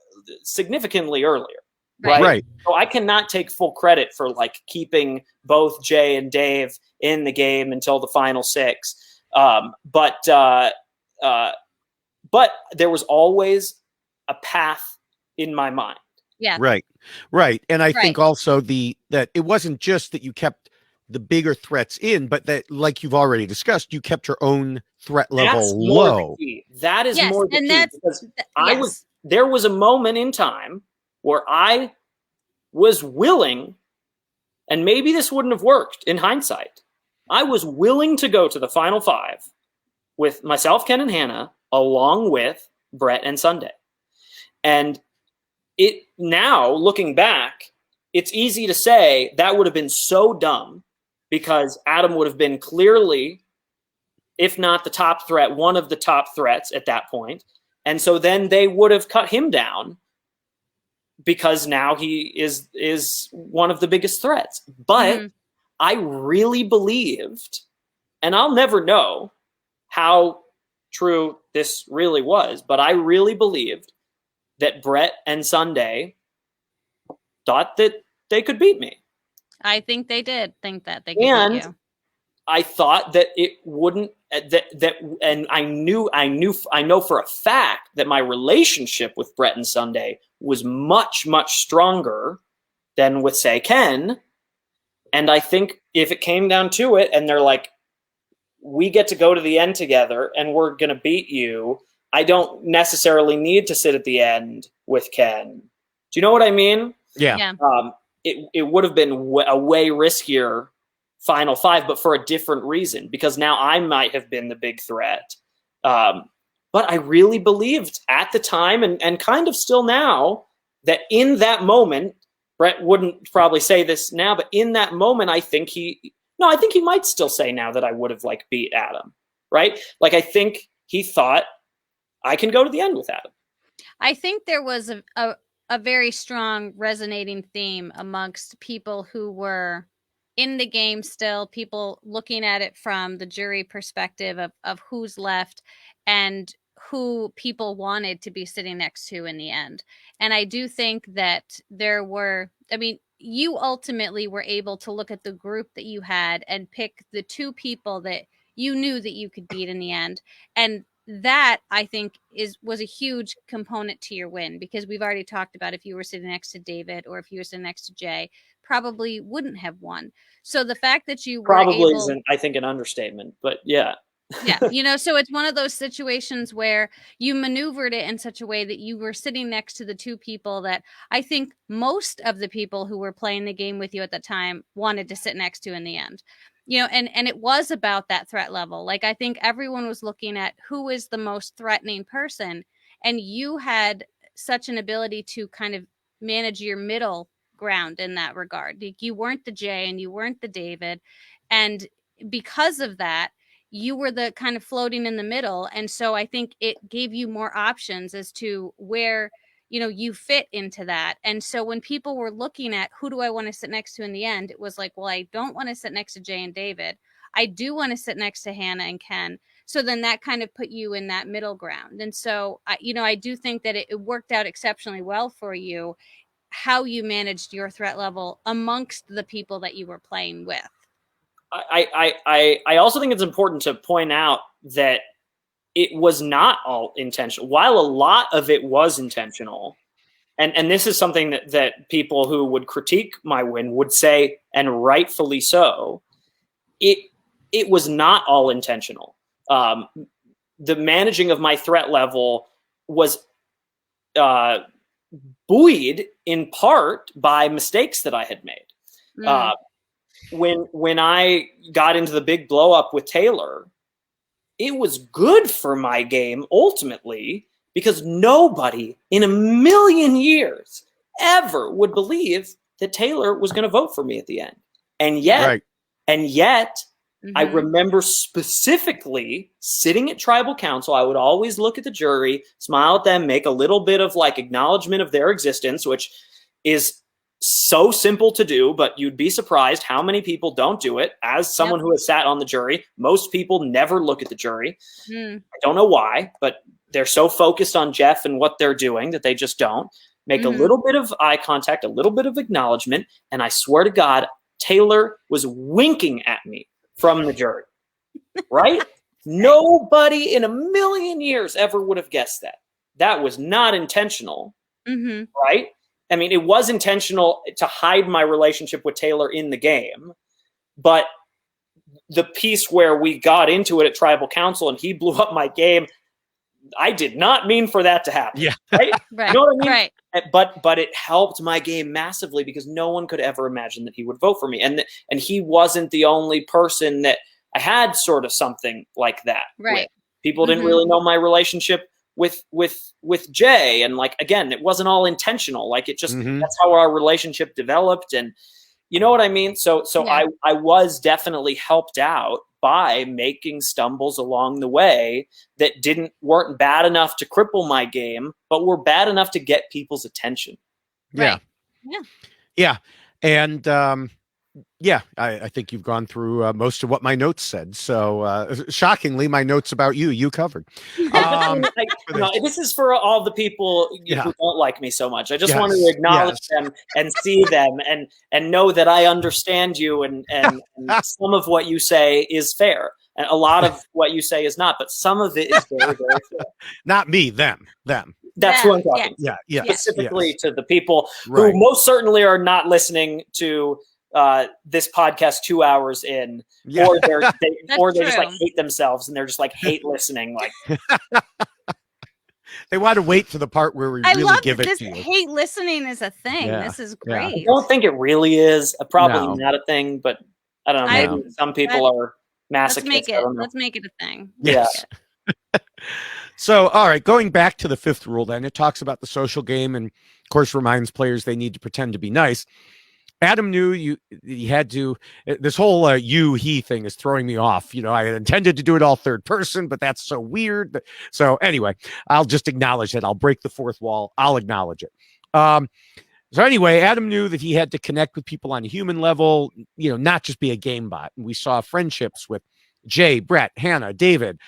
significantly earlier. Right. So I cannot take full credit for keeping both Jay and Dave in the game until the final six. But there was always a path in my mind. Yeah. Right. And I think also that it wasn't just that you kept the bigger threats in, but that, like you've already discussed, you kept your own threat level low. That is more the key. Because there was a moment in time where I was willing, and maybe this wouldn't have worked in hindsight, I was willing to go to the final 5 with myself, Ken, and Hannah, along with Brett and Sunday. And it now, looking back, it's easy to say that would have been so dumb because Adam would have been clearly, if not the top threat, one of the top threats at that point. And so then they would have cut him down because now he is one of the biggest threats. But I really believed, and I'll never know how true this really was, but I really believed that Brett and Sunday thought that they could beat me. I think they did think that they could beat you. I thought that it wouldn't, and I know for a fact that my relationship with Brett and Sunday was much, much stronger than with, say, Ken. And I think if it came down to it and they're like, we get to go to the end together and we're going to beat you, I don't necessarily need to sit at the end with Ken. Do you know what I mean? Yeah. It would have been a way riskier final 5, but for a different reason, because now I might have been the big threat. But I really believed at the time and kind of still now that in that moment, Brett wouldn't probably say this now, but in that moment, I think he might still say now that I would have beat Adam, right? I think he thought I can go to the end with Adam. I think there was a very strong resonating theme amongst people who were in the game still, people looking at it from the jury perspective of who's left and who people wanted to be sitting next to in the end. And I do think that you ultimately were able to look at the group that you had and pick the two people that you knew that you could beat in the end. And that, I think, was a huge component to your win, because we've already talked about if you were sitting next to David or if you were sitting next to Jay, probably wouldn't have won. So the fact that you probably isn't, I think, an understatement, but yeah. Yeah, so it's one of those situations where you maneuvered it in such a way that you were sitting next to the two people that I think most of the people who were playing the game with you at the time wanted to sit next to in the end. And it was about that threat level. Like, I think everyone was looking at who is the most threatening person, and you had such an ability to kind of manage your middle ground in that regard. Like, you weren't the Jay and you weren't the David, and because of that, you were the kind of floating in the middle. And so I think it gave you more options as to where, you fit into that. And so when people were looking at who do I want to sit next to in the end, it was like, well, I don't want to sit next to Jay and David. I do want to sit next to Hannah and Ken. So then that kind of put you in that middle ground. And so, I do think that it worked out exceptionally well for you, how you managed your threat level amongst the people that you were playing with. I also think it's important to point out that it was not all intentional. While a lot of it was intentional, and this is something that people who would critique my win would say, and rightfully so, it was not all intentional. The managing of my threat level was buoyed in part by mistakes that I had made. When I got into the big blow up with Taylor, it was good for my game ultimately, because nobody in a million years ever would believe that Taylor was going to vote for me at the end. And yet, I remember specifically sitting at tribal council. I would always look at the jury, smile at them, make a little bit of like acknowledgement of their existence, which is so simple to do, but you'd be surprised how many people don't do it. As someone who has sat on the jury, most people never look at the jury. I don't know why, but they're so focused on Jeff and what they're doing that they just don't make a little bit of eye contact, a little bit of acknowledgement. And I swear to God, Taylor was winking at me from the jury, right? Nobody in a million years ever would have guessed that. That was not intentional, right? I mean, it was intentional to hide my relationship with Taylor in the game, but the piece where we got into it at tribal council and he blew up my game, I did not mean for that to happen. Yeah. Right? Right. You know what I mean? Right. But it helped my game massively because no one could ever imagine that he would vote for me. And he wasn't the only person that I had sort of something like that. Right. With. People didn't really know my relationship with Jay, and like, again, it wasn't all intentional. Like, it just that's how our relationship developed, and you know what I mean. So I was definitely helped out by making stumbles along the way that weren't bad enough to cripple my game, but were bad enough to get people's attention. Right. Yeah. And I think you've gone through most of what my notes said. So shockingly, my notes about you covered. This is for all the people who don't like me so much. I just wanted to acknowledge them and see them and know that I understand you, and some of what you say is fair. And a lot of what you say is not, but some of it is very, very fair. Not me, them. That's what I'm talking about. Yeah. Specifically to the people who most certainly are not listening to this podcast 2 hours in, or they just like hate themselves and they're just like hate listening. Like they want to wait for the part where we really give it to you. Hate listening is a thing. Yeah. This is great. I don't think it really is. Probably not a thing, but I don't know. Maybe some people are masochists. Let's make it a thing. Yeah. So, all right, going back to the fifth rule, then it talks about the social game and, of course, reminds players they need to pretend to be nice. Adam knew you had to. This whole he thing is throwing me off. I had intended to do it all third person, but that's so weird. So anyway, I'll just acknowledge it. I'll break the fourth wall. I'll acknowledge it. So anyway, Adam knew that he had to connect with people on a human level, not just be a game bot. And we saw friendships with Jay, Brett, Hannah, David,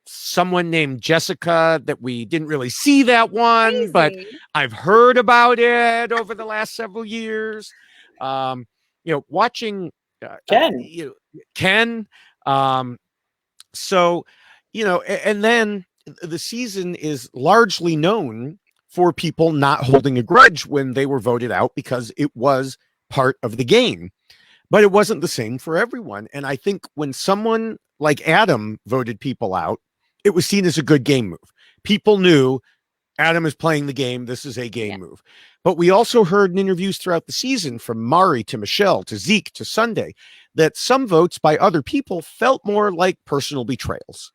someone named Jessica that we didn't really see that one, but Crazy. I've heard about it over the last several years. Watching Ken. Ken. So, and then the season is largely known for people not holding a grudge when they were voted out because it was part of the game. But it wasn't the same for everyone. And I think when someone like Adam voted people out, it was seen as a good game move. People knew Adam is playing the game. This is a game move. But we also heard in interviews throughout the season from Mari to Michelle to Zeke to Sunday that some votes by other people felt more like personal betrayals.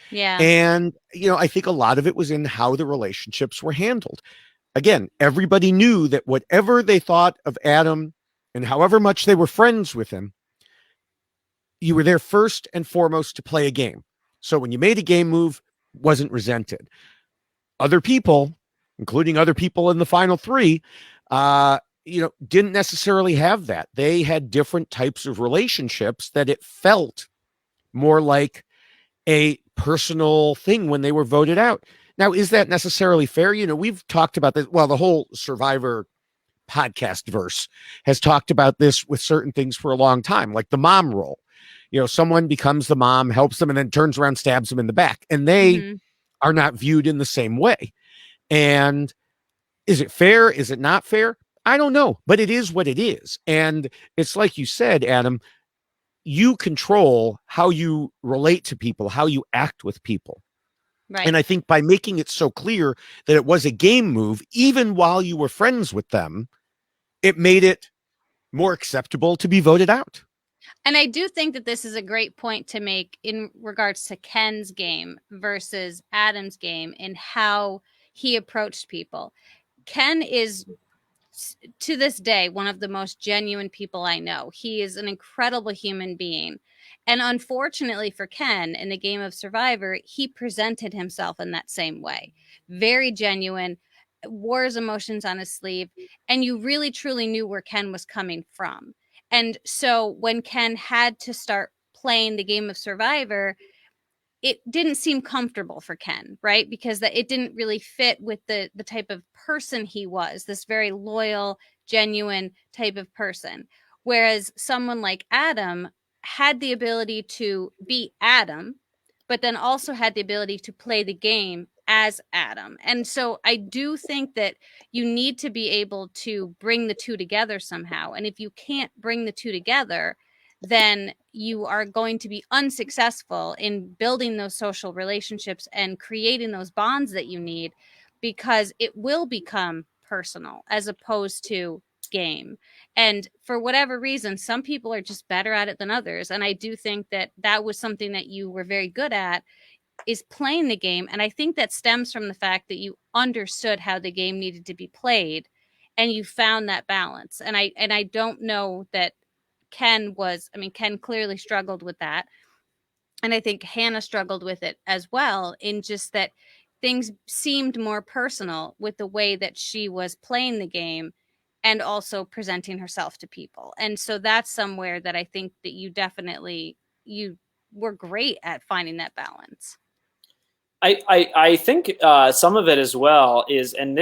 Yeah. And, I think a lot of it was in how the relationships were handled. Again, everybody knew that whatever they thought of Adam and however much they were friends with him, you were there first and foremost to play a game. So when you made a game move, wasn't resented. Other people, including other people in the final three, didn't necessarily have that. They had different types of relationships that it felt more like a personal thing when they were voted out. Now, is that necessarily fair? We've talked about this. Well, the whole Survivor podcast verse has talked about this with certain things for a long time, like the mom role. Someone becomes the mom, helps them, and then turns around, stabs them in the back. And they are not viewed in the same way. And is it fair? Is it not fair? I don't know, but it is what it is. And it's like you said, Adam, you control how you relate to people, how you act with people. Right. And I think by making it so clear that it was a game move, even while you were friends with them, it made it more acceptable to be voted out. And I do think that this is a great point to make in regards to Ken's game versus Adam's game and how he approached people. Ken is, to this day, one of the most genuine people I know. He is an incredible human being. And unfortunately for Ken, in the game of Survivor, he presented himself in that same way. Very genuine, wore his emotions on his sleeve, and you really truly knew where Ken was coming from. And so when Ken had to start playing the game of Survivor, it didn't seem comfortable for Ken, right? Because it didn't really fit with the type of person he was, this very loyal, genuine type of person. Whereas someone like Adam had the ability to be Adam, but then also had the ability to play the game as Adam. And so I do think that you need to be able to bring the two together somehow. And if you can't bring the two together, then you are going to be unsuccessful in building those social relationships and creating those bonds that you need, because it will become personal as opposed to game. And for whatever reason, some people are just better at it than others. And I do think that that was something that you were very good at, is playing the game. And I think that stems from the fact that you understood how the game needed to be played and you found that balance. And I don't know that Ken clearly struggled with that. And I think Hannah struggled with it as well, in just that things seemed more personal with the way that she was playing the game and also presenting herself to people. And so that's somewhere that I think that you were great at finding that balance. I think some of it as well is, and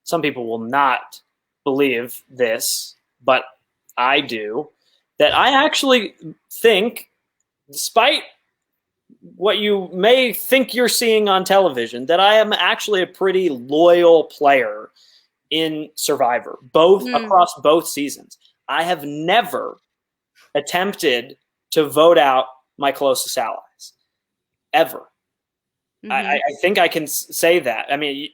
some people will not believe this, but I do, that I actually think, despite what you may think you're seeing on television, that I am actually a pretty loyal player in Survivor, across both seasons. I have never attempted to vote out my closest allies, ever. I think I can say that. I mean,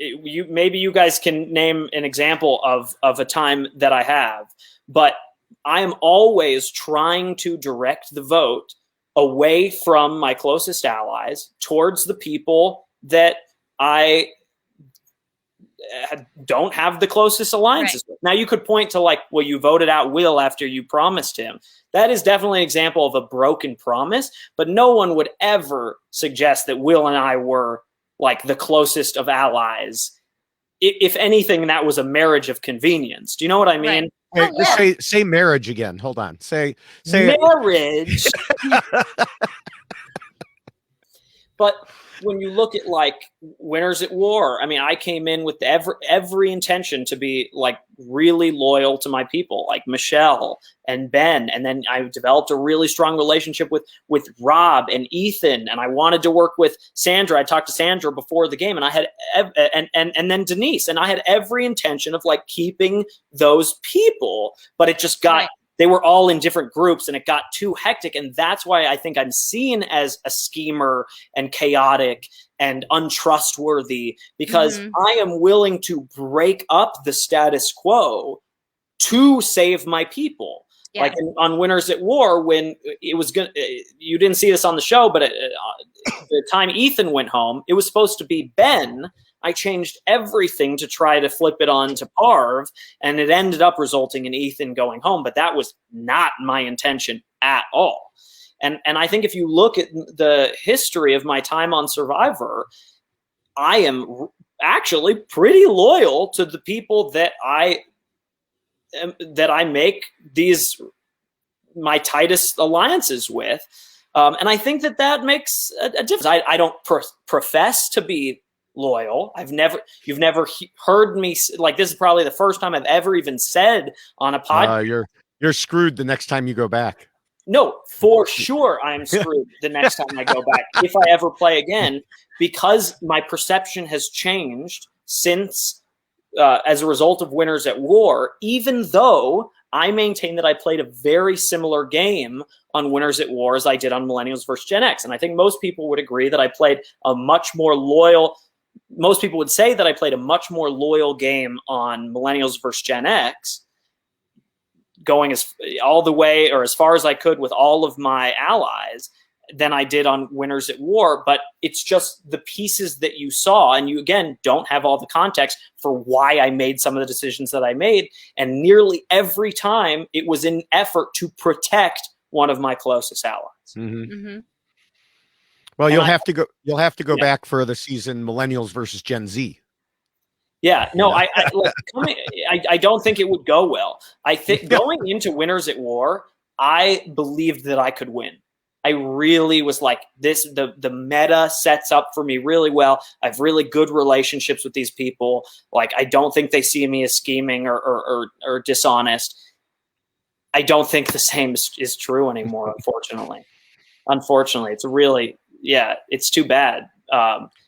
maybe you guys can name an example of a time that I have, but I am always trying to direct the vote away from my closest allies towards the people that I don't have the closest alliances with. Now, you could point to well, you voted out Will after you promised him. That is definitely an example of a broken promise, but no one would ever suggest that Will and I were the closest of allies if anything, that was a marriage of convenience. Do you know what I mean? Right. Say marriage again. Hold on. Say marriage. But when you look at like Winners at War, I mean, I came in with every intention to be like really loyal to my people, like Michelle and Ben, and then I developed a really strong relationship with Rob and Ethan, and I wanted to work with Sandra. I talked to Sandra before the game, and I had and then Denise, and I had every intention of like keeping those people, but it just got. Right. They were all in different groups and it got too hectic. And that's why I think I'm seen as a schemer and chaotic and untrustworthy, because I am willing to break up the status quo to save my people. Yeah. Like on Winners at War, when it was good, you didn't see this on the show, but the time Ethan went home, it was supposed to be Ben. I changed everything to try to flip it on to Parv, and it ended up resulting in Ethan going home. But that was not my intention at all. And I think if you look at the history of my time on Survivor, I am actually pretty loyal to the people that I make these my tightest alliances with. And I think that makes a difference. I don't profess to be loyal. You've never heard me like, this is probably the first time I've ever even said on a podcast. You're screwed the next time you go back. No, for sure I'm screwed the next time I go back, if I ever play again, because my perception has changed since as a result of Winners at War, even though I maintain that I played a very similar game on Winners at War as I did on Millennials versus Gen X. And I think most people would agree that I played a much more loyal. Most people would say that I played a much more loyal game on Millennials versus Gen X, going all the way or as far as I could with all of my allies than I did on Winners at War. But it's just the pieces that you saw, and you, again, don't have all the context for why I made some of the decisions that I made. And nearly every time it was in effort to protect one of my closest allies. Mm-hmm. Mm-hmm. Well, you'll have to go back for the season Millennials versus Gen Z. Yeah, no, I don't think it would go well. I think going into Winners at War, I believed that I could win. I really was like, the meta sets up for me really well. I have really good relationships with these people. Like, I don't think they see me as scheming or dishonest. I don't think the same is true anymore, unfortunately. It's really, it's too bad.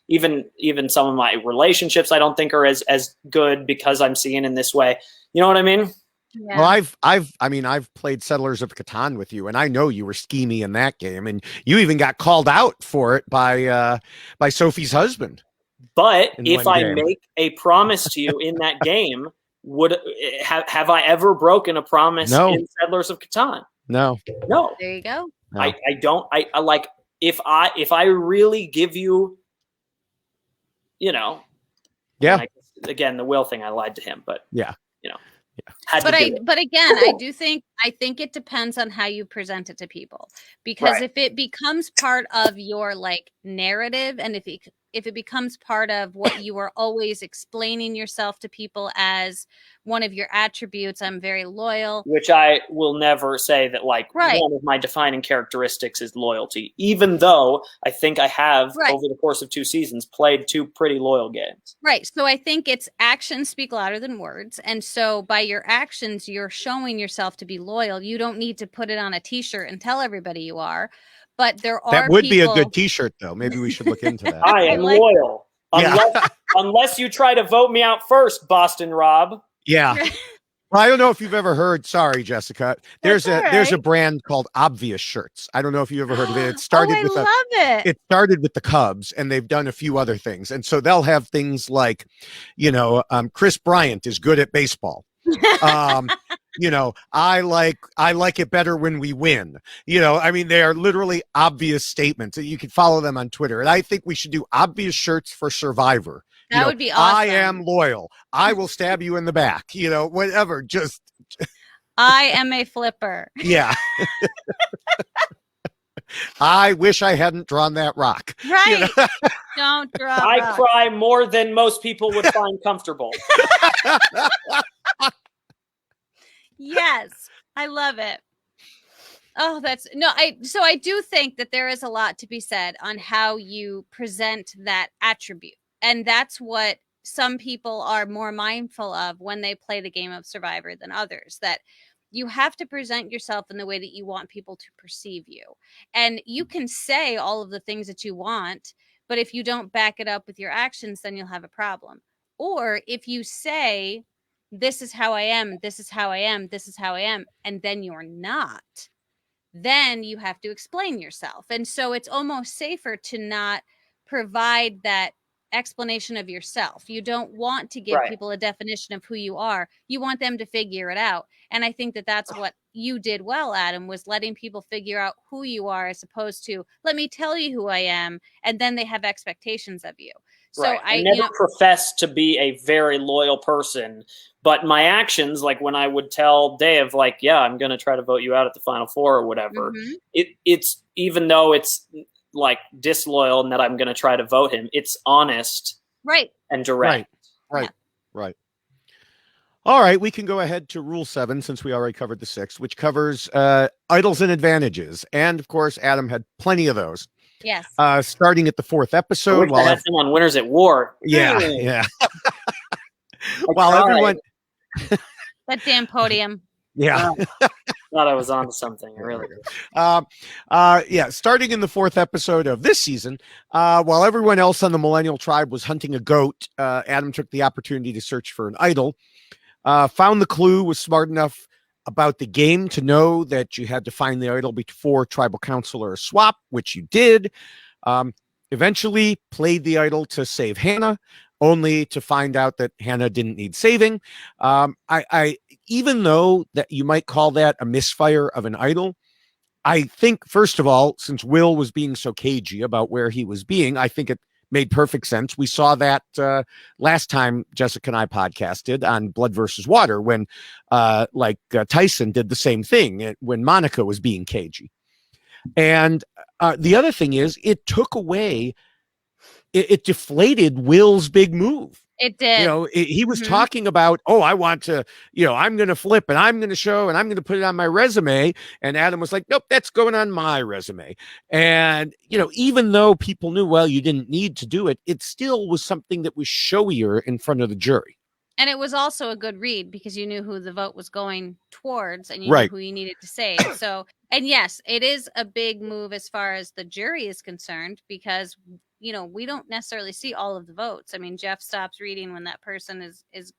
Even some of my relationships I don't think are as good because I'm seeing in this way. You know what I mean? Yeah. Well, I've played Settlers of Catan with you, and I know you were schemy in that game, and you even got called out for it by Sophie's husband. But if I make a promise to you in that game, have I ever broken a promise in Settlers of Catan? No. There you go. No. I don't. I like if I really give you, again, the will thing, I lied to him, but But again, I think it depends on how you present it to people, because if it becomes part of your like narrative, and if it becomes part of what you are always explaining yourself to people as one of your attributes, I'm very loyal. Which I will never say that one of my defining characteristics is loyalty, even though I think I have over the course of 2 seasons played 2 pretty loyal games. Right. So I think it's actions speak louder than words. And so by your actions, you're showing yourself to be loyal. You don't need to put it on a t-shirt and tell everybody you are. But there are that would be a good t-shirt, though. Maybe we should look into that. I am loyal. Unless you try to vote me out first, Boston Rob. Yeah. Well, I don't know if you've ever heard. Sorry, Jessica. There's a brand called Obvious Shirts. I don't know if you ever heard of it. It started It started with the Cubs, and they've done a few other things. And so they'll have things like, Chris Bryant is good at baseball. I like it better when we win. They are literally obvious statements. You can follow them on Twitter. And I think we should do obvious shirts for Survivor. That would be awesome. I am loyal. I will stab you in the back. Whatever. Just I am a flipper. Yeah. I wish I hadn't drawn that rock. Right. Don't draw I rocks. cry more than most people would find comfortable. Yes. I love it. Oh, so I do think that there is a lot to be said on how you present that attribute. And that's what some people are more mindful of when they play the game of Survivor than others, that you have to present yourself in the way that you want people to perceive you. And you can say all of the things that you want, but if you don't back it up with your actions, then you'll have a problem. Or if you say, this is how I am, this is how I am, this is how I am, and then you're not, then you have to explain yourself. And so it's almost safer to not provide that explanation of yourself. You don't want to give people a definition of who you are. You want them to figure it out. And I think that that's what you did well, Adam, was letting people figure out who you are, as opposed to, let me tell you who I am, and then they have expectations of you. So I never professed to be a very loyal person, but my actions, like when I would tell Dave, like, yeah, I'm going to try to vote you out at the Final Four or whatever, it's even though it's like disloyal and that I'm going to try to vote him, it's honest, and direct. Right. All right, we can go ahead to Rule 7, since we already covered the 6th, which covers idols and advantages. And, of course, Adam had plenty of those. Yes. Starting at the 4th episode. I had them on Winners at War. Yeah. While everyone... that damn podium. Yeah. Thought I was on to something. I really did. Starting in the 4th episode of this season, while everyone else on the Millennial tribe was hunting a goat, Adam took the opportunity to search for an idol. Found the clue, was smart enough about the game to know that you had to find the idol before tribal council or a swap, which you did. Eventually played the idol to save Hannah, only to find out that Hannah didn't need saving. I even though that you might call that a misfire of an idol, I think, first of all, since Will was being so cagey about where he was being, I think it made perfect sense. We saw that last time Jessica and I podcasted on Blood versus Water, when Tyson did the same thing when Monica was being cagey. And the other thing is, it took away, it deflated Will's big move. It did. He was talking about, I want to, I'm going to flip and I'm going to show and I'm going to put it on my resume. And Adam was like, nope, that's going on my resume. And, even though people knew, well, you didn't need to do it, it still was something that was showier in front of the jury. And it was also a good read, because you knew who the vote was going towards and you knew who you needed to save. So, and yes, it is a big move as far as the jury is concerned, because we don't necessarily see all of the votes. I mean, Jeff stops reading when that person is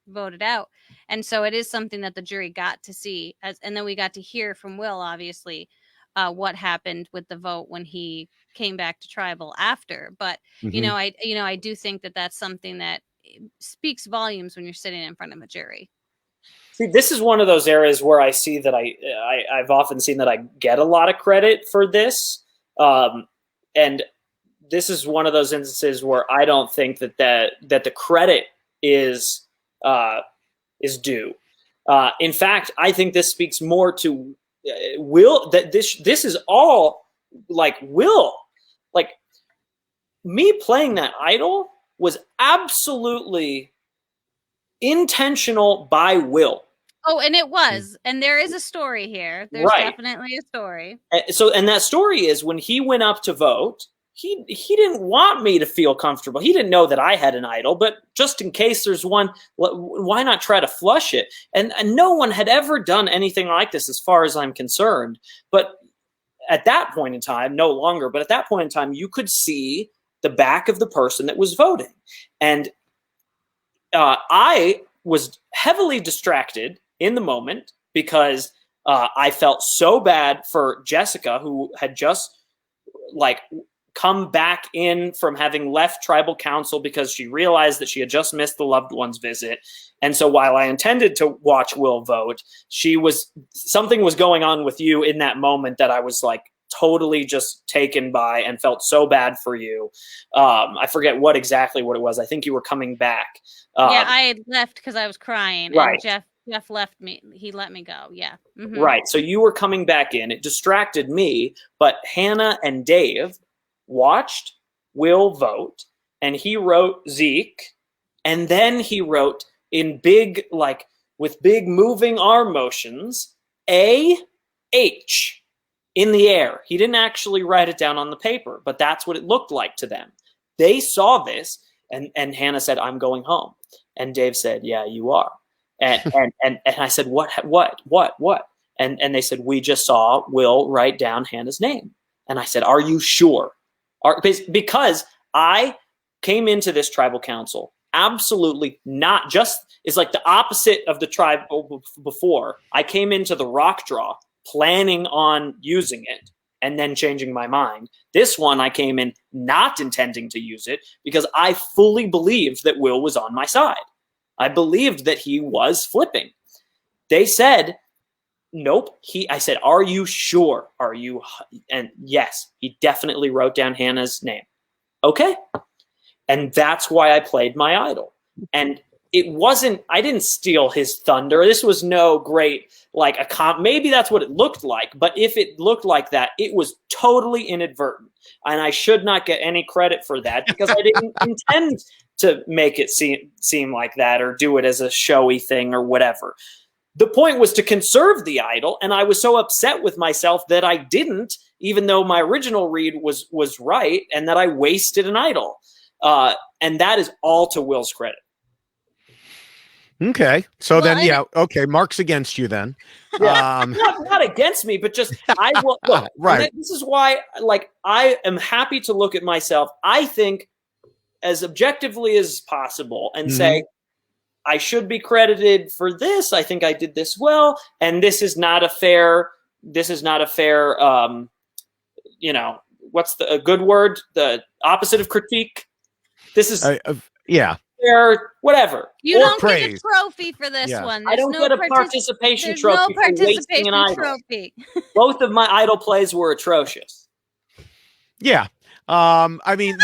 voted out. And so it is something that the jury got to see, and then we got to hear from Will, obviously, what happened with the vote when he came back to tribal after. But, I do think that that's something that speaks volumes when you're sitting in front of a jury. See, this is one of those areas where I see that I've often seen that I get a lot of credit for this. And this is one of those instances where I don't think that the credit is due. In fact, I think this speaks more to Will, that this is all like Will. Like, me playing that idol was absolutely intentional by Will. Oh, and it was. And there is a story here. There's definitely a story. And that story is, when he went up to vote, he didn't want me to feel comfortable. He didn't know that I had an idol, but just in case there's one, why not try to flush it? And no one had ever done anything like this, as far as I'm concerned. But at that point in time, no longer, but at that point in time, you could see the back of the person that was voting. And I was heavily distracted in the moment, because I felt so bad for Jessica, who had just come back in from having left tribal council because she realized that she had just missed the loved one's visit. And so while I intended to watch Will vote, something was going on with you in that moment that I was totally just taken by, and felt so bad for you. I forget exactly what it was. I think you were coming back. I had left because I was crying. Right. And Jeff Jeff left me. He let me go. Yeah. Mhm. Right. So you were coming back in. It distracted me, but Hannah and Dave watched Will vote, and he wrote Zeke, and then he wrote in big, like with big moving arm motions, A-H in the air. He didn't actually write it down on the paper, but that's what it looked like to them. They saw this, and Hannah said, "I'm going home." And Dave said, "Yeah, you are." And I said, what? And they said, "We just saw Will write down Hannah's name." And I said, "Are you sure?" Because I came into this tribal council absolutely not just is like the opposite of the tribe before. I came into the rock draw planning on using it and then changing my mind. This one I came in not intending to use it because I fully believed that Will was on my side. I believed that he was flipping. They said, "Nope." I said, "Are you sure? Are you?" And yes, he definitely wrote down Hannah's name. Okay. And that's why I played my idol. And it wasn't, I didn't steal his thunder. This was no great, like maybe that's what it looked like. But if it looked like that, it was totally inadvertent. And I should not get any credit for that because I didn't intend to make it seem like that or do it as a showy thing or whatever. The point was to conserve the idol, and I was so upset with myself that I didn't, even though my original read was right, and that I wasted an idol. And that is all to Will's credit. Okay. So okay. Mark's against you then. Yeah. Not against me, but just I will look. Right. This is why, like, I am happy to look at myself, I think, as objectively as possible and say, I should be credited for this. I think I did this well. And this is not a fair, what's a good word? The opposite of critique. This is fair, whatever. You don't get a trophy for this one. I don't get a participation trophy. No participation trophy. Both of my idol plays were atrocious. Yeah. I mean,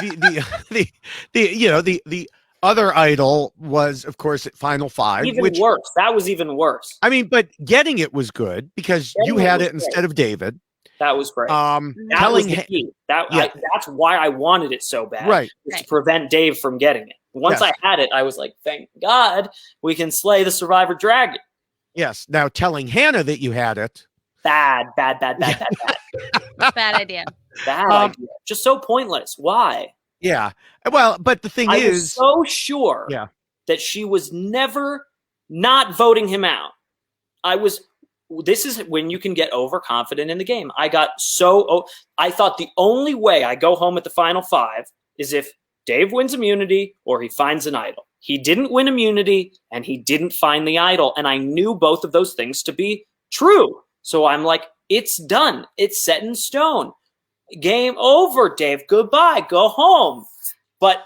the other idol was, of course, at Final Five. Even worse. That was even worse. I mean, but getting it was good because you had it instead of David. That was great. That was the key. That's why I wanted it so bad. Right. To prevent Dave from getting it. Once I had it, I was like, thank God we can slay the Survivor Dragon. Yes. Now telling Hannah that you had it. Bad. Bad idea. Bad idea. Just so pointless. Why? Yeah. Well, but the thing is, was so sure that she was never not voting him out. This is when you can get overconfident in the game. I thought the only way I go home at the Final Five is if Dave wins immunity or he finds an idol. He didn't win immunity and he didn't find the idol. And I knew both of those things to be true. So I'm like, it's done. It's set in stone. Game over, Dave. Goodbye. Go home. But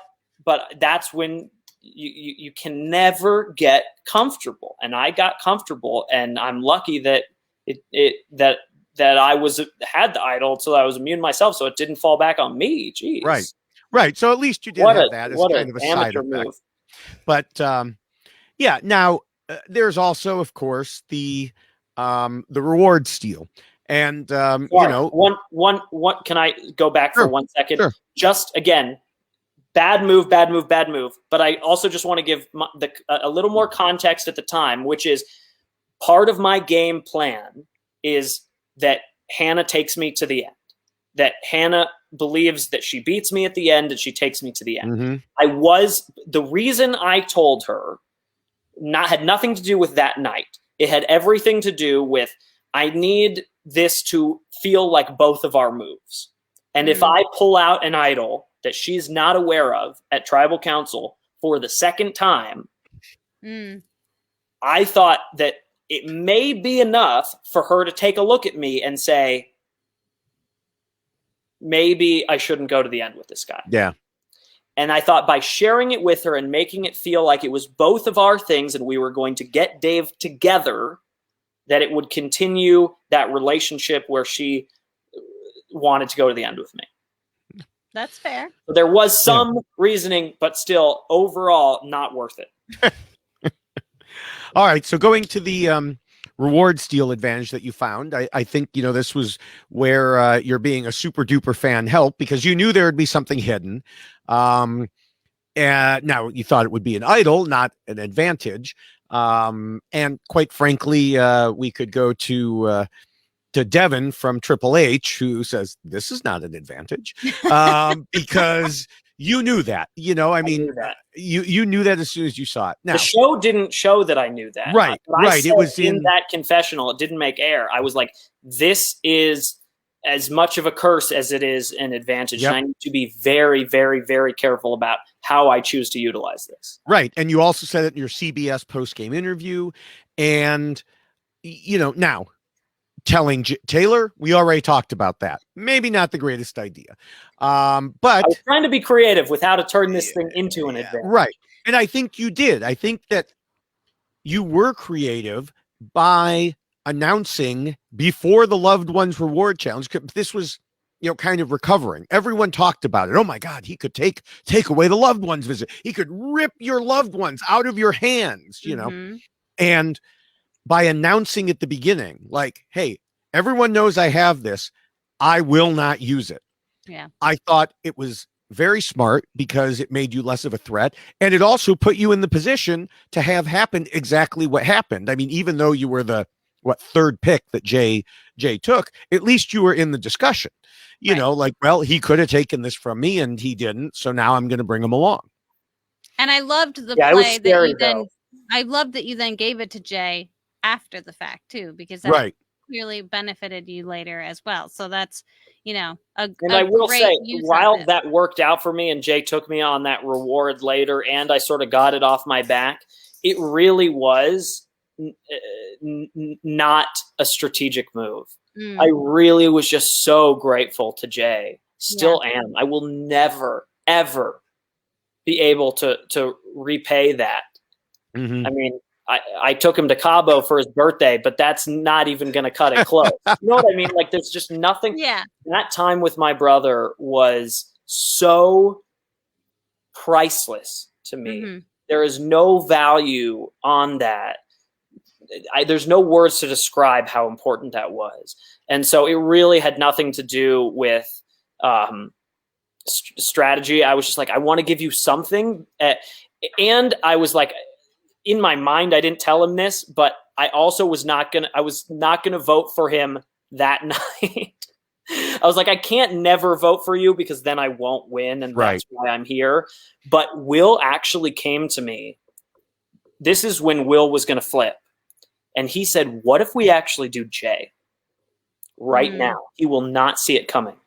that's when you can never get comfortable. And I got comfortable, and I'm lucky that that I had the idol until I was immune myself, so it didn't fall back on me. Jeez. Right. So at least you did have that as kind of a side effect. Move. But now there's also, of course, the reward steal. And one can I go back for 1 second? Sure. Just again, bad move. But I also just want to give a little more context at the time, which is part of my game plan is that Hannah takes me to the end. That Hannah believes that she beats me at the end and she takes me to the end. The reason I told her had nothing to do with that night. It had everything to do with I need this to feel like both of our moves. And if I pull out an idol that she's not aware of at Tribal Council for the second time, I thought that it may be enough for her to take a look at me and say, maybe I shouldn't go to the end with this guy. Yeah. And I thought by sharing it with her and making it feel like it was both of our things and we were going to get Dave together, that it would continue that relationship where she wanted to go to the end with me. That's fair. So there was some reasoning, but still overall not worth it. All right. So going to the reward steal advantage that you found, I think, this was where you're being a super duper fan helped because you knew there would be something hidden. And now you thought it would be an idol, not an advantage. And quite frankly, we could go to Devin from Triple H, who says this is not an advantage, because you knew that. I mean, you knew that as soon as you saw it. Now, the show didn't show that I knew that. Right, right. It was in that confessional. It didn't make air. I was like, this is as much of a curse as it is an advantage. Yep. And I need to be very, very, very careful about how I choose to utilize this. Right. And you also said it in your CBS post-game interview. And, now telling Taylor, we already talked about that. Maybe not the greatest idea. But I was trying to be creative with how to turn this thing into an advantage. Right. And I think you did. I think that you were creative by announcing before the loved ones reward challenge. This was, kind of recovering. Everyone talked about it. Oh my God, he could take away the loved ones visit. He could rip your loved ones out of your hands, and by announcing at the beginning, like, hey, everyone knows I have this. I will not use it. Yeah. I thought it was very smart because it made you less of a threat. And it also put you in the position to have happened exactly what happened. I mean, even though you were the third pick that Jay took, at least you were in the discussion, well, he could have taken this from me and he didn't. So now I'm going to bring him along. And I loved the play that I loved that you then gave it to Jay after the fact too, because that clearly benefited you later as well. So that's, and I will say, while that worked out for me and Jay took me on that reward later and I sort of got it off my back, it really was not a strategic move. I really was just so grateful to Jay. Still am. I will never, ever be able to repay that. Mm-hmm. I mean, I took him to Cabo for his birthday, but that's not even going to cut it close. You know what I mean? Like, there's just nothing. Yeah. That time with my brother was so priceless to me. Mm-hmm. There is no value on that. There's no words to describe how important that was. And so it really had nothing to do with strategy. I was just like, I want to give you something. And I was like, in my mind, I didn't tell him this, but I also was not going to vote for him that night. I was like, I can't never vote for you because then I won't win. And that's why I'm here. But Will actually came to me. This is when Will was going to flip. And he said, what if we actually do Jay right now? He will not see it coming.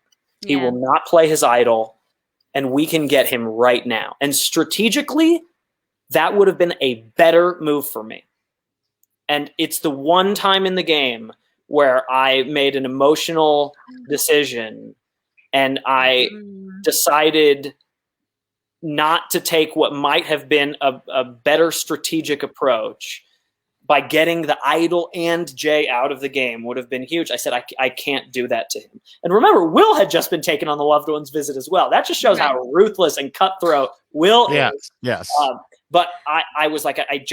He will not play his idol, and we can get him right now. And strategically, that would have been a better move for me. And it's the one time in the game where I made an emotional decision and I decided not to take what might have been a better strategic approach by getting the idol and Jay out of the game would have been huge. I said, I can't do that to him. And remember, Will had just been taken on the loved ones visit as well. That just shows how ruthless and cutthroat Will is. Yes. But I was like, I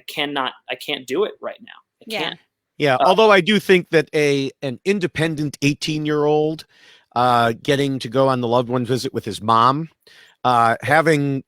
can't do it right now. I can't. Yeah. Although I do think that an independent 18-year-old getting to go on the loved one visit with his mom, having,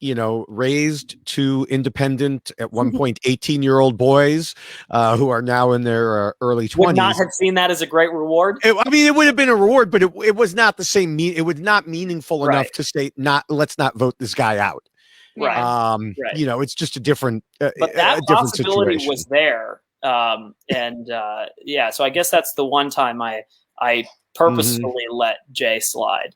raised two independent at one point 18-year-old boys who are now in their early 20s. Would not have seen that as a great reward. It would have been a reward, but it was not the same. It was not meaningful enough to say, let's not vote this guy out. Right. It's just a different, but that possibility situation. Was there. So I guess that's the one time I purposefully let Jay slide.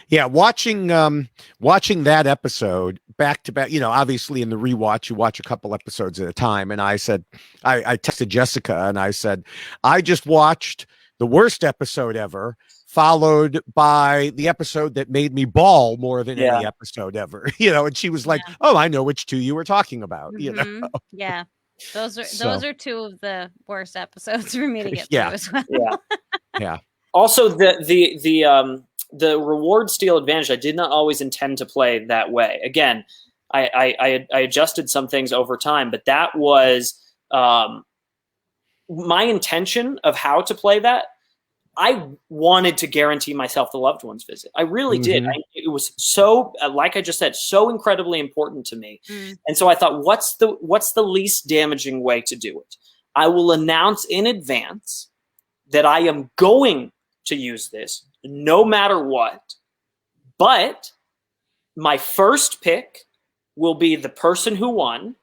Yeah, watching that episode back to back, obviously in the rewatch, you watch a couple episodes at a time. And I said, I texted Jessica and I said, I just watched the worst episode ever, followed by the episode that made me bawl more than any episode ever. And she was like, oh, I know which two you were talking about. Yeah. Those are two of the worst episodes for me to get through as well. Yeah. Also, the reward steal advantage, I did not always intend to play that way. Again, I adjusted some things over time, but that was my intention of how to play that. I wanted to guarantee myself the loved ones visit. I really did. It was so, like I just said, so incredibly important to me. And so I thought, what's the least damaging way to do it? I will announce in advance that I am going to use this no matter what. But my first pick will be the person who won.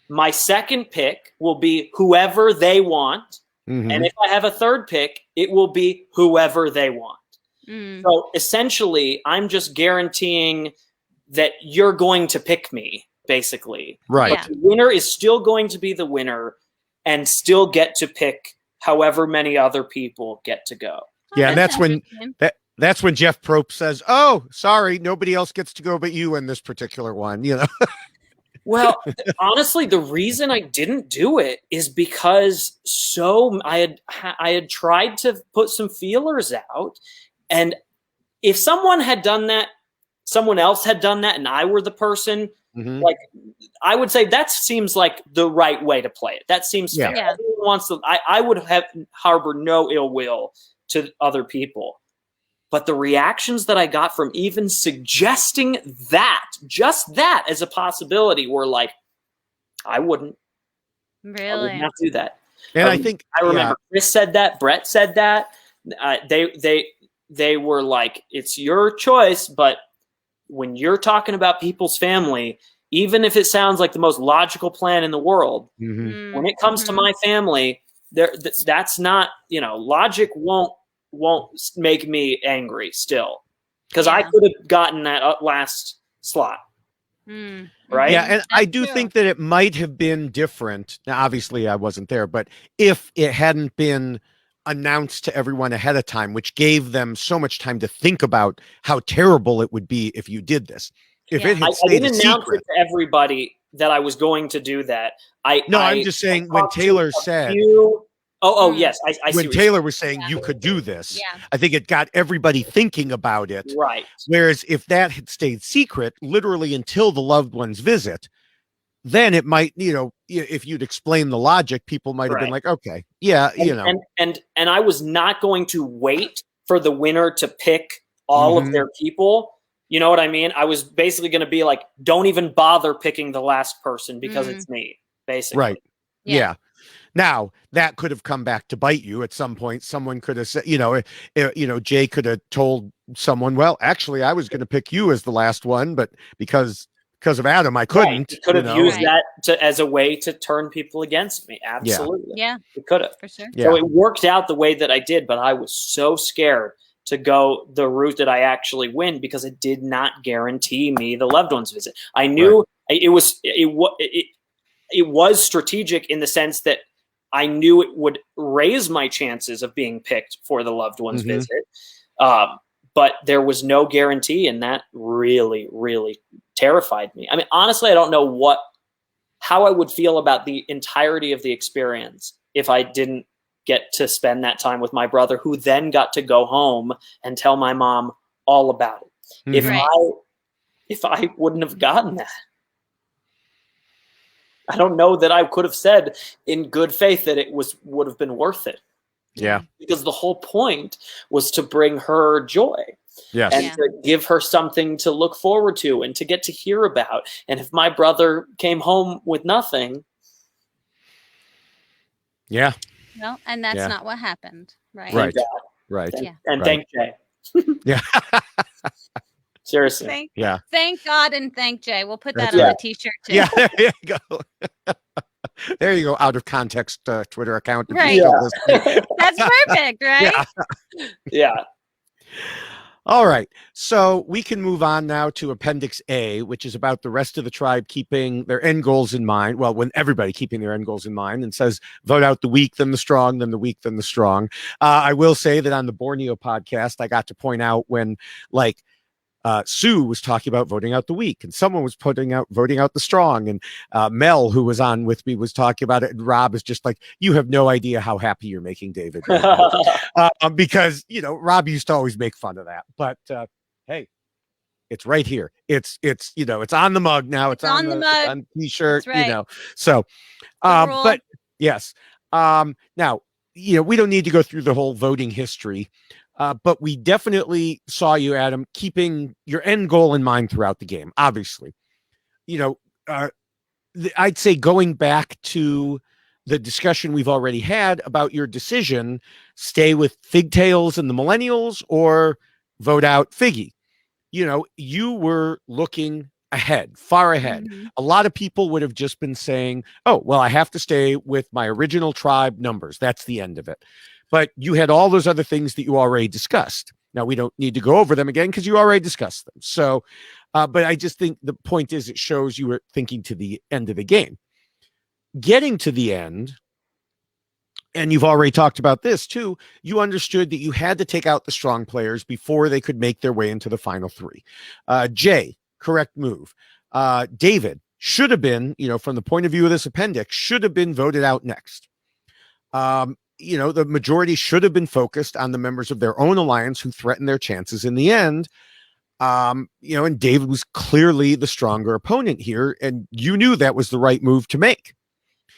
My second pick will be whoever they want. And if I have a third pick, it will be whoever they want. So essentially, I'm just guaranteeing that you're going to pick me, basically. Right. But the winner is still going to be the winner and still get to pick however many other people get to go. Yeah, and that's when Jeff Probst says, "Oh, sorry, nobody else gets to go but you in this particular one." You know. Well, honestly, the reason I didn't do it is because I had tried to put some feelers out, and if someone had done that, someone else had done that, and I were the person, like I would say that seems like the right way to play it. That seems fair. Everyone wants to. I would have harbor no ill will to other people. But the reactions that I got from even suggesting that, just that as a possibility, were like, I wouldn't. Really? I would not do that. And I think I remember Chris said that, Brett said that. They were like, it's your choice, but when you're talking about people's family, even if it sounds like the most logical plan in the world, when it comes to my family, that's not, logic won't make me angry still, because I could have gotten that last slot. Right. Yeah. And I do think that it might have been different. Now, obviously I wasn't there, but if it hadn't been announced to everyone ahead of time, which gave them so much time to think about how terrible it would be if you did this. If it had stayed I didn't announce it to everybody that I was going to do that. I'm just saying when Taylor said, yes. I see when Taylor was saying you could do this, I think it got everybody thinking about it. Right. Whereas if that had stayed secret, literally until the loved one's visit, then it might, if you'd explain the logic, people might have been like, okay, And I was not going to wait for the winner to pick all of their people. You know what I mean? I was basically going to be like, don't even bother picking the last person because it's me, basically. Right. Yeah. Now, that could have come back to bite you at some point. Someone could have said, Jay could have told someone, well, actually, I was going to pick you as the last one, but because of Adam, I couldn't. Right. He could have used that as a way to turn people against me. Absolutely. Yeah. It could have. For sure. Yeah. So it worked out the way that I did, but I was so scared to go the route that I actually win because it did not guarantee me the loved ones visit. I knew it was strategic in the sense that I knew it would raise my chances of being picked for the loved ones visit. But there was no guarantee, and that really, really terrified me. I mean, honestly, I don't know how I would feel about the entirety of the experience if I didn't get to spend that time with my brother, who then got to go home and tell my mom all about it. If I wouldn't have gotten that, I don't know that I could have said in good faith that it would have been worth it. Yeah. Because the whole point was to bring her joy. Yes. And to give her something to look forward to and to get to hear about. And if my brother came home with nothing. Yeah. No, and that's not what happened. Right. Right. Right. Yeah. And thank Jay. Yeah. Seriously. Thank God and thank Jay. We'll put that on a t-shirt too. Yeah, there you go. There you go. Out of context Twitter account. Right. That's perfect, right? Yeah. All right. So we can move on now to Appendix A, which is about the rest of the tribe keeping their end goals in mind. Well, when everybody keeping their end goals in mind, and says, vote out the weak, then the strong, then the weak, then the strong. I will say that on the Borneo podcast, I got to point out when Sue was talking about voting out the weak, and someone was voting out the strong, and Mel, who was on with me, was talking about it, and Rob is just like, you have no idea how happy you're making David right now. Because Rob used to always make fun of that, but hey, It's right here. It's it's on the mug now. It's on the mug. on the t-shirt. That's right. So, rule. but yes. Now we don't need to go through the whole voting history, but we definitely saw you, Adam, keeping your end goal in mind throughout the game. Obviously, I'd say going back to the discussion we've already had about your decision, stay with Figtails and the Millennials or vote out Figgy. You were looking ahead, far ahead. Mhm. A lot of people would have just been saying, oh, well, I have to stay with my original tribe numbers. That's the end of it. But you had all those other things that you already discussed. Now, we don't need to go over them again because you already discussed them. So, but I just think the point is it shows you were thinking to the end of the game. Getting to the end, and you've already talked about this too, you understood that you had to take out the strong players before they could make their way into the final three. Jay, correct move. David should have been, from the point of view of this appendix, should have been voted out next. The majority should have been focused on the members of their own alliance who threatened their chances in the end. And David was clearly the stronger opponent here, and you knew that was the right move to make.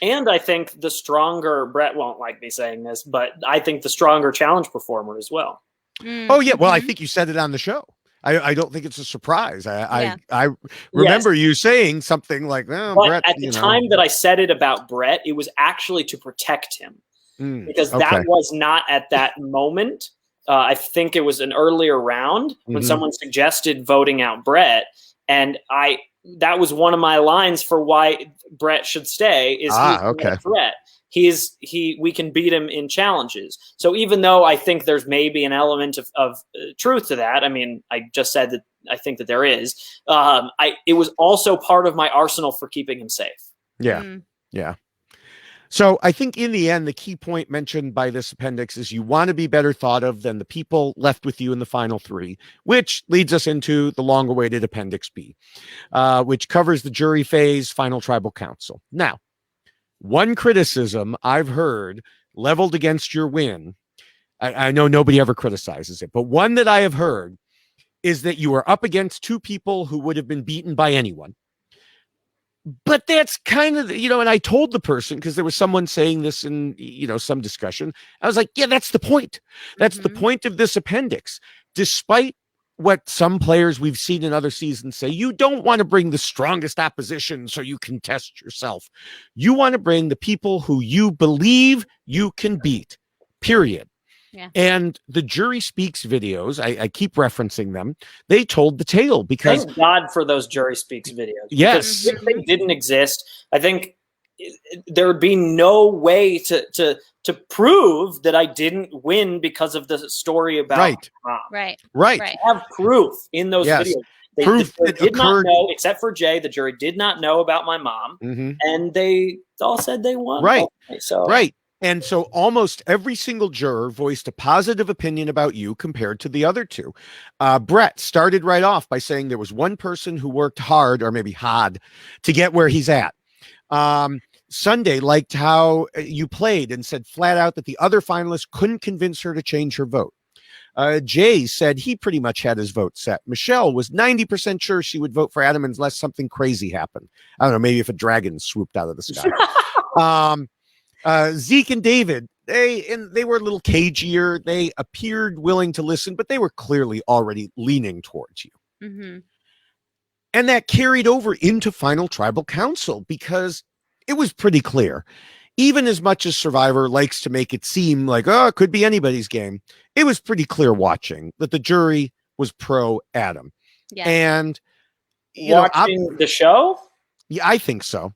And I think the stronger, Brett won't like me saying this, but I think the stronger challenge performer as well. Mm-hmm. Oh, yeah. Well, I think you said it on the show. I don't think it's a surprise. I remember you saying something like, but Brett, at the time that I said it about Brett, it was actually to protect him because that was not at that moment. I think it was an earlier round when someone suggested voting out Brett. And that was one of my lines for why Brett should stay is he's a threat. We can beat him in challenges. So even though I think there's maybe an element of truth to that, I mean, I just said that I think that there is, it was also part of my arsenal for keeping him safe. Yeah. Yeah. So I think in the end, the key point mentioned by this appendix is you want to be better thought of than the people left with you in the final three, which leads us into the long-awaited Appendix B, which covers the jury phase, final tribal council. Now, one criticism I've heard leveled against your win, I know nobody ever criticizes it, but one that I have heard is that you were up against two people who would have been beaten by anyone. But that's kind of, and I told the person, because there was someone saying this in, some discussion. I was like, yeah, that's the point. That's the point of this appendix. Despite what some players we've seen in other seasons say, you don't want to bring the strongest opposition so you can test yourself. You want to bring the people who you believe you can beat, period. Yeah. And the Jury Speaks videos, I keep referencing them. They told the tale because thank God for those Jury Speaks videos. Yes. If they didn't exist, I think there would be no way to prove that I didn't win because of the story about mom. Right. I have proof in those videos. The jury did not know, except for Jay, the jury did not know about my mom. And they all said they won. Right. Okay, And so almost every single juror voiced a positive opinion about you compared to the other two. Brett started right off by saying there was one person who worked hard, or maybe hard, to get where he's at. Sunday liked how you played and said flat out that the other finalists couldn't convince her to change her vote. Jay said he pretty much had his vote set. Michelle was 90% sure she would vote for Adam unless something crazy happened. I don't know, maybe if a dragon swooped out of the sky. Zeke and David, they were a little cagier. They appeared willing to listen, but they were clearly already leaning towards you. And that carried over into Final Tribal Council because it was pretty clear. Even as much as Survivor likes to make it seem like, it could be anybody's game, it was pretty clear watching that the jury was pro Adam. Yeah. And watching the show? Yeah, I think so.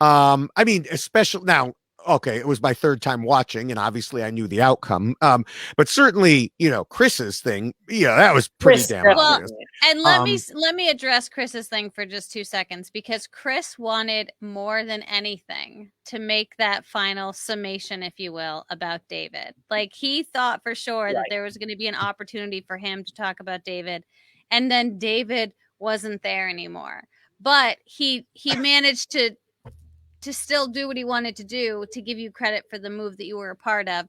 I mean, especially now, okay, it was my third time watching, and obviously I knew the outcome. But certainly, Chris's thing, that was pretty damn obvious. And let me address Chris's thing for just 2 seconds, because Chris wanted more than anything to make that final summation, if you will, about David. Like, he thought for sure that there was going to be an opportunity for him to talk about David, and then David wasn't there anymore. But he managed to still do what he wanted to do, to give you credit for the move that you were a part of.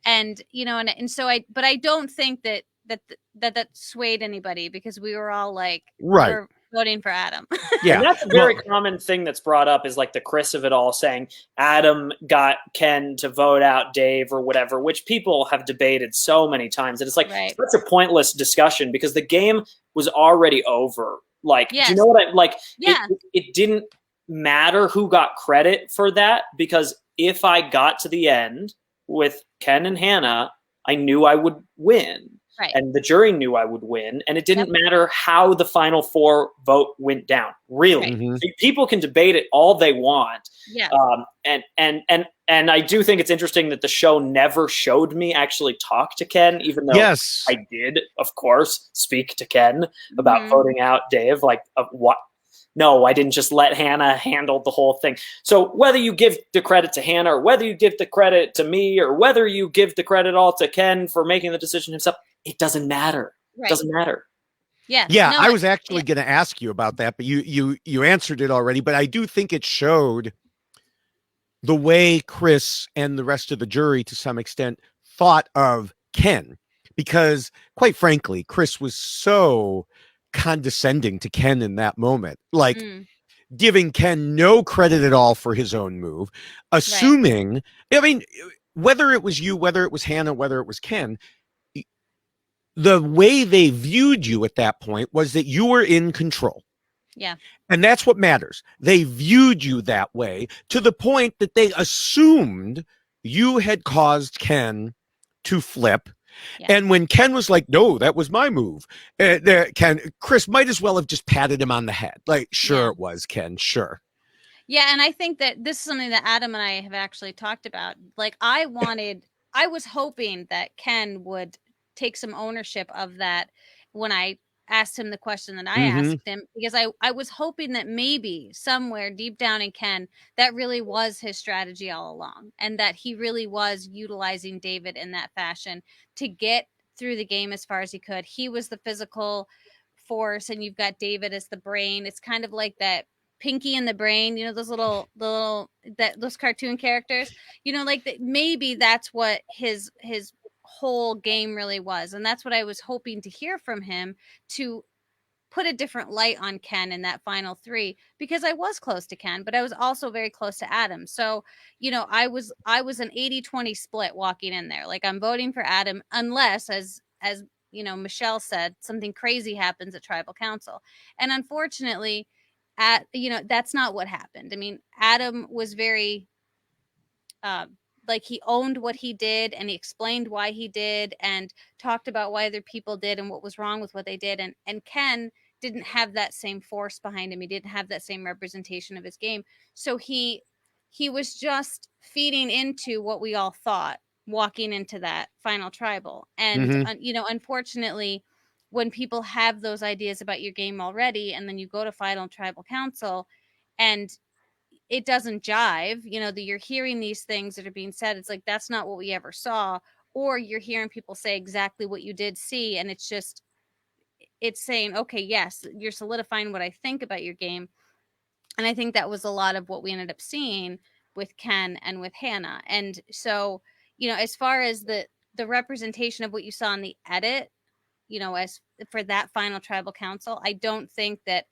And, and so but I don't think that that swayed anybody, because we were all like, Right. we're voting for Adam. Yeah. And that's a very common thing that's brought up, is like the Chris of it all saying Adam got Ken to vote out Dave or whatever, which people have debated so many times. And it's like Right. such a pointless discussion, because the game was already over. Like, Yes. do you know what I like? Yeah. It didn't matter who got credit for that, because if I got to the end with Ken and Hannah, I knew I would win. Right. And the jury knew I would win, and it didn't matter how the final four vote went down. Really, Right. Mm-hmm. People can debate it all they want. Yeah. And I do think it's interesting that the show never showed me actually talk to Ken, even though Yes. I did, of course, speak to Ken about voting out Dave. Like, what? No, I didn't just let Hannah handle the whole thing. So whether you give the credit to Hannah, or whether you give the credit to me, or whether you give the credit all to Ken for making the decision himself, it doesn't matter. Right. It doesn't matter. Yeah. Yeah, No, I was actually going to ask you about that, but you answered it already. But I do think it showed the way Chris and the rest of the jury, to some extent, thought of Ken, because quite frankly, Chris was so condescending to Ken in that moment, like giving Ken no credit at all for his own move, assuming, I mean, whether it was you, whether it was Hannah, whether it was Ken, the way they viewed you at that point was that you were in control. Yeah. And that's what matters. They viewed you that way, to the point that they assumed you had caused Ken to flip. Yeah. And when Ken was like, no, that was my move, Chris might as well have just patted him on the head. Like, sure, it was, Ken, sure. Yeah, and I think that this is something that Adam and I have actually talked about. Like, I was hoping that Ken would take some ownership of that when I asked him the question that I asked him, because I was hoping that maybe somewhere deep down in Ken, that really was his strategy all along, and that he really was utilizing David in that fashion to get through the game as far as he could. He was the physical force, and you've got David as the brain. It's kind of like that Pinky and the Brain, you know, those cartoon characters, you know, like that. Maybe that's what his whole game really was, and that's what I was hoping to hear from him, to put a different light on Ken in that final three, because I was close to Ken, but I was also very close to Adam. So, you know, I was an 80-20 split walking in there. Like, I'm voting for Adam unless, as you know, Michelle said, something crazy happens at tribal council. And unfortunately, that's not what happened. I mean, Adam was very like, he owned what he did, and he explained why he did, and talked about why other people did and what was wrong with what they did. And Ken didn't have that same force behind him. He didn't have that same representation of his game. So he was just feeding into what we all thought walking into that final tribal. And, you know, unfortunately, when people have those ideas about your game already, and then you go to final tribal council and it doesn't jive, you know, that you're hearing these things that are being said, it's like, that's not what we ever saw. Or you're hearing people say exactly what you did see, and it's saying, okay, yes, you're solidifying what I think about your game. And I think that was a lot of what we ended up seeing with Ken and with Hannah. And so, you know, as far as the representation of what you saw in the edit, you know, as for that final tribal council, I don't think that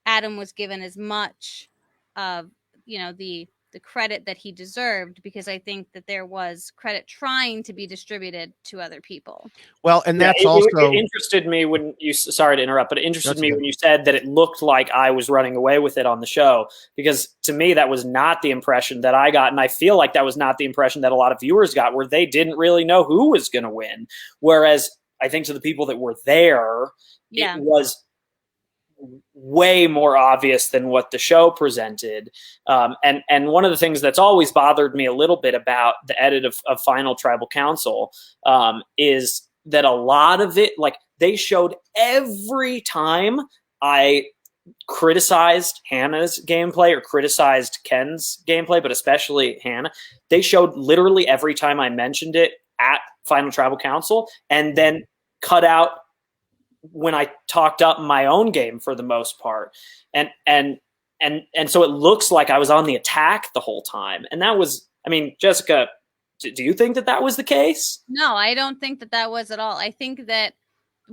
Adam was given as much of, you know, the credit that he deserved, because I think that there was credit trying to be distributed to other people. Well, and that's also it interested me when you, sorry to interrupt, but it interested me when you said that it looked like I was running away with it on the show, because to me, that was not the impression that I got. And I feel like that was not the impression that a lot of viewers got, where they didn't really know who was going to win. Whereas I think to the people that were there, it was way more obvious than what the show presented. And one of the things that's always bothered me a little bit about the edit of Final Tribal Council is that a lot of it, like, they showed every time I criticized Hannah's gameplay or criticized Ken's gameplay, but especially Hannah, they showed literally every time I mentioned it at Final Tribal Council, and then cut out when I talked up my own game for the most part. And so it looks like I was on the attack the whole time. And that was, I mean, Jessica, do you think that was the case? No, I don't think that was at all. I think that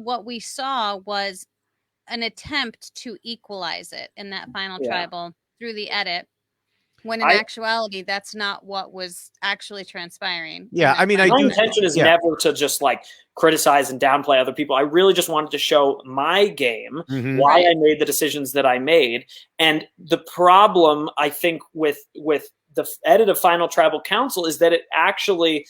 what we saw was an attempt to equalize it in that final tribal through the edit, when in actuality that's not what was actually transpiring. Yeah, I mean, my intention is never to just like criticize and downplay other people. I really just wanted to show my game, why I made the decisions that I made. And the problem, I think, with the edit of Final Tribal Council is that it actually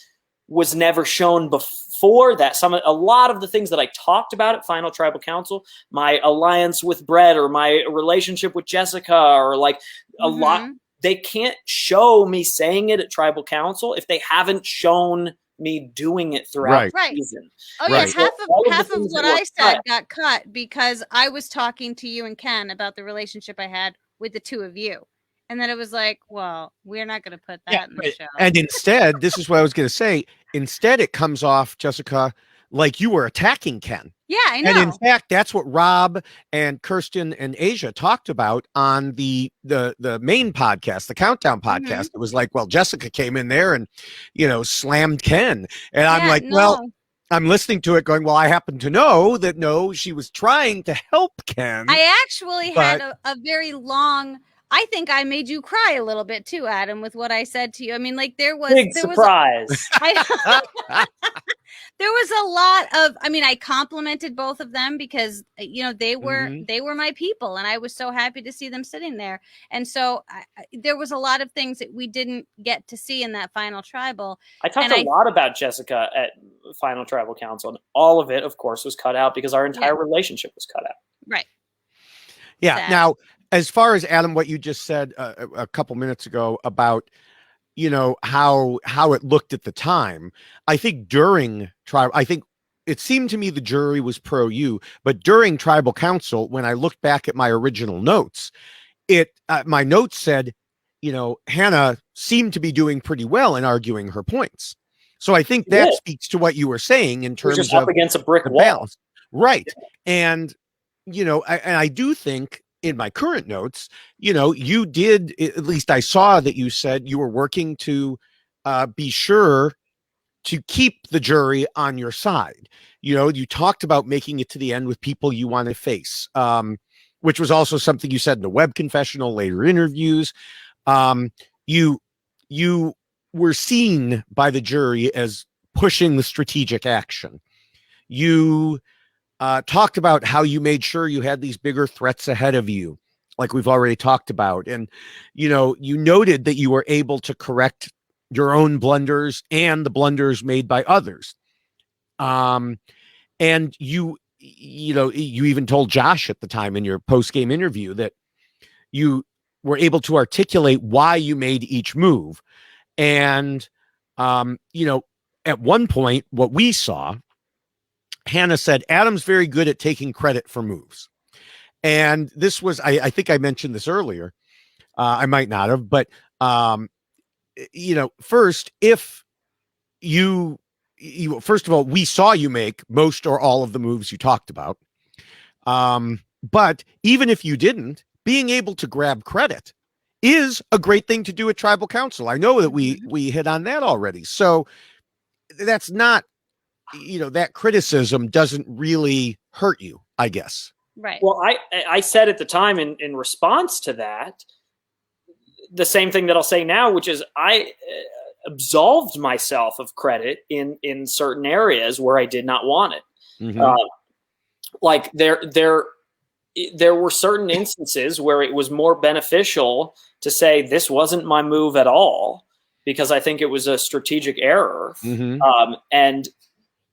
was never shown before that. A lot of the things that I talked about at Final Tribal Council, my alliance with Brett or my relationship with Jessica, or like a lot, they can't show me saying it at Tribal Council if they haven't shown me doing it throughout the season. Oh yeah, half of what I said got cut because I was talking to you and Ken about the relationship I had with the two of you. And then it was like, well, we're not going to put that in the show. And instead, this is what I was going to say. Instead, it comes off, Jessica, like you were attacking Ken. Yeah, I know. And in fact, that's what Rob and Kirsten and Asia talked about on the main podcast, the Countdown podcast. It was like, well, Jessica came in there and, slammed Ken. And I'm like, well, I'm listening to it going, well, I happen to know that, no, she was trying to help Ken. I actually had a very long... I think I made you cry a little bit too, Adam, with what I said to you. I mean, like there was surprise. There was a lot of. I mean, I complimented both of them because they were my people, and I was so happy to see them sitting there. And so there was a lot of things that we didn't get to see in that final tribal. I talked a lot about Jessica at Final Tribal Council, and all of it, of course, was cut out because our entire relationship was cut out. Right. Yeah. Sad. Now, as far as Adam, what you just said a couple minutes ago about, how it looked at the time, I think during tribal, I think it seemed to me the jury was pro you, but during Tribal Council, when I looked back at my original notes, my notes said, Hannah seemed to be doing pretty well in arguing her points. So I think that speaks to what you were saying in terms just of up against a brick wall. Balance. Right. And, I do think, in my current notes, you did, at least I saw that you said you were working to be sure to keep the jury on your side. You talked about making it to the end with people you want to face, which was also something you said in the web confessional, later interviews. You were seen by the jury as pushing the strategic action. You talked about how you made sure you had these bigger threats ahead of you, like we've already talked about. And, you noted that you were able to correct your own blunders and the blunders made by others. And you even told Josh at the time in your post-game interview that you were able to articulate why you made each move. And, at one point, what we saw, Hannah said, Adam's very good at taking credit for moves. And this was, I think I mentioned this earlier. I might not have, but, first, if you, first of all, we saw you make most or all of the moves you talked about. But even if you didn't, being able to grab credit is a great thing to do at Tribal Council. I know that we hit on that already. So that's not, that criticism doesn't really hurt you, I guess. Right. Well, I said at the time in response to that, the same thing that I'll say now, which is I absolved myself of credit in certain areas where I did not want it. Like there were certain instances where it was more beneficial to say this wasn't my move at all because I think it was a strategic error. And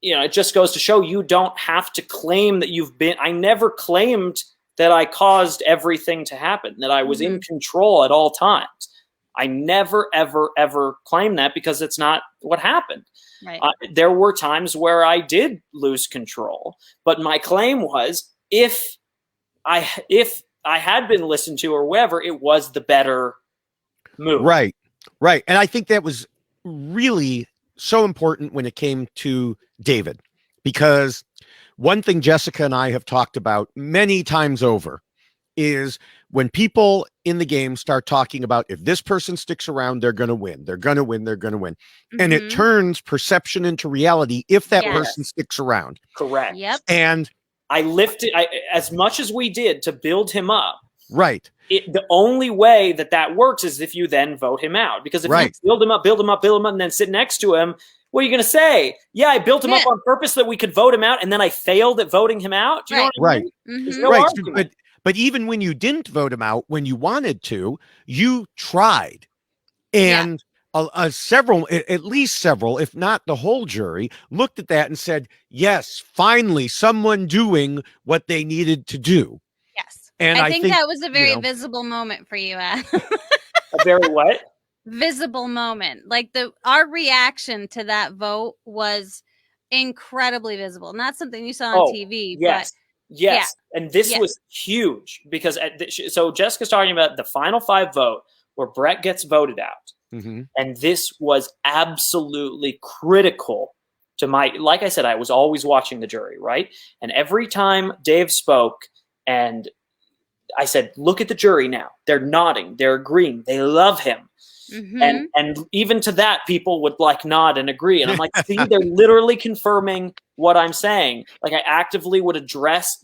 it just goes to show you don't have to claim that I never claimed that I caused everything to happen, that I was in control at all times. I never, ever, ever claimed that because it's not what happened. Right. There were times where I did lose control, but my claim was if I had been listened to or whatever, it was the better move. Right. And I think that was really so important when it came to David, because one thing Jessica and I have talked about many times over is when people in the game start talking about if this person sticks around, they're going to win. They're going to win. They're going to win. And it turns perception into reality if that person sticks around. Correct. Yep. And I lifted as much as we did to build him up. Right. The only way that works is if you then vote him out. Because if you build him up, and then sit next to him, what are you going to say? Yeah, I built him up on purpose so that we could vote him out, and then I failed at voting him out? Do you know what I mean? There's no argument. But even when you didn't vote him out, when you wanted to, you tried. And at least several, if not the whole jury, looked at that and said, yes, finally, someone doing what they needed to do. Yes. And I think that was a very visible moment for you, Adam. A very what? Visible moment. Like our reaction to that vote was incredibly visible. Not something you saw on TV. Yes. But yes. Yeah. And this was huge because so Jessica's talking about the final 5 vote where Brett gets voted out. Mm-hmm. And this was absolutely critical to like I said, I was always watching the jury, right? And every time Dave spoke and I said, look at the jury now. They're nodding. They're agreeing. They love him. Mm-hmm. And even to that, people would like nod and agree. And I'm like, see, they're literally confirming what I'm saying. Like I actively would address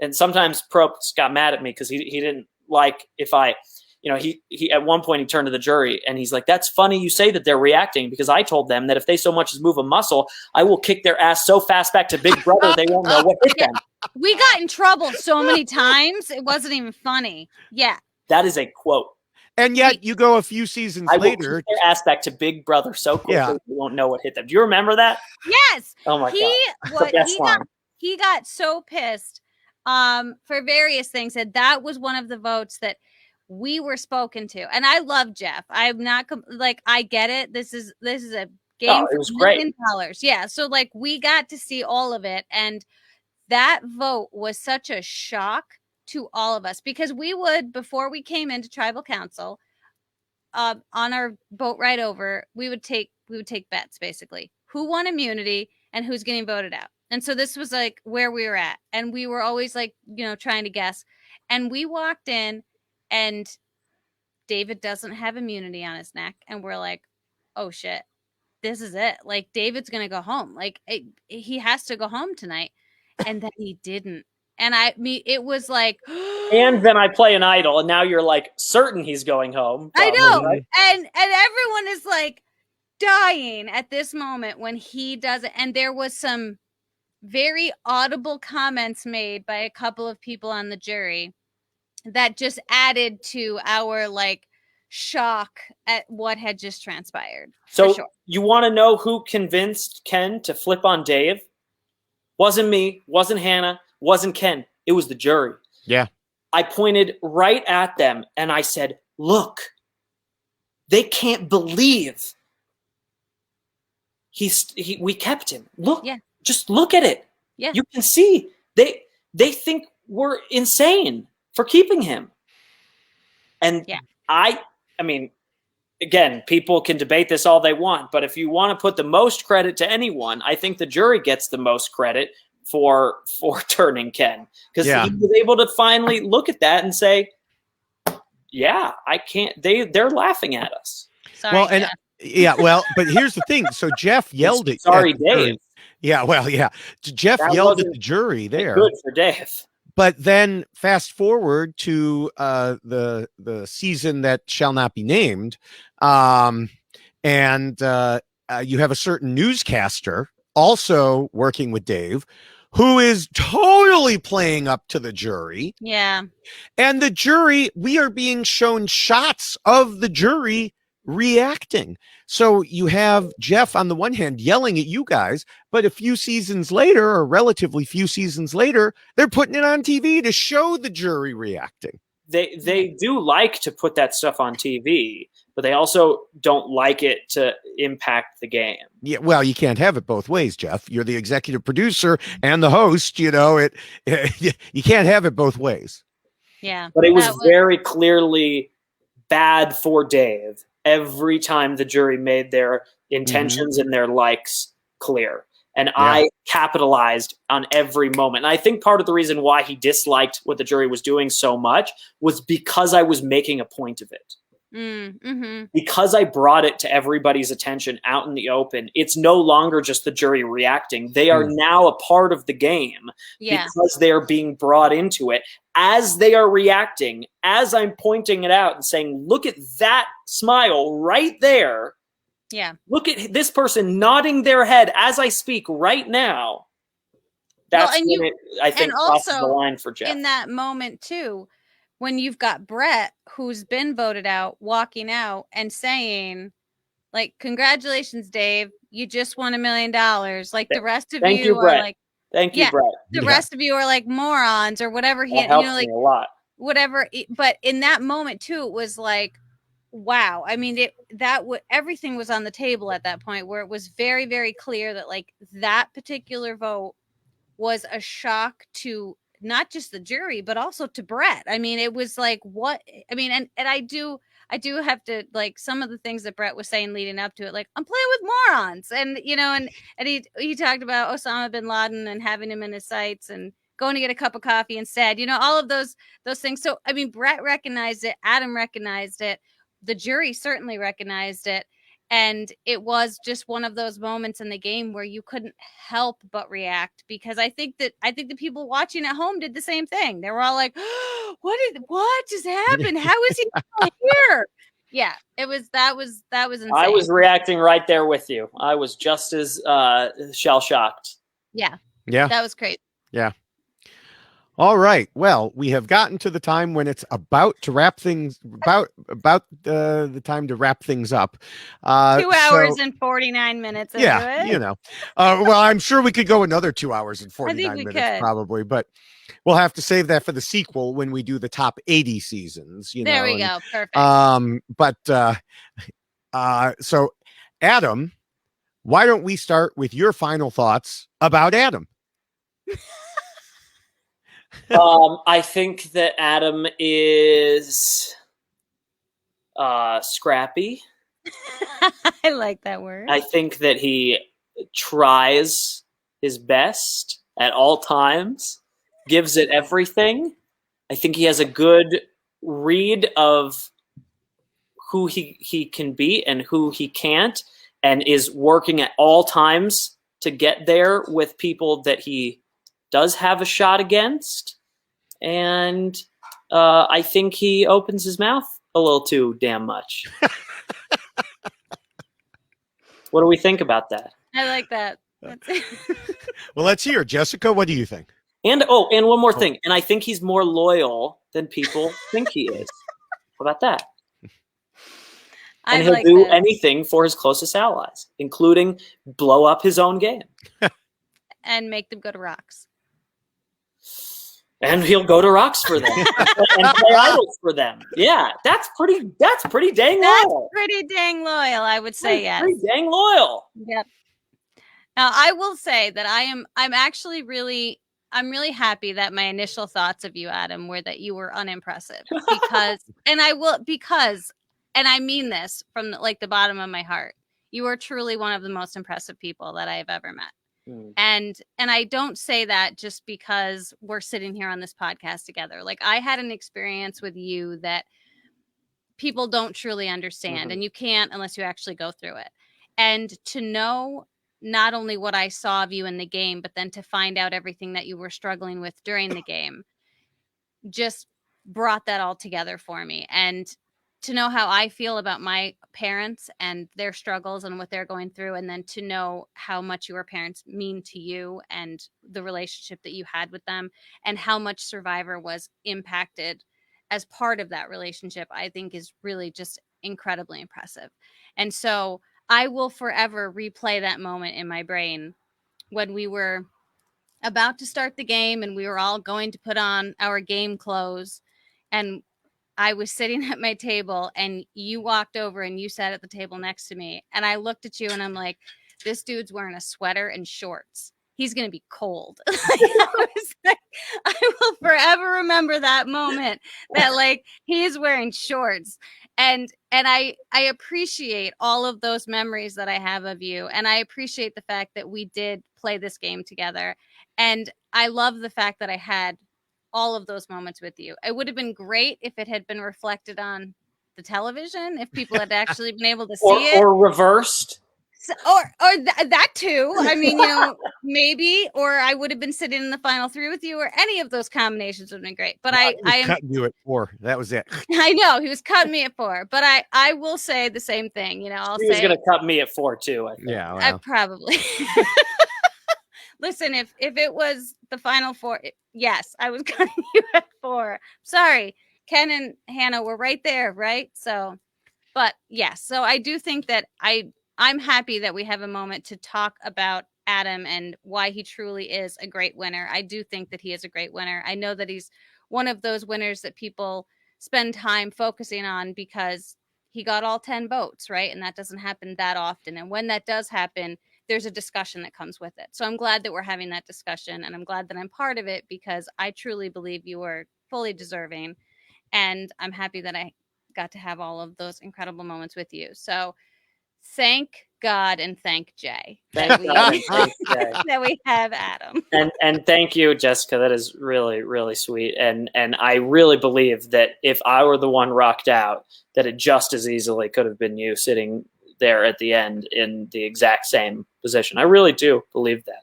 and sometimes Probst got mad at me because he didn't like if I, he at one point he turned to the jury and he's like, that's funny you say that they're reacting because I told them that if they so much as move a muscle, I will kick their ass so fast back to Big Brother they won't know what hit them. We got in trouble so many times it wasn't even funny. Yeah. That is a quote. And yet you go a few seasons later. I will kick their ass back to Big Brother so quickly they won't know what hit them. Do you remember that? Yes. Oh my God. He got so pissed for various things that was one of the votes that we were spoken to. And I love Jeff. I'm not I get it. This is a game for $1 million. Yeah. So we got to see all of it. And that vote was such a shock to all of us because we would, before we came into tribal council, on our boat ride over, we would take bets basically who won immunity and who's getting voted out. And so this was where we were at. And we were always trying to guess. And we walked in and David doesn't have immunity on his neck. And we're like, oh shit, this is it. David's going to go home. He has to go home tonight. And then he didn't. And it was and then I play an idol, and now you're certain he's going home. Probably, I know, right? and everyone is dying at this moment when he does it. And there was some very audible comments made by a couple of people on the jury that just added to our shock at what had just transpired. So you want to know who convinced Ken to flip on Dave? Wasn't me, wasn't Hannah, wasn't Ken. It was the jury. Yeah. I pointed right at them and I said, look, they can't believe we kept him. Look, just look at it. Yeah. You can see they think we're insane for keeping him. And I mean, again, people can debate this all they want, but if you want to put the most credit to anyone, I think the jury gets the most credit for turning Ken because he was able to finally look at that and say, yeah, I can't, they're laughing at us. Sorry, well, and Jeff. But here's the thing. So Jeff yelled at Dave. Yeah, well, yeah. Jeff yelled at the jury there. Good for Dave. But then fast forward to the season that shall not be named, and you have a certain newscaster also working with Dave who is totally playing up to the jury. Yeah. And the jury, we are being shown shots of the jury reacting. So you have Jeff on the one hand yelling at you guys, but a few seasons later, or relatively few seasons later, they're putting it on TV to show the jury reacting. They do like to put that stuff on TV, but they also don't like it to impact the game. Yeah, well, you can't have it both ways, Jeff. You're the executive producer and the host. You can't have it both ways. Yeah, but it was very clearly bad for Dave every time the jury made their intentions and their likes clear. And I capitalized on every moment. And I think part of the reason why he disliked what the jury was doing so much was because I was making a point of it. Because I brought it to everybody's attention out in the open, it's no longer just the jury reacting. They are now a part of the game because they are being brought into it. As they are reacting, as I'm pointing it out and saying, look at that smile right there. Yeah. Look at this person nodding their head as I speak right now. That's when I think crosses the line for Jeff. In that moment too, when you've got Brett, who's been voted out, walking out and saying, like, congratulations, Dave, you just won $1 million. Like the rest of you are like, thank you, Brett. The rest of you are like morons or whatever. That helps me a lot. Whatever. But in that moment too, it was like, wow. I mean, everything was on the table at that point where it was very, very clear that like that particular vote was a shock to not just the jury, but also to Brett. I mean, it was like, what? I mean, and I do have to, like, some of the things that Brett was saying leading up to it, like, I'm playing with morons. And, you know, and he talked about Osama bin Laden and having him in his sights and going to get a cup of coffee instead, you know, all of those things. So, I mean, Brett recognized it. Adam recognized it. The jury certainly recognized it. And it was just one of those moments in the game where you couldn't help but react, because I think the people watching at home did the same thing. They were all like, oh, what just happened? How is he here? Yeah, that was insane. I was reacting right there with you. I was just as shell shocked. Yeah. That was crazy. Yeah. All right. Well, we have gotten to the time when it's about to wrap things about the time to wrap things up. 2 hours and 49 minutes. Into it. You know. Well, I'm sure we could go another 2 hours and 49 minutes probably, but we'll have to save that for the sequel when we do the top 80 seasons. You know. There we go. Perfect. So, Adam, why don't we start with your final thoughts about Adam? I think that Adam is scrappy. I like that word. I think that he tries his best at all times, gives it everything. I think he has a good read of who he can be and who he can't, and is working at all times to get there with people that he does have a shot against. And I think he opens his mouth a little too damn much. What do we think about that? I like that. Well, let's hear. Jessica, what do you think? And one more thing. And I think he's more loyal than people think he is. How about that? And he'll do anything for his closest allies, including blow up his own game. And make them go to rocks. And he'll go to rocks for them and play idols for them. Yeah, that's pretty dang loyal. That's pretty dang loyal, I would say. Yes. Pretty dang loyal. Yep. Now, I will say that I'm actually really happy that my initial thoughts of you, Adam, were that you were unimpressive, because and I mean this from the bottom of my heart. You are truly one of the most impressive people that I have ever met. And I don't say that just because we're sitting here on this podcast together. Like, I had an experience with you that people don't truly understand, and you can't unless you actually go through it. And to know not only what I saw of you in the game, but then to find out everything that you were struggling with during the game just brought that all together for me. And to know how I feel about my parents and their struggles and what they're going through, and then to know how much your parents mean to you and the relationship that you had with them, and how much Survivor was impacted as part of that relationship, I think is really just incredibly impressive. And so I will forever replay that moment in my brain when we were about to start the game and we were all going to put on our game clothes, and I was sitting at my table and you walked over and you sat at the table next to me, and I looked at you and I'm like, this dude's wearing a sweater and shorts. He's going to be cold. I will forever remember that moment, that like he is wearing shorts. And And I appreciate all of those memories that I have of you. And I appreciate the fact that we did play this game together. And I love the fact that I had all of those moments with you. It would have been great if it had been reflected on the television, if people had actually been able to see it. Or reversed. That too. I mean, maybe, or I would have been sitting in the final three with you, or any of those combinations would have been great. But I am cutting you at 4. That was it. I know he was cutting me at 4, but I will say the same thing. He was going to cut me at 4 too. I think. Yeah, well. I probably. Listen, if it was the final 4, yes, I was cutting you at 4. Sorry, Ken and Hannah were right there, right? So, but yes, so I do think that I'm happy that we have a moment to talk about Adam and why he truly is a great winner. I do think that he is a great winner. I know that he's one of those winners that people spend time focusing on because he got all 10 votes, right? And that doesn't happen that often. And when that does happen, there's a discussion that comes with it. So I'm glad that we're having that discussion, and I'm glad that I'm part of it because I truly believe you are fully deserving. And I'm happy that I got to have all of those incredible moments with you. So thank God and thank Jay that we have Adam. And thank you, Jessica. That is really, really sweet. And I really believe that if I were the one rocked out, that it just as easily could have been you sitting there at the end in the exact same position. I really do believe that.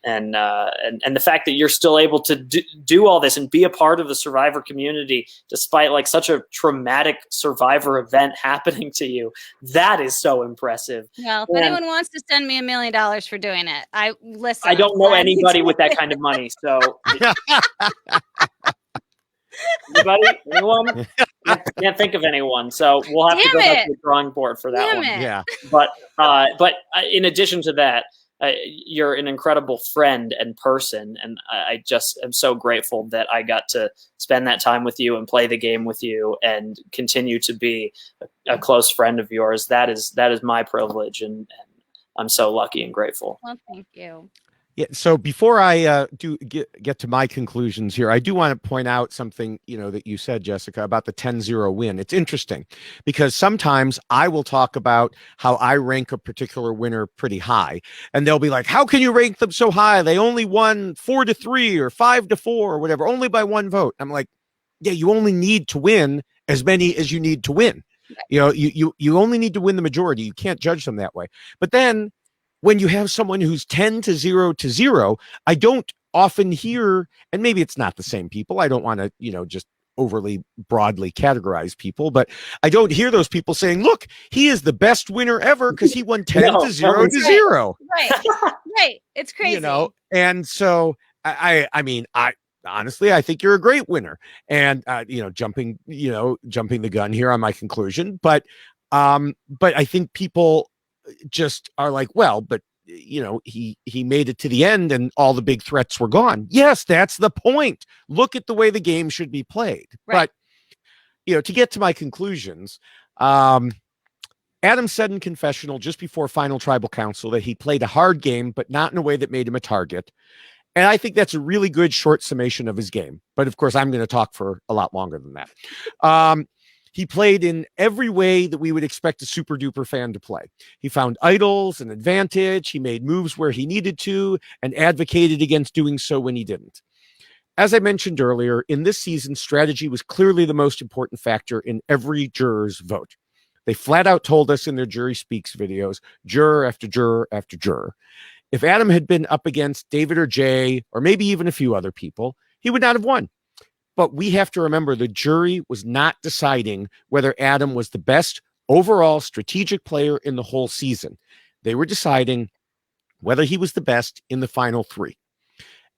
And the fact that you're still able to do all this and be a part of the Survivor community, despite like such a traumatic Survivor event happening to you, that is so impressive. Well, if anyone wants to send me $1 million for doing it, I don't know anybody with that kind of money. So anybody? Anyone? Can't think of anyone. So we'll have to go back to the drawing board for that one. Yeah. But in addition to that, you're an incredible friend and person, and I just am so grateful that I got to spend that time with you and play the game with you and continue to be a close friend of yours. That is my privilege, and I'm so lucky and grateful. Well, thank you. Yeah. So before I get to my conclusions here, I do want to point out something, that you said, Jessica, about the 10-0 win. It's interesting because sometimes I will talk about how I rank a particular winner pretty high, and they'll be like, how can you rank them so high? They only won 4-3 or 5-4 or whatever, only by 1 vote. I'm like, yeah, you only need to win as many as you need to win. You only need to win the majority. You can't judge them that way. But then when you have someone who's 10-0, I don't often hear, and maybe it's not the same people. I don't want to, just overly broadly categorize people, but I don't hear those people saying, look, he is the best winner ever because he won 10-0. Right. It's crazy. And so I mean, honestly, I think you're a great winner, and, jumping the gun here on my conclusion, but I think people just are like, well, but he made it to the end and all the big threats were gone. Yes, that's the point. Look at the way the game should be played. Right. But to get to my conclusions, Adam said in confessional just before final tribal council that he played a hard game, but not in a way that made him a target. And I think that's a really good short summation of his game. But of course, I'm going to talk for a lot longer than that. He played in every way that we would expect a super duper fan to play. He found idols and advantage. He made moves where he needed to and advocated against doing so when he didn't. As I mentioned earlier, in this season, strategy was clearly the most important factor in every juror's vote. They flat out told us in their Jury Speaks videos, juror after juror after juror. If Adam had been up against David or Jay, or maybe even a few other people, he would not have won. But we have to remember the jury was not deciding whether Adam was the best overall strategic player in the whole season. They were deciding whether he was the best in the final 3.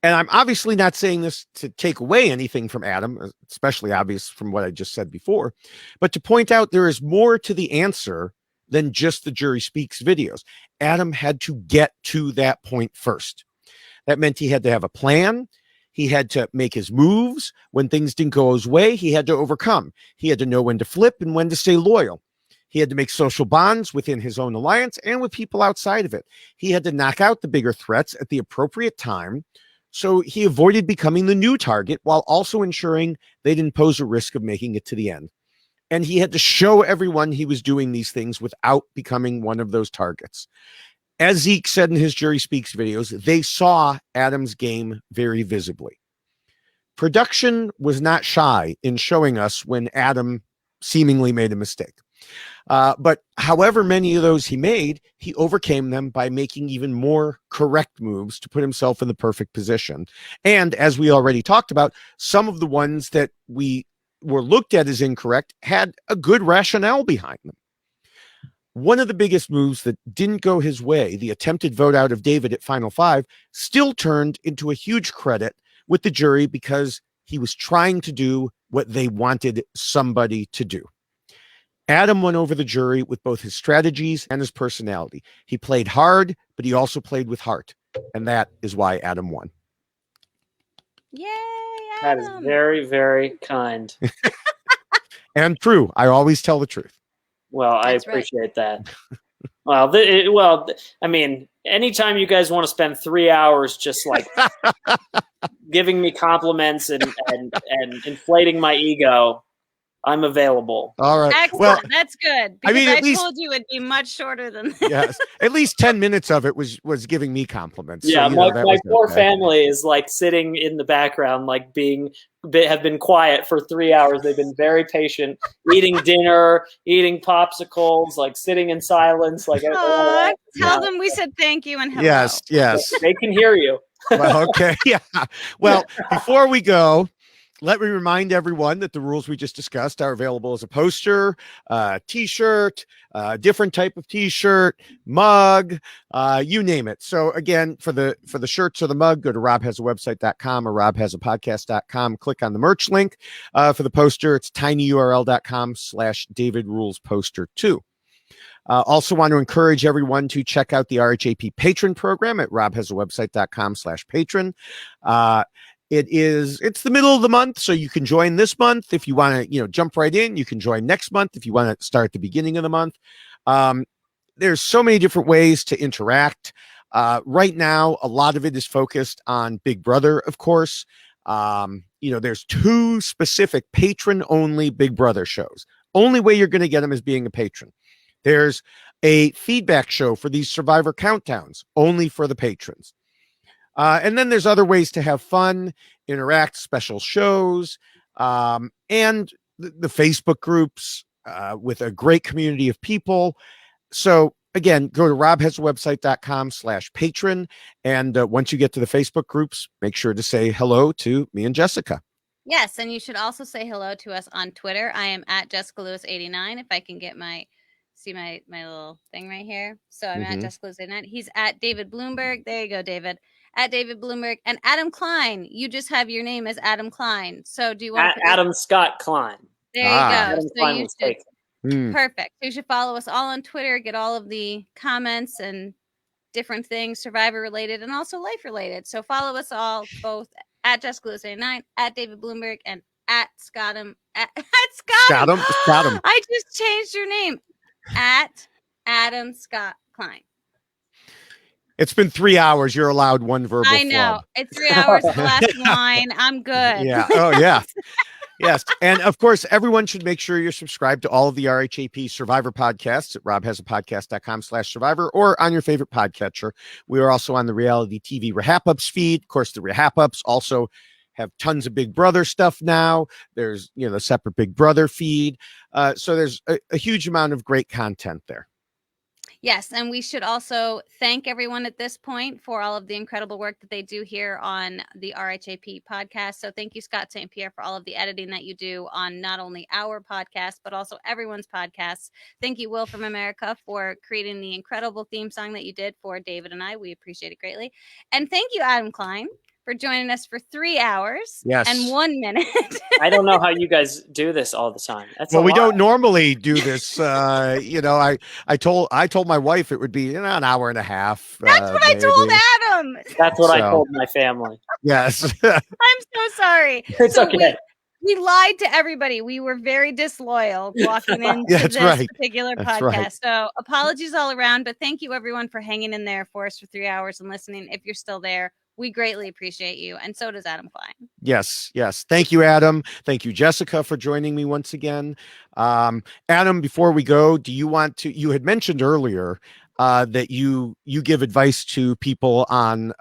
And I'm obviously not saying this to take away anything from Adam, especially obvious from what I just said before, but to point out there is more to the answer than just the Jury Speaks videos. Adam had to get to that point first. That meant he had to have a plan. He had to make his moves. When things didn't go his way, he had to overcome. He had to know when to flip and when to stay loyal. He had to make social bonds within his own alliance and with people outside of it. He had to knock out the bigger threats at the appropriate time, so he avoided becoming the new target while also ensuring they didn't pose a risk of making it to the end. And he had to show everyone he was doing these things without becoming one of those targets. As Zeke said in his Jury Speaks videos, they saw Adam's game very visibly. Production was not shy in showing us when Adam seemingly made a mistake. But however many of those he made, he overcame them by making even more correct moves to put himself in the perfect position. And as we already talked about, some of the ones that we were looked at as incorrect had a good rationale behind them. One of the biggest moves that didn't go his way, the attempted vote out of David at Final Five, still turned into a huge credit with the jury because he was trying to do what they wanted somebody to do. Adam won over the jury with both his strategies and his personality. He played hard, but he also played with heart. And that is why Adam won. Yay, That Adam. is very, very kind. And true. I always tell the truth. Well, I That's right. appreciate that. I mean, anytime you guys want to spend 3 hours just like giving me compliments and inflating my ego, I'm available. All right. Excellent. Well, That's good. I Because mean, at least- told you it'd be much shorter than that. yes, at least 10 minutes of it was giving me compliments. Yeah, so, my that poor okay. family is like sitting in the background, like have been quiet for 3 hours. They've been very patient, eating dinner, eating popsicles, like sitting in silence. Like, Aw, tell them we said thank you and hello. Yes. They can hear you. Well, okay. Yeah. Well, before we go, let me remind everyone that the rules we just discussed are available as a poster, t-shirt, different type of t-shirt, mug, you name it. So again, for the shirts or the mug, go to robhasawebsite.com or robhasapodcast.com. Click on the merch link. For the poster, it's tinyurl.com/DavidRulesPoster2. Also want to encourage everyone to check out the RHAP patron program at robhasawebsite.com/patron. It's the middle of the month, so you can join this month. If you want to, jump right in, you can join next month. If you want to start at the beginning of the month, there's so many different ways to interact. Right now, a lot of it is focused on Big Brother, of course. There's 2 specific patron-only Big Brother shows. Only way you're going to get them is being a patron. There's a feedback show for these Survivor countdowns, only for the patrons. And then there's other ways to have fun, interact, special shows, and the Facebook groups with a great community of people. So again, go to robhasawebsite.com/patron. And once you get to the Facebook groups, make sure to say hello to me and Jessica. Yes, and you should also say hello to us on Twitter. I am at Jessica Lewis 89. If I can get my little thing right here. So I'm at Jessica Lewis 89. He's at David Bloomberg. There you go, David. At David Bloomberg. And Adam Klein. You just have your name as Adam Klein. So do you want to Adam Scott Klein? There you go. Adam So Klein you was should, taken. perfect. You should follow us all on Twitter. Get all of the comments and different things, Survivor related and also life related. So follow us all, both at Jessica Lewis 89, at David Bloomberg, and at Scottum. At Scottum. Scottum. I just changed your name. At Adam Scott Klein. It's been 3 hours. You're allowed one verbal I know. flub. It's 3 hours of the last line. I'm good. Yeah. Oh, yeah. Yes. And of course, everyone should make sure you're subscribed to all of the RHAP Survivor podcasts at robhasapodcast.com/survivor or on your favorite podcatcher. We are also on the reality TV RHAP Ups feed. Of course, the RHAP Ups also have tons of Big Brother stuff now. There's, the separate Big Brother feed. So there's a huge amount of great content there. Yes, and we should also thank everyone at this point for all of the incredible work that they do here on the RHAP podcast. So thank you, Scott St. Pierre, for all of the editing that you do on not only our podcast, but also everyone's podcasts. Thank you, Will from America, for creating the incredible theme song that you did for David and I. We appreciate it greatly. And thank you, Adam Klein, for joining us for 3 hours and 1 minute. I don't know how you guys do this all the time. That's we don't normally do this. I told my wife it would be an hour and a half. That's what maybe. I told Adam. That's what I told my family. Yes. I'm so sorry. It's okay. We lied to everybody. We were very disloyal walking into this particular podcast. Right. So apologies all around, but thank you everyone for hanging in there for us for 3 hours and listening. If you're still there, We greatly appreciate you, and so does Adam Klein. Yes. Thank you, Adam. Thank you, Jessica, for joining me once again. Adam, before we go, do you want to? You had mentioned earlier that you give advice to people on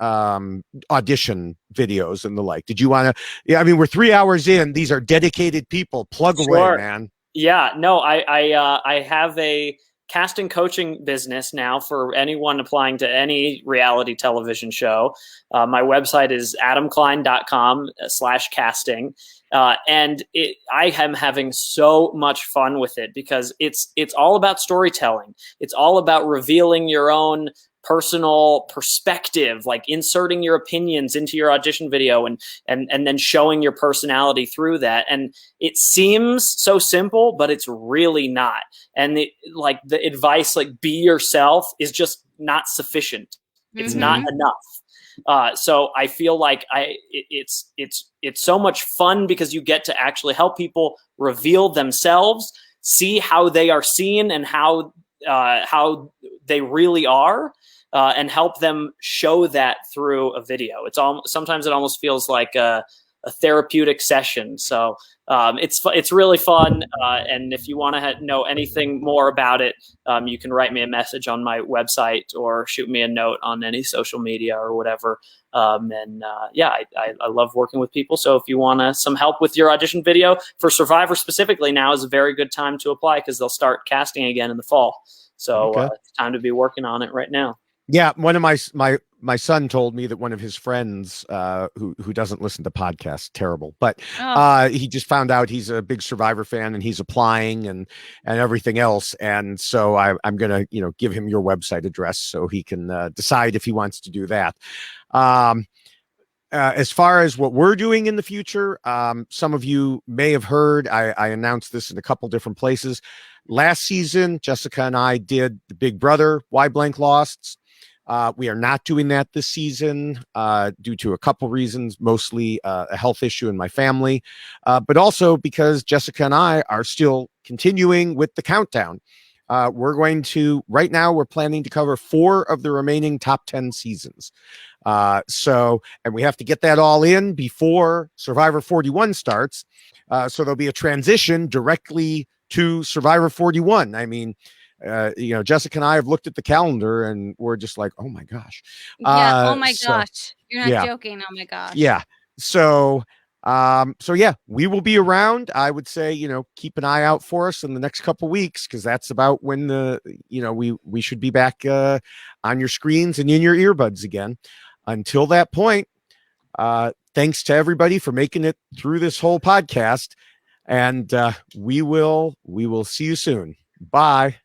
audition videos and the like. Did you want to? Yeah, I mean, we're 3 hours in. These are dedicated people. Plug away, man. Yeah, no, I have a casting coaching business now for anyone applying to any reality television show. My website is adamklein.com/casting. And I am having so much fun with it because it's all about storytelling. It's all about revealing your own personal perspective, like inserting your opinions into your audition video and then showing your personality through that. And it seems so simple, but it's really not. And the advice, like be yourself, is just not sufficient. It's not enough. So I feel like it's so much fun because you get to actually help people reveal themselves, see how they are seen and how they really are, and help them show that through a video. Sometimes it almost feels like a therapeutic session. So it's really fun. And if you want to know anything more about it, you can write me a message on my website or shoot me a note on any social media or whatever. I love working with people. So if you want some help with your audition video for Survivor specifically, now is a very good time to apply because they'll start casting again in the fall. So it's time to be working on it right now. Yeah, one of my son told me that one of his friends who doesn't listen to podcasts, terrible, but he just found out he's a big Survivor fan and he's applying and everything else. And so I'm gonna give him your website address so he can decide if he wants to do that. As far as what we're doing in the future, some of you may have heard I announced this in a couple different places. Last season, Jessica and I did the Big Brother Why Blank Losts. We are not doing that this season due to a couple reasons, mostly a health issue in my family, but also because Jessica and I are still continuing with the countdown. Right now, we're planning to cover 4 of the remaining top 10 seasons. And we have to get that all in before Survivor 41 starts. So there'll be a transition directly to Survivor 41. I mean, Jessica and I have looked at the calendar and we're just like, oh my gosh. Yeah. Oh my gosh. You're not joking. Oh my gosh. Yeah. So yeah, we will be around. I would say, keep an eye out for us in the next couple weeks, because that's about when we should be back on your screens and in your earbuds again. Until that point, thanks to everybody for making it through this whole podcast. And we will see you soon. Bye.